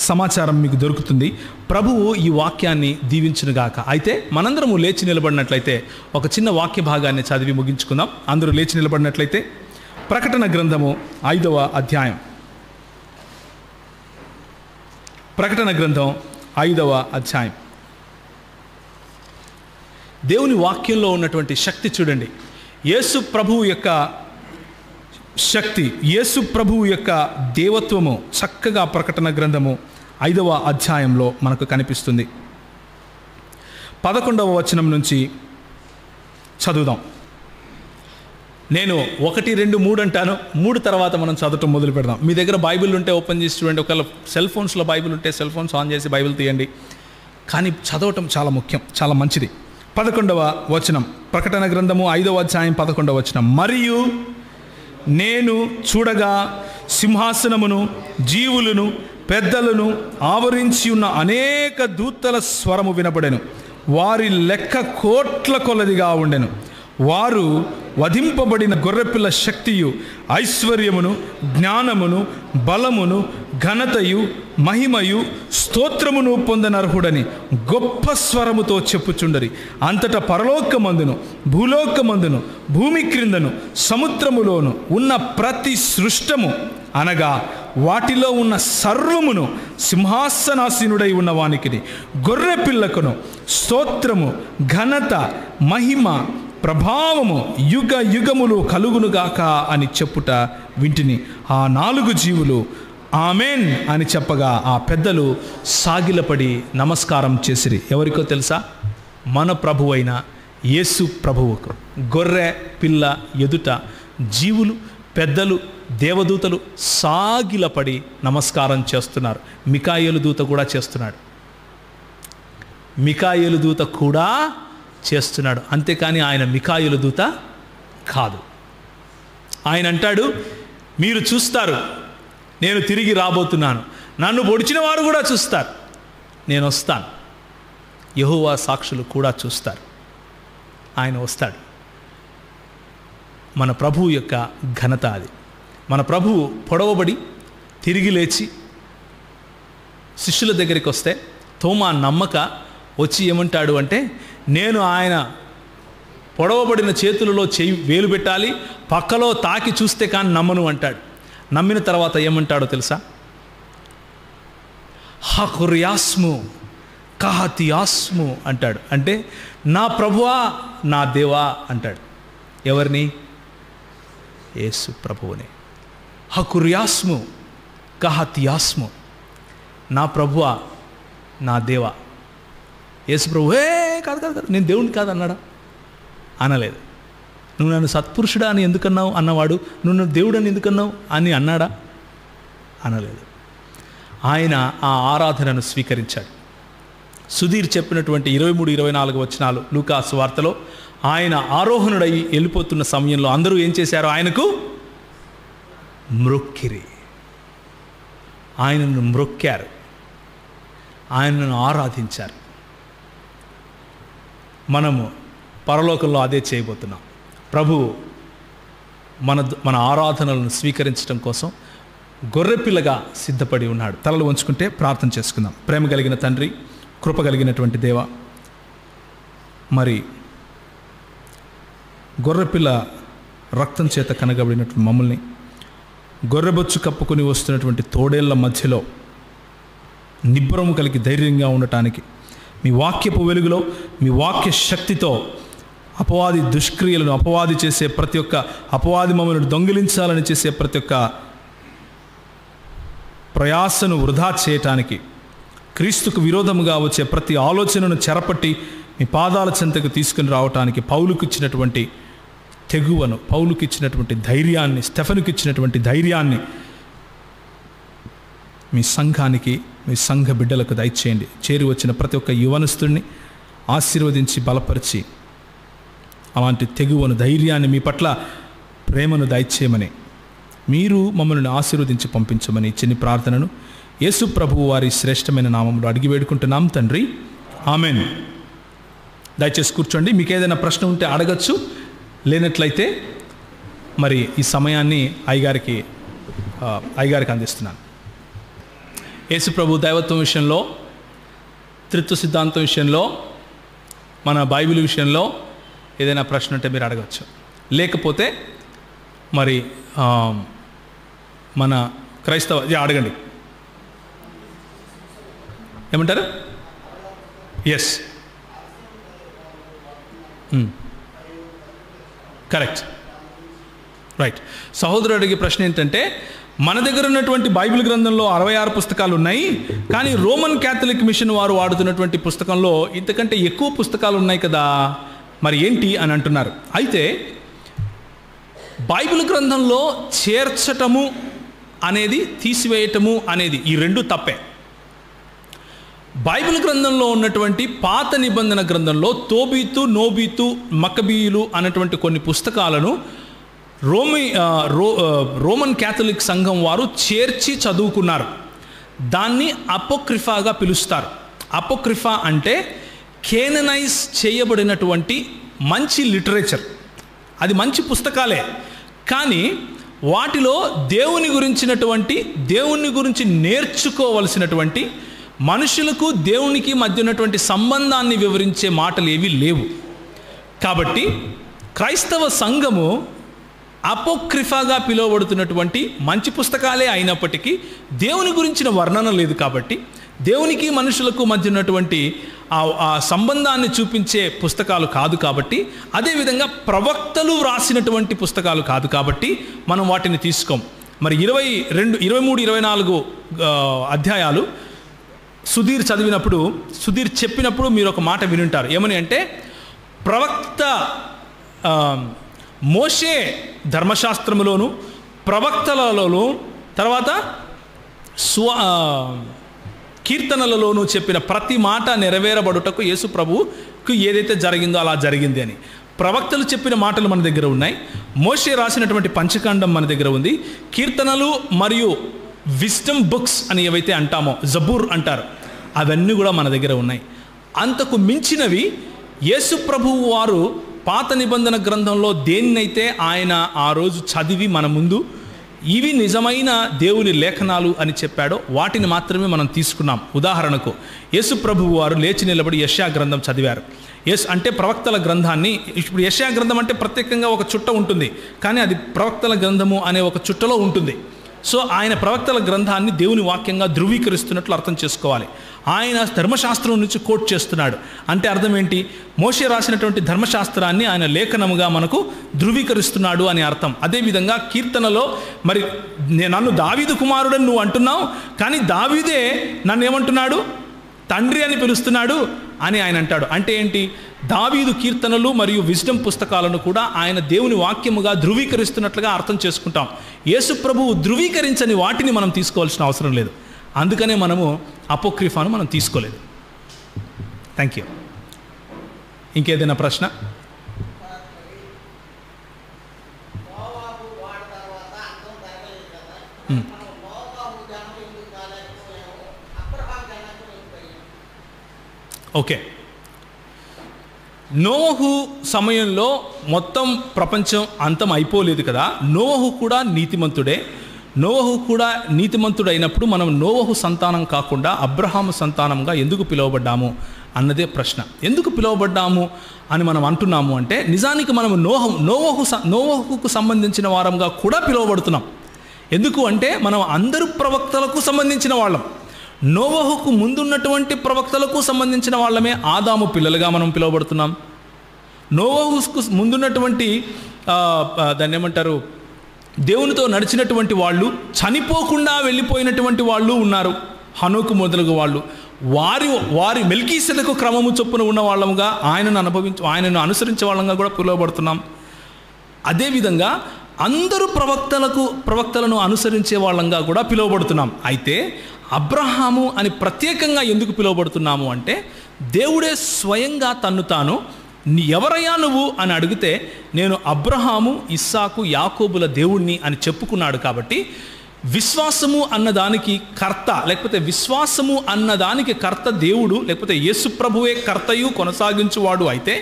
సమాచారం మీకు దొరుకుతుంది. ప్రభువు ఈ వాక్యాన్ని దీవించునుగాక. అయితే మనందరము లేచి నిలబడినట్లయితే ఒక చిన్న వాక్య భాగాన్ని చదివి ముగించుకుందాం. అందరూ లేచి నిలబడినట్లయితే ప్రకటన గ్రంథము 5వ అధ్యాయం. ప్రకటన గ్రంథం 5వ అధ్యాయం. దేవుని వాక్యంలో ఉన్నటువంటి శక్తి చూడండి. యేసు ప్రభువు యొక్క శక్తి, యేసు ప్రభువు యొక్క దేవత్వము చక్కగా ప్రకటన గ్రంథము 5వ అధ్యాయంలో మనకు కనిపిస్తుంది. 11వ వచనం నుంచి చదువుదాం. నేను 1, 2, 3 అంటాను. 3 తర్వాత మనం చదవటం మొదలు పెడదాం. మీ దగ్గర బైబిల్ ఉంటే ఓపెన్ చేసి చూడండి. ఒకవేళ సెల్ ఫోన్స్లో బైబిల్ ఉంటే సెల్ ఫోన్స్ ఆన్ చేసి బైబిల్ తీయండి. కానీ చదవటం చాలా ముఖ్యం, చాలా మంచిది. 11వ వచనం, ప్రకటన గ్రంథము 5వ అధ్యాయం 11వ వచనం. మరియు నేను చూడగా సింహాసనమును, జీవులను, పెద్దలను ఆవరించి ఉన్న అనేక దూతల స్వరము వినబడెను. వారి లెక్క కోట్ల కొలదిగా ఉండెను. వారు వధింపబడిన గొర్రెపిల్ల శక్తియు, ఐశ్వర్యమును, జ్ఞానమును, బలమును, ఘనతయు, మహిమయు, స్తోత్రమును పొందనర్హుడని గొప్ప స్వరముతో చెప్పుచుండరి. అంతటా పరలోకమందును, భూలోకమందును, భూమి క్రిందను, సముద్రములోను ఉన్న ప్రతి సృష్టము అనగా వాటిలో ఉన్న సర్వమును సింహాసనాసీనుడై ఉన్న వానికిని గొర్రె పిల్లకును స్తోత్రము, ఘనత, మహిమ, ప్రభావము యుగ యుగములు కలుగునుగాక అని చెప్పుట వింటిని. ఆ 4 జీవులు ఆమెన్ అని చెప్పగా ఆ పెద్దలు సాగిలపడి నమస్కారం చేసిరి. ఎవరికో తెలుసా? మన ప్రభువు అయిన యేసు ప్రభువుకు. గొర్రె పిల్ల ఎదుట జీవులు, పెద్దలు, దేవదూతలు సాగిలపడి నమస్కారం చేస్తున్నారు. మికాయేలు దూత కూడా చేస్తున్నాడు. మికాయేలు దూత కూడా చేస్తున్నాడు. అంతేకాని ఆయన మికాయేలు దూత కాదు. ఆయన అంటాడు, మీరు చూస్తారు, నేను తిరిగి రాబోతున్నాను. నన్ను పొడిచిన వారు కూడా చూస్తారు, నేను వస్తాను. యెహోవా సాక్షులు కూడా చూస్తారు. ఆయన వస్తాడు. మన ప్రభువు యొక్క ఘనత అది. మన ప్రభువు పొడవబడి తిరిగి లేచి శిష్యుల దగ్గరికి వస్తే తోమా నమ్మక వచ్చి ఏమంటాడు అంటే, నేను ఆయన పొడవబడిన చేతులలో వేలు పెట్టాలి, పక్కలో తాకి చూస్తే కానీ నమ్మను అంటాడు. నమ్మిన తర్వాత ఏమంటాడో తెలుసా? హకుర్యాస్ము కహతియాస్ము అంటాడు. అంటే నా ప్రభువా, నా దేవా అంటాడు. ఎవరిని? యేసు ప్రభువుని. హకుర్యాస్ము కహతియాస్ము, నా ప్రభువా, నా దేవా. యేసు ప్రభు కాదు కాదు కాదు, నేను దేవుడిని కాదు అన్నాడా? అనలేదు. నువ్వు నన్ను సత్పురుషుడా అని ఎందుకన్నావు అన్నవాడు, నువ్వు నన్ను దేవుడని ఎందుకన్నావు అని అన్నాడా? అనలేదు. ఆయన ఆ ఆరాధనను స్వీకరించాడు. సుధీర్ చెప్పినటువంటి 23, 24 వచనాలు లూకా సువార్తలో ఆయన ఆరోహణుడై వెళ్ళిపోతున్న సమయంలో అందరూ ఏం చేశారు? ఆయనకు మ్రొక్కిరి. ఆయనను మ్రొక్కారు, ఆయనను ఆరాధించారు. మనము పరలోకంలో అదే చేయబోతున్నాం. ప్రభువు మన ఆరాధనలను స్వీకరించడం కోసం గొర్రెపిల్లగా సిద్ధపడి ఉన్నాడు. తలలు వంచుకుంటే ప్రార్థన చేసుకుందాం. ప్రేమ కలిగిన తండ్రి, కృప కలిగినటువంటి దేవ, మరి గొర్రెపిల్ల రక్తం చేత కనగబడినటువంటి మమ్మల్ని గొర్రెబొచ్చు కప్పుకొని వస్తున్నటువంటి తోడేళ్ల మధ్యలో నిబ్బరము కలిగి ధైర్యంగా ఉండటానికి మీ వాక్యపు వెలుగులో, మీ వాక్య శక్తితో అపవాది దుష్క్రియలను, అపవాది చేసే ప్రతి ఒక్క అపవాది మమ్మల్ని దొంగిలించాలని చేసే ప్రతి ఒక్క ప్రయాసను వృధా చేయటానికి, క్రీస్తుకు విరోధముగా వచ్చే ప్రతి ఆలోచనను చెరపట్టి మీ పాదాల చెంతకు తీసుకుని రావటానికి పౌలుకు ఇచ్చినటువంటి తెగువను, పౌలుకి ఇచ్చినటువంటి ధైర్యాన్ని, స్టెఫెనుకి ఇచ్చినటువంటి ధైర్యాన్ని మీ సంఘానికి, మీ సంఘ బిడ్డలకు దయచేయండి. చేరి వచ్చిన ప్రతి ఒక్క యువనస్తుడిని ఆశీర్వదించి బలపరిచి అలాంటి తెగువను, ధైర్యాన్ని, మీ పట్ల ప్రేమను దయచేయమని, మీరు మమ్మల్ని ఆశీర్వదించి పంపించమని చిన్ని ప్రార్థనను యేసు ప్రభువు వారి శ్రేష్టమైన నామములో అడిగి వేడుకుంటున్నాం తండ్రి. ఆమెన్. దయచేసి కూర్చోండి. మీకు ఏదైనా ప్రశ్న ఉంటే అడగచ్చు, లేనట్లయితే మరి ఈ సమయాన్ని అయ్యగారికి అందిస్తున్నాను. యేసు ప్రభు దైవత్వం విషయంలో, త్రిత్వ సిద్ధాంతం విషయంలో, మన బైబిల్ విషయంలో ఏదైనా ప్రశ్న ఉంటే మీరు అడగచ్చు. లేకపోతే మరి మన క్రైస్తవ అడగండి. ఏమంటారు? Yes, correct, right. సహోదరుడు అడిగే ప్రశ్న ఏంటంటే, మన దగ్గర ఉన్నటువంటి బైబిల్ గ్రంథంలో 66 పుస్తకాలు ఉన్నాయి, కానీ రోమన్ క్యాథలిక్ మిషన్ వారు వాడుతున్నటువంటి పుస్తకంలో ఇంతకంటే ఎక్కువ పుస్తకాలు ఉన్నాయి కదా, మరి ఏంటి అని అంటున్నారు. అయితే బైబిల్ గ్రంథంలో చేర్చటము అనేది, తీసివేయటము అనేది ఈ రెండు తప్పే. బైబిల్ గ్రంథంలో ఉన్నటువంటి పాత నిబంధన గ్రంథంలో తోబీతు, నోబీతు, మక్కబీయులు అనేటువంటి కొన్ని పుస్తకాలను రోమన్ క్యాథలిక్ సంఘం వారు చేర్చి చదువుకున్నారు. దాన్ని అపోక్రిఫాగా పిలుస్తారు. అపోక్రిఫా అంటే కేననైజ్ చేయబడినటువంటి మంచి లిటరేచర్. అది మంచి పుస్తకాలే, కానీ వాటిలో దేవుని గురించి నేర్చుకోవలసినటువంటి, మనుషులకు దేవునికి మధ్య ఉన్నటువంటి సంబంధాన్ని వివరించే మాటలు ఏవి లేవు. కాబట్టి క్రైస్తవ సంఘము అపోక్రిఫాగా పిలువబడుతున్నటువంటి మంచి పుస్తకాలే అయినప్పటికీ దేవుని గురించిన వర్ణన లేదు. కాబట్టి దేవునికి మనుషులకు మధ్య ఉన్నటువంటి ఆ సంబంధాన్ని చూపించే పుస్తకాలు కాదు. కాబట్టి అదేవిధంగా ప్రవక్తలు వ్రాసినటువంటి పుస్తకాలు కాదు. కాబట్టి మనం వాటిని తీసుకోం. మరి 22, 23, 24 అధ్యాయాలు సుధీర్ చెప్పినప్పుడు మీరు ఒక మాట వినుంటారు. ఏమని అంటే, ప్రవక్త మోషే ధర్మశాస్త్రములోను, ప్రవక్తలలోను, తర్వాత కీర్తనలలోనూ చెప్పిన ప్రతి మాట నెరవేరబడుటకు యేసు ప్రభువుకు ఏదైతే జరిగిందో అలా జరిగింది అని. ప్రవక్తలు చెప్పిన మాటలు మన దగ్గర ఉన్నాయి. మోషే రాసినటువంటి పంచకాండం మన దగ్గర ఉంది. కీర్తనలు మరియు విజ్డమ్ బుక్స్ అని ఏవైతే అంటామో, జబూర్ అంటారు, అవన్నీ కూడా మన దగ్గర ఉన్నాయి. అంతకు మించినవి యేసు ప్రభువు వారు పాత నిబంధన గ్రంథంలో దేన్నైతే ఆయన ఆ రోజు చదివి మన ముందు ఇవి నిజమైన దేవుని లేఖనాలు అని చెప్పాడో వాటిని మాత్రమే మనం తీసుకున్నాం. ఉదాహరణకు యేసు ప్రభువు వారు లేచి నిలబడి యెషయా గ్రంథం చదివారు. అంటే ప్రవక్తల గ్రంథాన్ని, ఇప్పుడు యెషయా గ్రంథం అంటే ప్రత్యేకంగా ఒక చుట్ట ఉంటుంది, కానీ అది ప్రవక్తల గ్రంథము అనే ఒక చుట్టలో ఉంటుంది. సో ఆయన ప్రవక్తల గ్రంథాన్ని దేవుని వాక్యంగా ధృవీకరిస్తున్నట్లు అర్థం చేసుకోవాలి. ఆయన ధర్మశాస్త్రం నుంచి కోట్ చేస్తున్నాడు అంటే అర్థం ఏంటి? మోషే రాసినటువంటి ధర్మశాస్త్రాన్ని ఆయన లేఖనముగా మనకు ధృవీకరిస్తున్నాడు అని అర్థం. అదేవిధంగా కీర్తనలో మరి నన్ను దావీదు కుమారుడని నువ్వు అంటున్నావు, కానీ దావీదే నన్ను ఏమంటున్నాడు? తండ్రి అని పిలుస్తున్నాడు అని ఆయన అంటాడు. అంటే ఏంటి? దావీదు కీర్తనలు మరియు విజ్డమ్ పుస్తకాలను కూడా ఆయన దేవుని వాక్యముగా ధృవీకరిస్తున్నట్లుగా అర్థం చేసుకుంటాం. యేసు ప్రభువు ధృవీకరించని వాటిని మనం తీసుకోవాల్సిన అవసరం లేదు. అందుకనే మనము అపోక్రిఫాను మనం తీసుకోలేదు. Thank you. ఇంకేదైనా ప్రశ్న? ఓకే. నోవహు సమయంలో మొత్తం ప్రపంచం అంతం అయిపోలేదు కదా. నోవహు కూడా నీతిమంతుడే. నోవహు కూడా నీతిమంతుడైనప్పుడు మనం నోవహు సంతానం కాకుండా అబ్రహాము సంతానంగా ఎందుకు పిలువబడ్డాము అన్నదే ప్రశ్న. ఎందుకు పిలువబడ్డాము అని మనం అంటున్నాము అంటే, నిజానికి మనము నోవహుకు సంబంధించిన వారంగా కూడా పిలువబడుతున్నాం. ఎందుకు అంటే మనం అందరు ప్రవక్తలకు సంబంధించిన వాళ్ళం. నోవహుకు ముందున్నటువంటి ప్రవక్తలకు సంబంధించిన వాళ్ళమే ఆదాము పిల్లలుగా మనం పిలువబడుతున్నాం. నోవహుకు ముందున్నటువంటి దాన్ని ఏమంటారు, దేవునితో నడిచినటువంటి వాళ్ళు, చనిపోకుండా వెళ్ళిపోయినటువంటి వాళ్ళు ఉన్నారు, హనోకు మొదలగు వాళ్ళు. వారి మెల్కీసెదకు క్రమము చొప్పున ఉన్న వాళ్ళముగా ఆయనను అనుసరించే వాళ్ళంగా కూడా పిలువబడుతున్నాం. అదేవిధంగా అందరూ ప్రవక్తలను అనుసరించే వాళ్ళంగా కూడా పిలువబడుతున్నాం. అయితే అబ్రహాము అని ప్రత్యేకంగా ఎందుకు పిలువబడుతున్నాము అంటే, దేవుడే స్వయంగా తన్ను తాను ఎవరయ్యా నువ్వు అని అడిగితే నేను అబ్రహాము, ఇస్సాకు, యాకోబుల దేవుణ్ణి అని చెప్పుకున్నాడు. కాబట్టి విశ్వాసము అన్నదానికి కర్త, లేకపోతే విశ్వాసము అన్నదానికి కర్త దేవుడు, లేకపోతే యేసు ప్రభువే కర్తయు కొనసాగించువాడు అయితే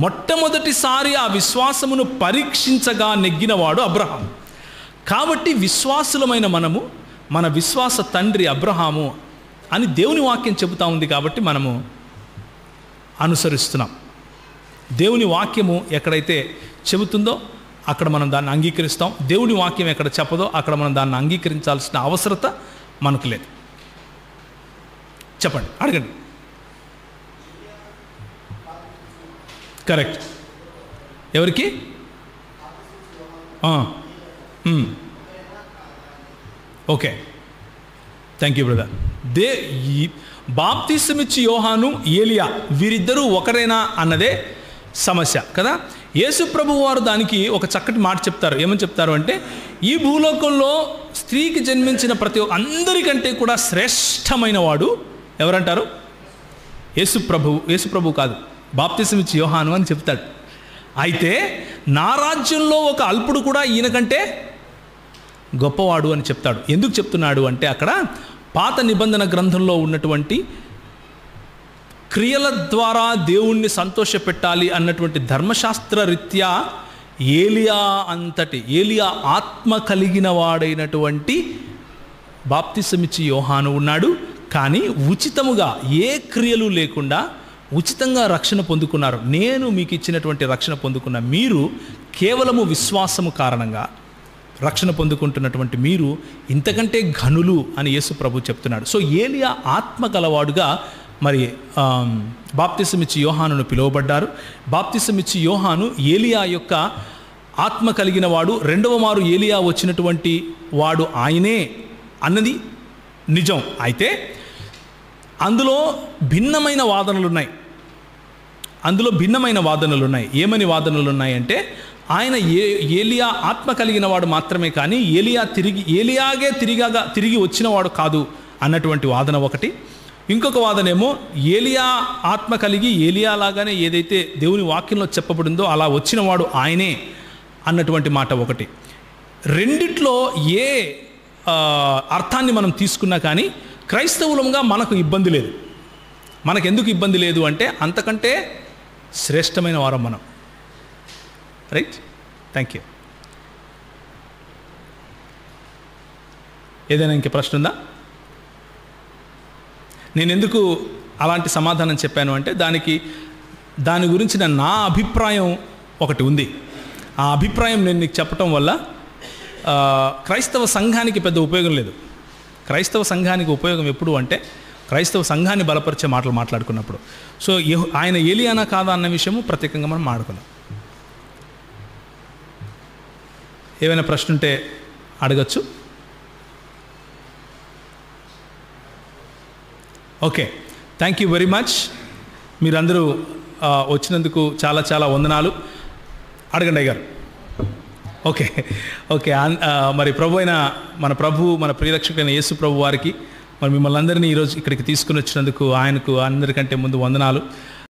మొట్టమొదటిసారి ఆ విశ్వాసమును పరీక్షించగా నెగ్గినవాడు అబ్రహాము. కాబట్టి విశ్వాసులమైన మనము మన విశ్వాస తండ్రి అబ్రహాము అని దేవుని వాక్యం చెబుతా ఉంది. కాబట్టి మనము అనుసరిస్తున్నాం. దేవుని వాక్యము ఎక్కడైతే చెబుతుందో అక్కడ మనం దాన్ని అంగీకరిస్తాం. దేవుని వాక్యం ఎక్కడ చెప్పదో అక్కడ మనం దాన్ని అంగీకరించాల్సిన అవసరత మనకు లేదు. చెప్పండి, అడగండి. కరెక్ట్. ఎవరికి? Okay, thank you brother. బాప్తిసమిచ్చి యోహాను, ఏలియా వీరిద్దరూ ఒకరేనా అన్నదే సమస్య కదా. యేసు ప్రభు వారు దానికి ఒక చక్కటి మాట చెప్తారు. ఏమని చెప్తారు అంటే, ఈ భూలోకంలో స్త్రీకి జన్మించిన ప్రతి అందరికంటే కూడా శ్రేష్టమైన వాడు ఎవరంటారు? యేసు ప్రభు కాదు, బాప్తిసమిచ్చి యోహాను అని చెప్తాడు. అయితే నా రాజ్యంలో ఒక అల్పుడు కూడా ఈయనకంటే గొప్పవాడు అని చెప్తాడు. ఎందుకు చెప్తున్నాడు అంటే, అక్కడ పాత నిబంధన గ్రంథంలో ఉన్నటువంటి క్రియల ద్వారా దేవుణ్ణి సంతోషపెట్టాలి అన్నటువంటి ధర్మశాస్త్ర రీత్యా ఏలియా ఆత్మ కలిగిన వాడైనటువంటి బాప్తిసమిచ్చి యోహాను ఉన్నాడు. కానీ ఉచితముగా ఏ క్రియలు లేకుండా ఉచితంగా రక్షణ పొందుకున్నారు. నేను మీకు ఇచ్చినటువంటి రక్షణ పొందుకున్న మీరు కేవలము విశ్వాసము కారణంగా రక్షణ పొందుకుంటున్నటువంటి మీరు ఇంతకంటే ఘనులు అని యేసు ప్రభు చెప్తున్నాడు. సో ఏలియా ఆత్మ గలవాడుగా మరి బాప్తిసమిచ్చి యోహానును పిలువబడ్డారు. బాప్తిసమిచ్చి యోహాను ఏలియా యొక్క ఆత్మ కలిగిన వాడు. రెండవ మారు ఏలియా వచ్చినటువంటి వాడు ఆయనే అన్నది నిజం. అయితే అందులో భిన్నమైన వాదనలు ఉన్నాయి. ఏమని వాదనలు ఉన్నాయంటే, ఆయన ఏలియా ఆత్మ కలిగిన వాడు మాత్రమే కానీ ఏలియాగే తిరిగి వచ్చినవాడు కాదు అన్నటువంటి వాదన ఒకటి. ఇంకొక వాదనేమో ఏలియా ఆత్మ కలిగి ఏలియా లాగానే ఏదైతే దేవుని వాక్యంలో చెప్పబడిందో అలా వచ్చినవాడు ఆయనే అన్నటువంటి మాట ఒకటి. రెండిట్లో ఏ అర్థాన్ని మనం తీసుకున్నా కానీ క్రైస్తవులంగా మనకు ఇబ్బంది లేదు. మనకెందుకు ఇబ్బంది లేదు అంటే, అంతకంటే శ్రేష్టమైన వారం మనం. Right, thank you. ఏదైనా ఇంకే ప్రశ్న ఉందా? నేను ఎందుకు అలాంటి సమాధానం చెప్పాను అంటే, దాని గురించిన నా అభిప్రాయం ఒకటి ఉంది. ఆ అభిప్రాయం నేను నీకు చెప్పటం వల్ల క్రైస్తవ సంఘానికి పెద్ద ఉపయోగం లేదు. క్రైస్తవ సంఘానికి ఉపయోగం ఎప్పుడు అంటే, క్రైస్తవ సంఘాన్ని బలపరిచే మాటలు మాట్లాడుకున్నప్పుడు. సో ఆయన ఏలియానా కాదా అన్న విషయము ప్రత్యేకంగా మనం మాట్లాడుకుందాం. ఏమైనా ప్రశ్న ఉంటే అడగచ్చు. Okay, thank you very much. మీరందరూ వచ్చినందుకు చాలా చాలా వందనాలు. అడగండి అయ్యారు. ఓకే, మరి మన ప్రియరక్షకుడైన యేసు ప్రభు వారికి మరి మిమ్మల్ని అందరినీ ఈరోజు ఇక్కడికి తీసుకుని వచ్చినందుకు ఆయనకు అందరికంటే ముందు వందనాలు.